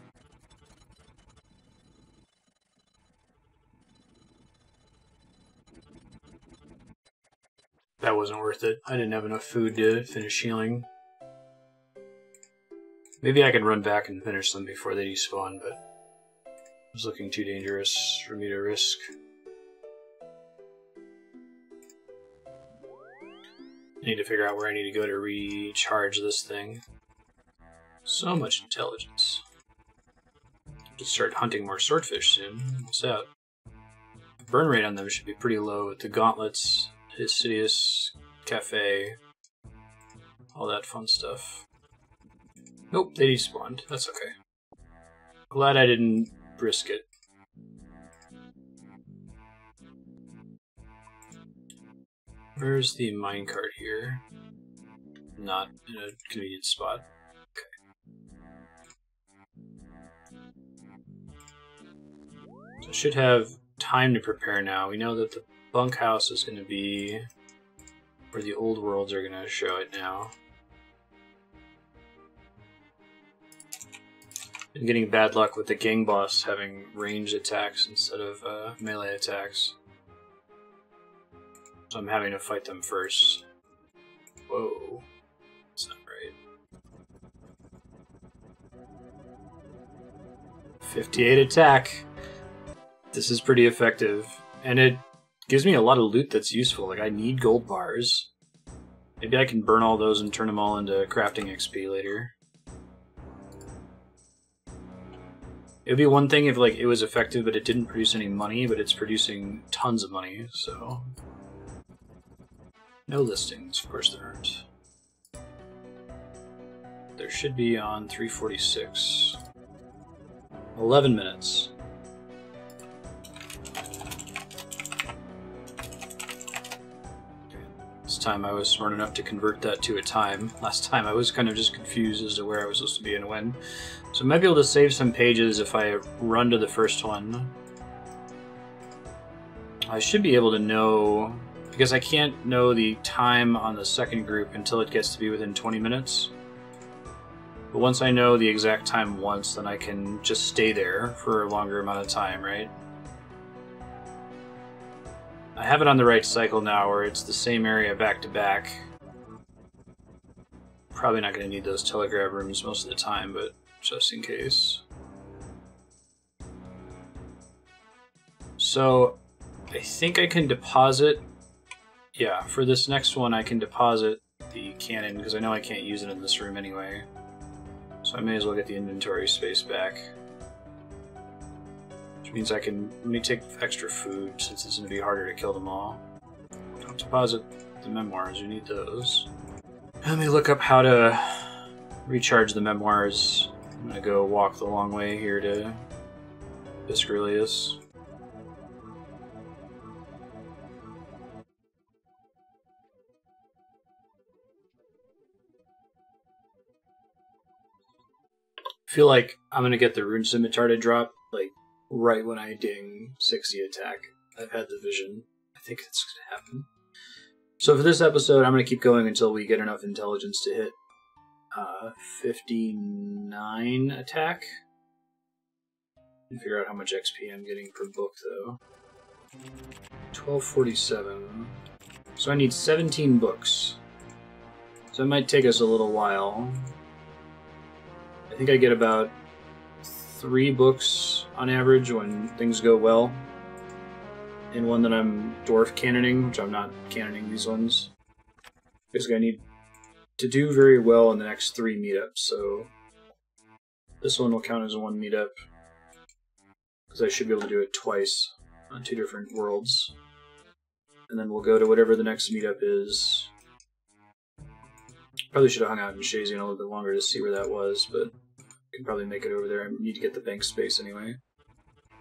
That wasn't worth it. I didn't have enough food to finish healing. Maybe I can run back and finish them before they despawn, but It's looking too dangerous for me to risk. I need to figure out where I need to go to recharge this thing. So much intelligence. Just start hunting more swordfish soon. What's out? Burn rate on them should be pretty low with the gauntlets, Histidius, Cafe, all that fun stuff. Nope, they despawned. That's okay. Glad I didn't risk it. Where's the minecart here? Not in a convenient spot. So I should have time to prepare now. We know that the bunkhouse is going to be where the old worlds are going to show it now. Been getting bad luck with the gang boss having ranged attacks instead of melee attacks. So I'm having to fight them first. Whoa. That's not right. 58 attack. This is pretty effective. And it gives me a lot of loot that's useful. Like, I need gold bars. Maybe I can burn all those and turn them all into crafting XP later. It would be one thing if, like, it was effective but it didn't produce any money, but it's producing tons of money, so... No listings, of course there aren't. There should be on 346. 11 minutes. This time I was smart enough to convert that to a time. Last time I was kind of just confused as to where I was supposed to be and when. So I might be able to save some pages if I run to the first one. I should be able to know... Because I can't know the time on the second group until it gets to be within 20 minutes. But once I know the exact time once, then I can just stay there for a longer amount of time, right? I have it on the right cycle now where it's the same area back to back. Probably not going to need those telegraph rooms most of the time, but just in case. So, I think I can deposit... Yeah, for this next one I can deposit the cannon, because I know I can't use it in this room anyway. So I may as well get the inventory space back. Which means I can... Let me take extra food, since it's going to be harder to kill them all. Don't deposit the memoirs, you need those. Let me look up how to recharge the memoirs. I'm going to go walk the long way here to Viscurilius. I feel like I'm gonna get the rune scimitar to drop, like, right when I ding 60 attack. I've had the vision. I think it's gonna happen. So for this episode, I'm gonna keep going until we get enough intelligence to hit 59 attack. And figure out how much XP I'm getting per book, though. 1247. So I need 17 books. So it might take us a little while. I think I get about 3 books on average when things go well. And one that I'm dwarf cannoning, which I'm not cannoning these ones. Basically I need to do very well in the next 3 meetups, so this one will count as 1 meetup. Because I should be able to do it twice on 2 different worlds. And then we'll go to whatever the next meetup is. Probably should have hung out in Shazian a little bit longer to see where that was, but I can probably make it over there. I need to get the bank space anyway.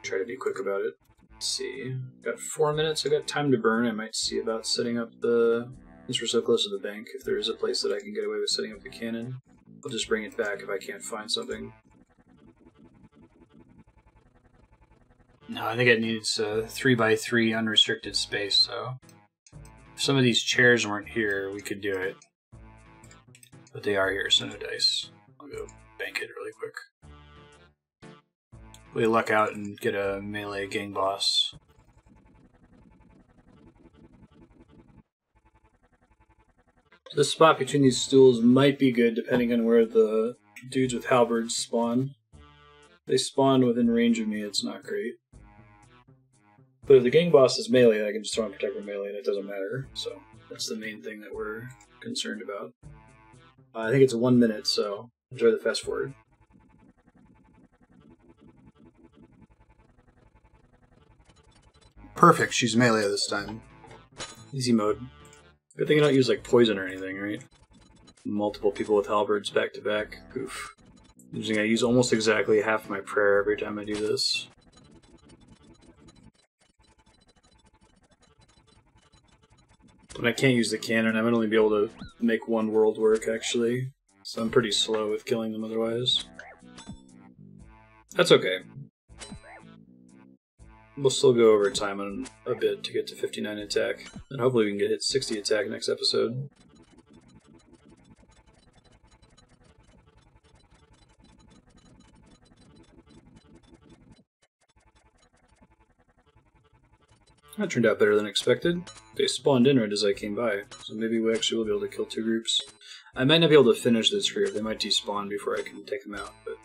Try to be quick about it. Let's see. Got 4 minutes. I got time to burn. I might see about setting up the... Since we're so close to the bank, if there is a place that I can get away with setting up the cannon, I'll just bring it back if I can't find something. No, I think it needs a 3x3 unrestricted space, so... If some of these chairs weren't here, we could do it. But they are here, so no dice. I'll go bank it really quick. We luck out and get a melee gang boss. This spot between these stools might be good depending on where the dudes with halberds spawn. they spawn within range of me, it's not great. But if the gang boss is melee, I can just throw and protect with melee and it doesn't matter. So that's the main thing that we're concerned about. I think it's 1 minute, so enjoy the fast forward. Perfect, she's melee this time. Easy mode. Good thing I don't use like poison or anything, right? Multiple people with halberds back to back. Oof. I'm just gonna use almost exactly half my prayer every time I do this. When I can't use the cannon, I might only be able to make one world work, actually. So I'm pretty slow with killing them otherwise. That's okay. We'll still go over time on a bit to get to 59 attack. And hopefully we can get hit 60 attack next episode. That turned out better than expected. They spawned in right as I came by, so maybe we actually will be able to kill 2 groups. I might not be able to finish this group, they might despawn before I can take them out, but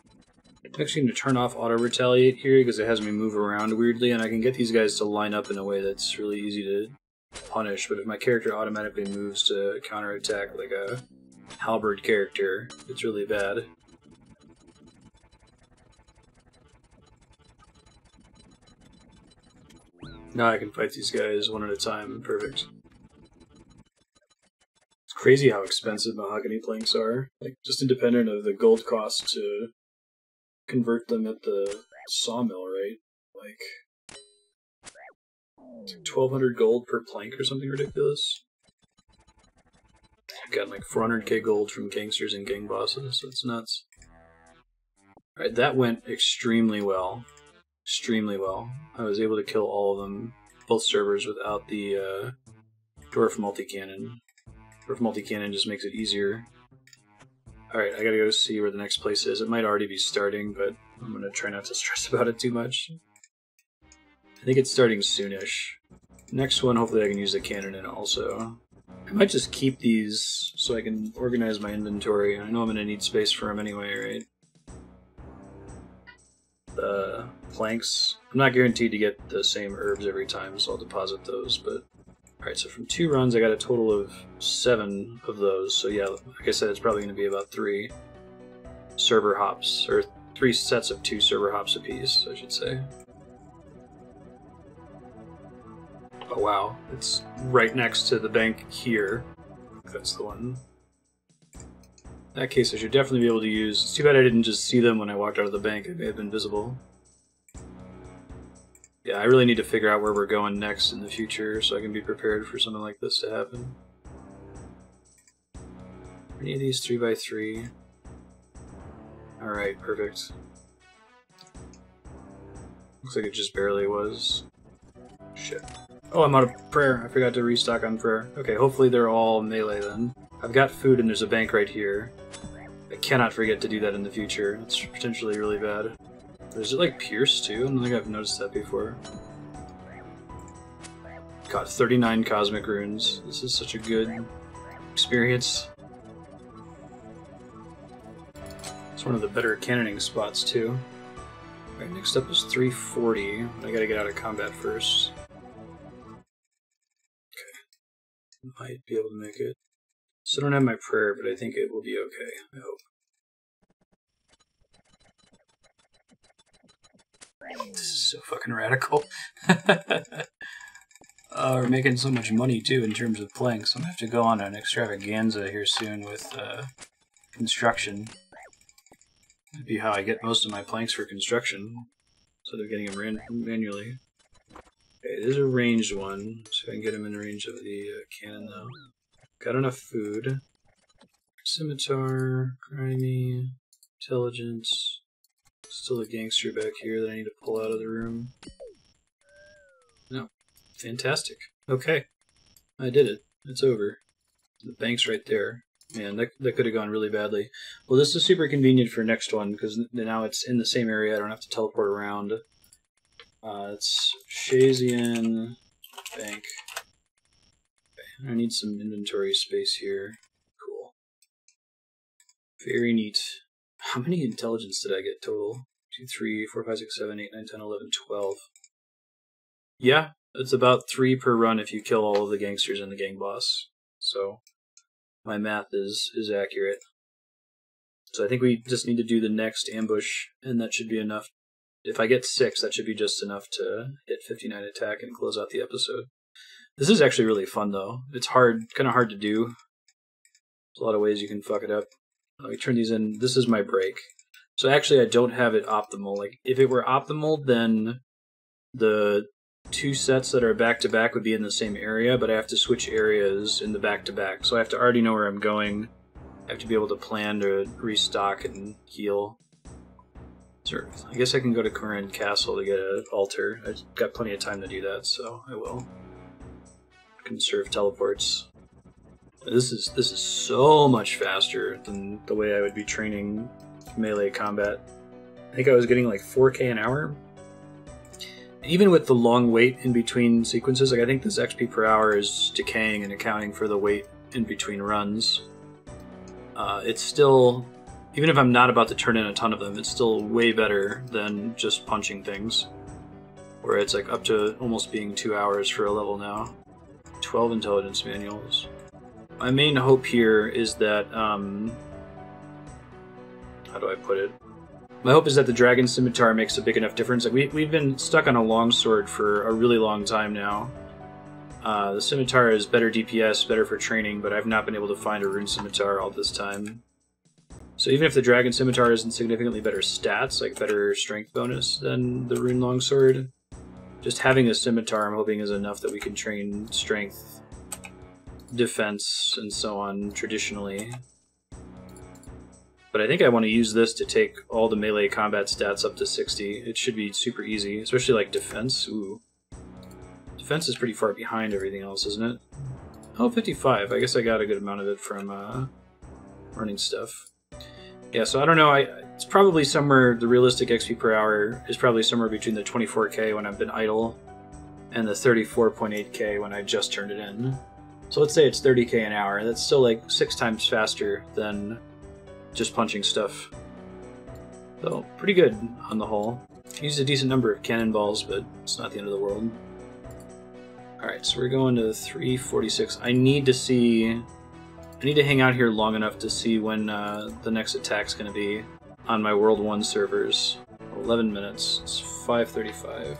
I'm actually going to turn off auto-retaliate here because it has me move around weirdly, and I can get these guys to line up in a way that's really easy to punish, but if my character automatically moves to counterattack like a halberd character, it's really bad. Now I can fight these guys one at a time. Perfect. It's crazy how expensive mahogany planks are. Like, just independent of the gold cost to convert them at the sawmill, right? Like, it's like 1,200 gold per plank or something ridiculous. I've got like 400k gold from gangsters and gang bosses, so it's nuts. Alright, that went extremely well. Extremely well. I was able to kill all of them, both servers, without the dwarf multi-cannon. Dwarf multi-cannon just makes it easier. Alright, I gotta go see where the next place is. It might already be starting, but I'm gonna try not to stress about it too much. I think it's starting soonish. Next one, hopefully I can use the cannon in also. I might just keep these so I can organize my inventory. I know I'm gonna need space for them anyway, right? The planks. I'm not guaranteed to get the same herbs every time, so I'll deposit those, but... Alright, so from 2 runs I got a total of 7 of those, so yeah, like I said, it's probably going to be about 3 server hops, or 3 sets of 2 server hops apiece, I should say. Oh wow, it's right next to the bank here. That's the one. In that case, I should definitely be able to use... It's too bad I didn't just see them when I walked out of the bank. It may have been visible. Yeah, I really need to figure out where we're going next in the future so I can be prepared for something like this to happen. Any of these 3x3? Alright, perfect. Looks like it just barely was. Shit. Oh, I'm out of prayer. I forgot to restock on prayer. Okay, hopefully they're all melee then. I've got food and there's a bank right here. I cannot forget to do that in the future. It's potentially really bad. Is it like pierce too? I don't think I've noticed that before. Got 39 cosmic runes. This is such a good experience. It's one of the better cannoning spots too. Alright, next up is 340. I gotta get out of combat first. Okay. Might be able to make it. So I don't have my prayer, but I think it will be okay. I hope. This is so fucking radical. We're making so much money too in terms of planks. I'm gonna have to go on an extravaganza here soon with construction. That'd be how I get most of my planks for construction, instead of getting them manually. Okay, there's a ranged one, so I can get him in range of the cannon though. Got enough food. Scimitar, grimy, intelligence. Still a gangster back here that I need to pull out of the room. No. Fantastic. Okay. I did it. It's over. The bank's right there. Man, that could have gone really badly. Well, this is super convenient for next one, because now it's in the same area. I don't have to teleport around. It's Shazian Bank. Okay. I need some inventory space here. Cool. Very neat. How many intelligence did I get total? 2, 3, 4, 5, 6, 7, 8, 9, 10, 11, 12. Yeah, it's about 3 per run if you kill all of the gangsters and the gang boss. So my math is accurate. So I think we just need to do the next ambush, and that should be enough. If I get 6, that should be just enough to hit 59 attack and close out the episode. This is actually really fun, though. It's hard, kind of hard to do. There's a lot of ways you can fuck it up. Let me turn these in. This is my break. So actually, I don't have it optimal. Like, if it were optimal, then the 2 sets that are back-to-back would be in the same area, but I have to switch areas in the back-to-back. So I have to already know where I'm going. I have to be able to plan to restock and heal. Sure. I guess I can go to Corinne Castle to get an altar. I've got plenty of time to do that, so I will. Conserve teleports. This is so much faster than the way I would be training melee combat. I think I was getting like 4K an hour. Even with the long wait in between sequences, like I think this XP per hour is decaying and accounting for the wait in between runs. It's still, even if I'm not about to turn in a ton of them, it's still way better than just punching things. Where it's like up to almost being 2 hours for a level now. 12 intelligence manuals. My main hope here is that, how do I put it? My hope is that the Dragon Scimitar makes a big enough difference. Like we've been stuck on a longsword for a really long time now. The Scimitar is better DPS, better for training, but I've not been able to find a Rune Scimitar all this time. So even if the Dragon Scimitar isn't significantly better stats, like better strength bonus than the Rune Longsword, just having a Scimitar I'm hoping is enough that we can train strength, defense, and so on traditionally. But I think I want to use this to take all the melee combat stats up to 60. It should be super easy, especially like defense. Ooh. Defense is pretty far behind everything else, isn't it? Oh, 55. I guess I got a good amount of it from running stuff. Yeah, so I don't know. It's probably somewhere, the realistic XP per hour is probably somewhere between the 24k when I've been idle and the 34.8k when I just turned it in. So let's say it's 30k an hour. That's still like 6 times faster than just punching stuff. So, pretty good on the whole. Used a decent number of cannonballs, but it's not the end of the world. Alright, so we're going to 346. I need to hang out here long enough to see when the next attack's going to be on my World 1 servers. 11 minutes. It's 5:35.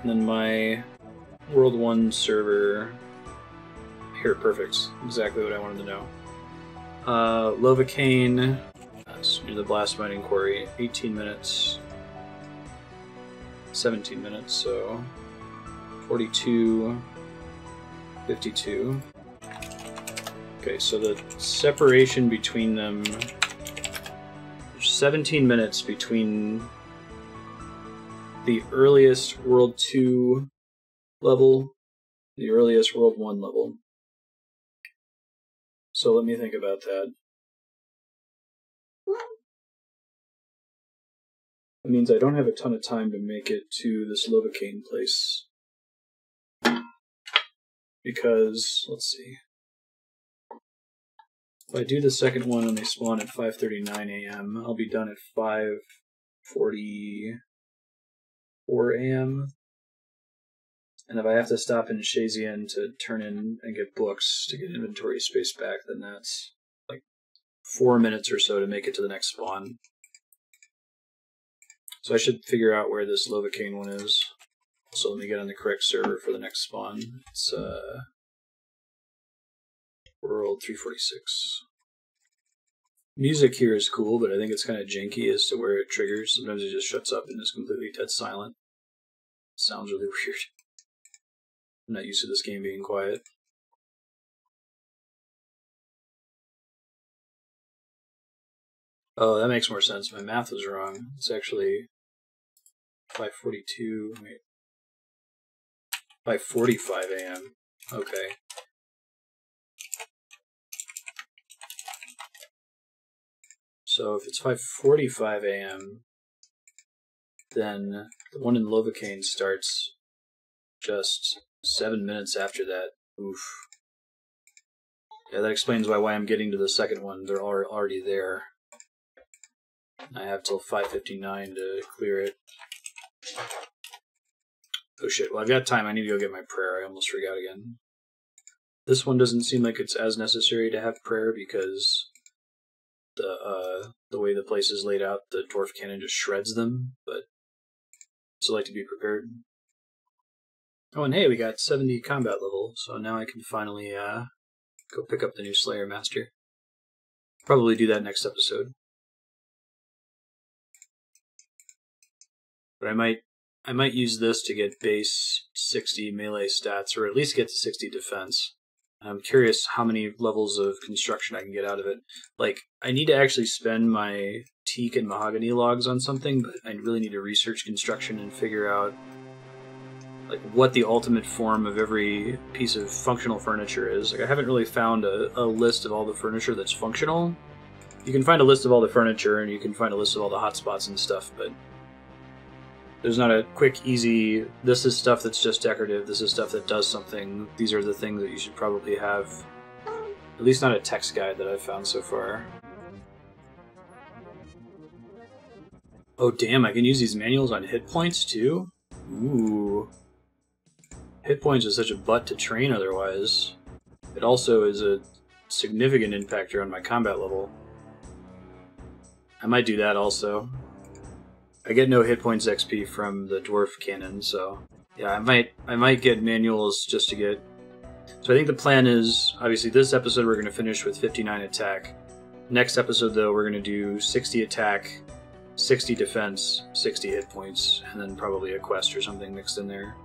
And then my World 1 server... Here, perfect. Exactly what I wanted to know. Lovacane, that's near the Blast Mining Quarry. 18 minutes. 17 minutes, so... 42... 52... Okay, so the separation between them... There's 17 minutes between the earliest World 2 level, the earliest World 1 level. So let me think about that. That means I don't have a ton of time to make it to this Lovacane place. Because, let's see. If I do the second one and they spawn at 5:39 a.m., I'll be done at 5:44 a.m. And if I have to stop in Shazian to turn in and get books to get inventory space back, then that's like 4 minutes or so to make it to the next spawn. So I should figure out where this Lovacane one is. So let me get on the correct server for the next spawn. It's World 346. Music here is cool, but I think it's kind of janky as to where it triggers. Sometimes it just shuts up and is completely dead silent. Sounds really weird. I'm not used to this game being quiet. Oh, that makes more sense. My math was wrong. It's actually 5:42. Wait. 5:45 a.m. Okay. So if it's 5:45 a.m., then the one in Lovacane starts just 7 minutes after that. Oof. Yeah, that explains why I'm getting to the second one. They're already there. I have till 5:59 to clear it. Oh shit, well I've got time, I need to go get my prayer, I almost forgot again. This one doesn't seem like it's as necessary to have prayer because the way the place is laid out, the dwarf cannon just shreds them, but still like to be prepared. Oh, and hey, we got 70 combat level, so now I can finally go pick up the new Slayer Master. Probably do that next episode. But I might use this to get base 60 melee stats, or at least get to 60 defense. I'm curious how many levels of construction I can get out of it. Like, I need to actually spend my teak and mahogany logs on something, but I really need to research construction and figure out like what the ultimate form of every piece of functional furniture is. Like, I haven't really found a list of all the furniture that's functional. You can find a list of all the furniture, and you can find a list of all the hotspots and stuff, but there's not a quick, easy, this is stuff that's just decorative, this is stuff that does something, these are the things that you should probably have. At least not a text guide that I've found so far. Oh damn, I can use these manuals on hit points too? Ooh. Hit points is such a butt to train otherwise. It also is a significant impactor on my combat level. I might do that also. I get no hit points XP from the dwarf cannon, so yeah, I might get manuals just to get. So I think the plan is, obviously this episode we're going to finish with 59 attack. Next episode though we're going to do 60 attack, 60 defense, 60 hit points, and then probably a quest or something mixed in there.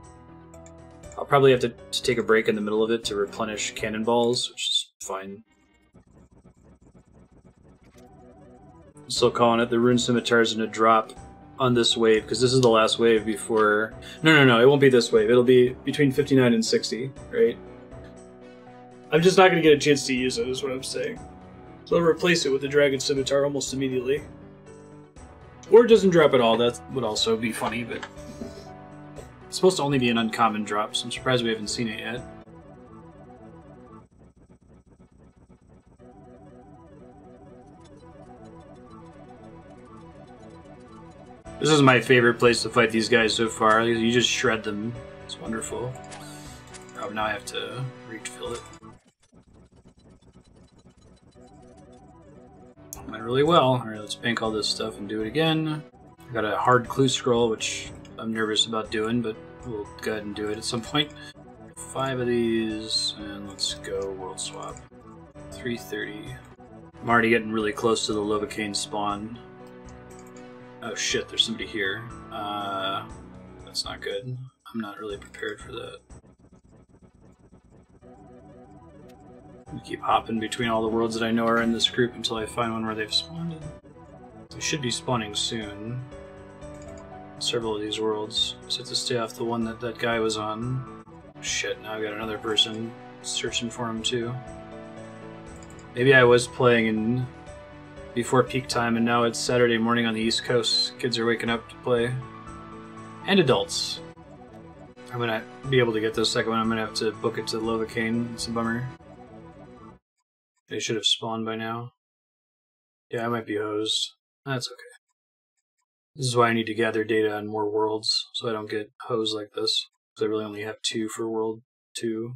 I'll probably have to take a break in the middle of it to replenish cannonballs, which is fine. I'm still calling it the rune scimitars in a drop on this wave, because this is the last wave before... No, it won't be this wave. It'll be between 59 and 60, right? I'm just not going to get a chance to use it, is what I'm saying. So I'll replace it with the dragon scimitar almost immediately. Or it doesn't drop at all, that would also be funny, but... It's supposed to only be an uncommon drop, so I'm surprised we haven't seen it yet. This is my favorite place to fight these guys so far. You just shred them. It's wonderful. Oh, now I have to refill it. Went really well. Alright, let's bank all this stuff and do it again. I got a hard clue scroll, which I'm nervous about doing, but we'll go ahead and do it at some point. 5 of these, and let's go world swap. 330. I'm already getting really close to the Lovacane spawn. Oh shit, there's somebody here. That's not good. I'm not really prepared for that. I keep hopping between all the worlds that I know are in this group until I find one where they've spawned in. They should be spawning soon. Several of these worlds. Just have to stay off the one that that guy was on. Shit, now I've got another person searching for him too. Maybe I was playing in before peak time and now it's Saturday morning on the East Coast. Kids are waking up to play. And adults. I'm gonna be able to get this second one. I'm gonna have to book it to Lovacane. It's a bummer. They should have spawned by now. Yeah, I might be hosed. That's okay. This is why I need to gather data on more worlds, so I don't get hosed like this. Because I really only have 2 for World 2.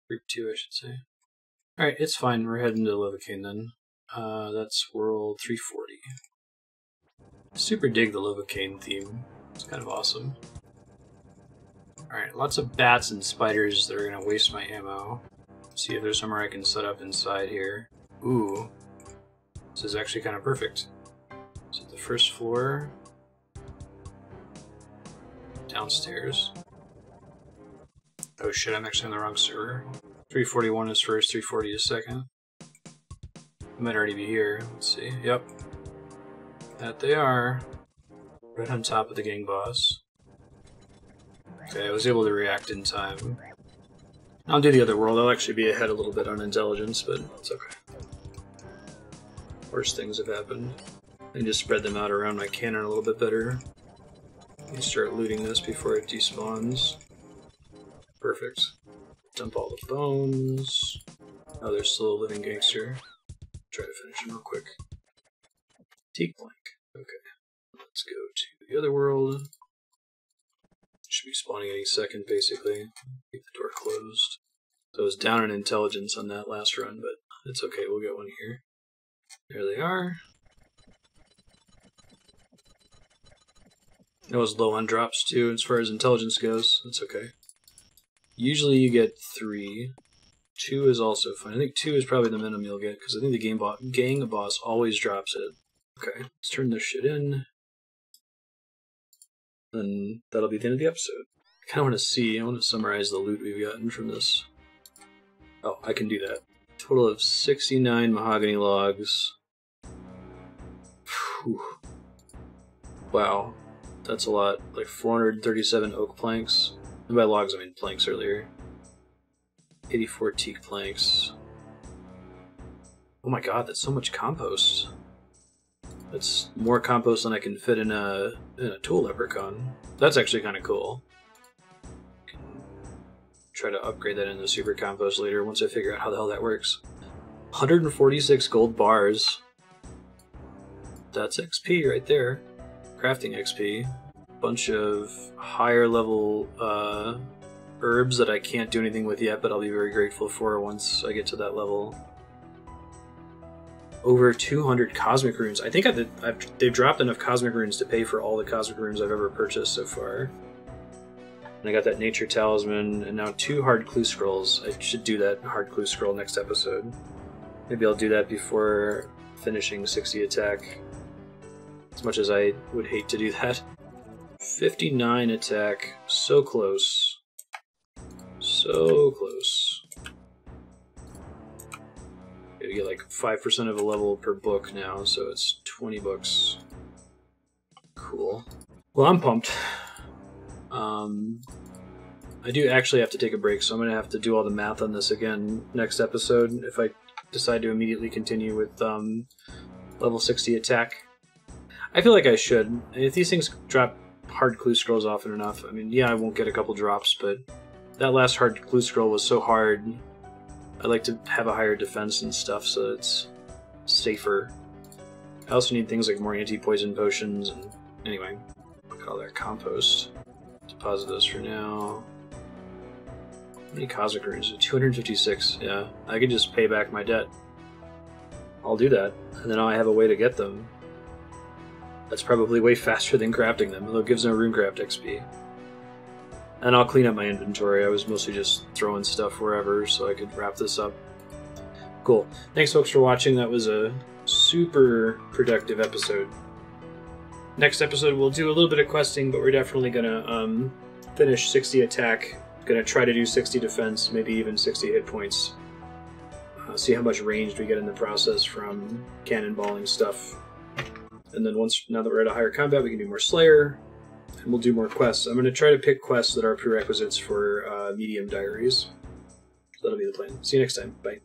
Group 2, I should say. Alright, it's fine. We're heading to Lovacane then. That's World 340. Super dig the Lovacane theme. It's kind of awesome. Alright, lots of bats and spiders that are going to waste my ammo. See if there's somewhere I can set up inside here. Ooh. This is actually kind of perfect. So the first floor. Downstairs. Oh shit, I'm actually on the wrong server. 341 is first, 340 is second. I might already be here. Let's see. Yep. That they are. Right on top of the gang boss. Okay, I was able to react in time. I'll do the other world. I'll actually be ahead a little bit on intelligence, but it's okay. Worse things have happened. I can just spread them out around my cannon a little bit better. Let me start looting this before it despawns. Perfect. Dump all the bones. Oh, there's still a living gangster. Try to finish him real quick. Teak plank. Okay. Let's go to the other world. Should be spawning any second, basically. Keep the door closed. So I was down in intelligence on that last run, but it's okay, we'll get one here. There they are. I was low on drops too, as far as intelligence goes. That's okay. Usually you get 3. 2 is also fine. I think 2 is probably the minimum you'll get, because I think the gang boss always drops it. Okay, let's turn this shit in. Then that'll be the end of the episode. I kind of want to see, I want to summarize the loot we've gotten from this. Oh, I can do that. Total of 69 mahogany logs. Whew. Wow, that's a lot. Like 437 oak planks. And by logs I mean planks earlier. 84 teak planks. Oh my god, that's so much compost. That's more compost than I can fit in a tool leprechaun. That's actually kind of cool. Can try to upgrade that into super compost later once I figure out how the hell that works. 146 gold bars. That's XP right there. Crafting XP. Bunch of higher level herbs that I can't do anything with yet, but I'll be very grateful for once I get to that level. Over 200 cosmic runes. I think they've dropped enough cosmic runes to pay for all the cosmic runes I've ever purchased so far. And I got that nature talisman, and now 2 hard clue scrolls. I should do that hard clue scroll next episode. Maybe I'll do that before finishing 60 attack. As much as I would hate to do that. 59 attack. So close. So close. You get like 5% of a level per book now, so it's 20 books. Cool. Well, I'm pumped. I do actually have to take a break, so I'm going to have to do all the math on this again next episode if I decide to immediately continue with level 60 attack. I feel like I should. If these things drop hard clue scrolls often enough, I mean, yeah, I won't get a couple drops, but that last hard clue scroll was so hard. I like to have a higher defense and stuff, so it's safer. I also need things like more anti-poison potions, and anyway, look at all that compost. Deposit those for now. How many cosmic runes? 256, yeah. I could just pay back my debt. I'll do that, and then I have a way to get them. That's probably way faster than crafting them, although it gives no runecraft XP. And I'll clean up my inventory. I was mostly just throwing stuff wherever so I could wrap this up. Cool. Thanks folks for watching. That was a super productive episode. Next episode we'll do a little bit of questing, but we're definitely gonna finish 60 attack. Gonna try to do 60 defense, maybe even 60 hit points. See how much ranged we get in the process from cannonballing stuff. And then now that we're at a higher combat, we can do more Slayer. And we'll do more quests. I'm going to try to pick quests that are prerequisites for medium diaries. So that'll be the plan. See you next time. Bye.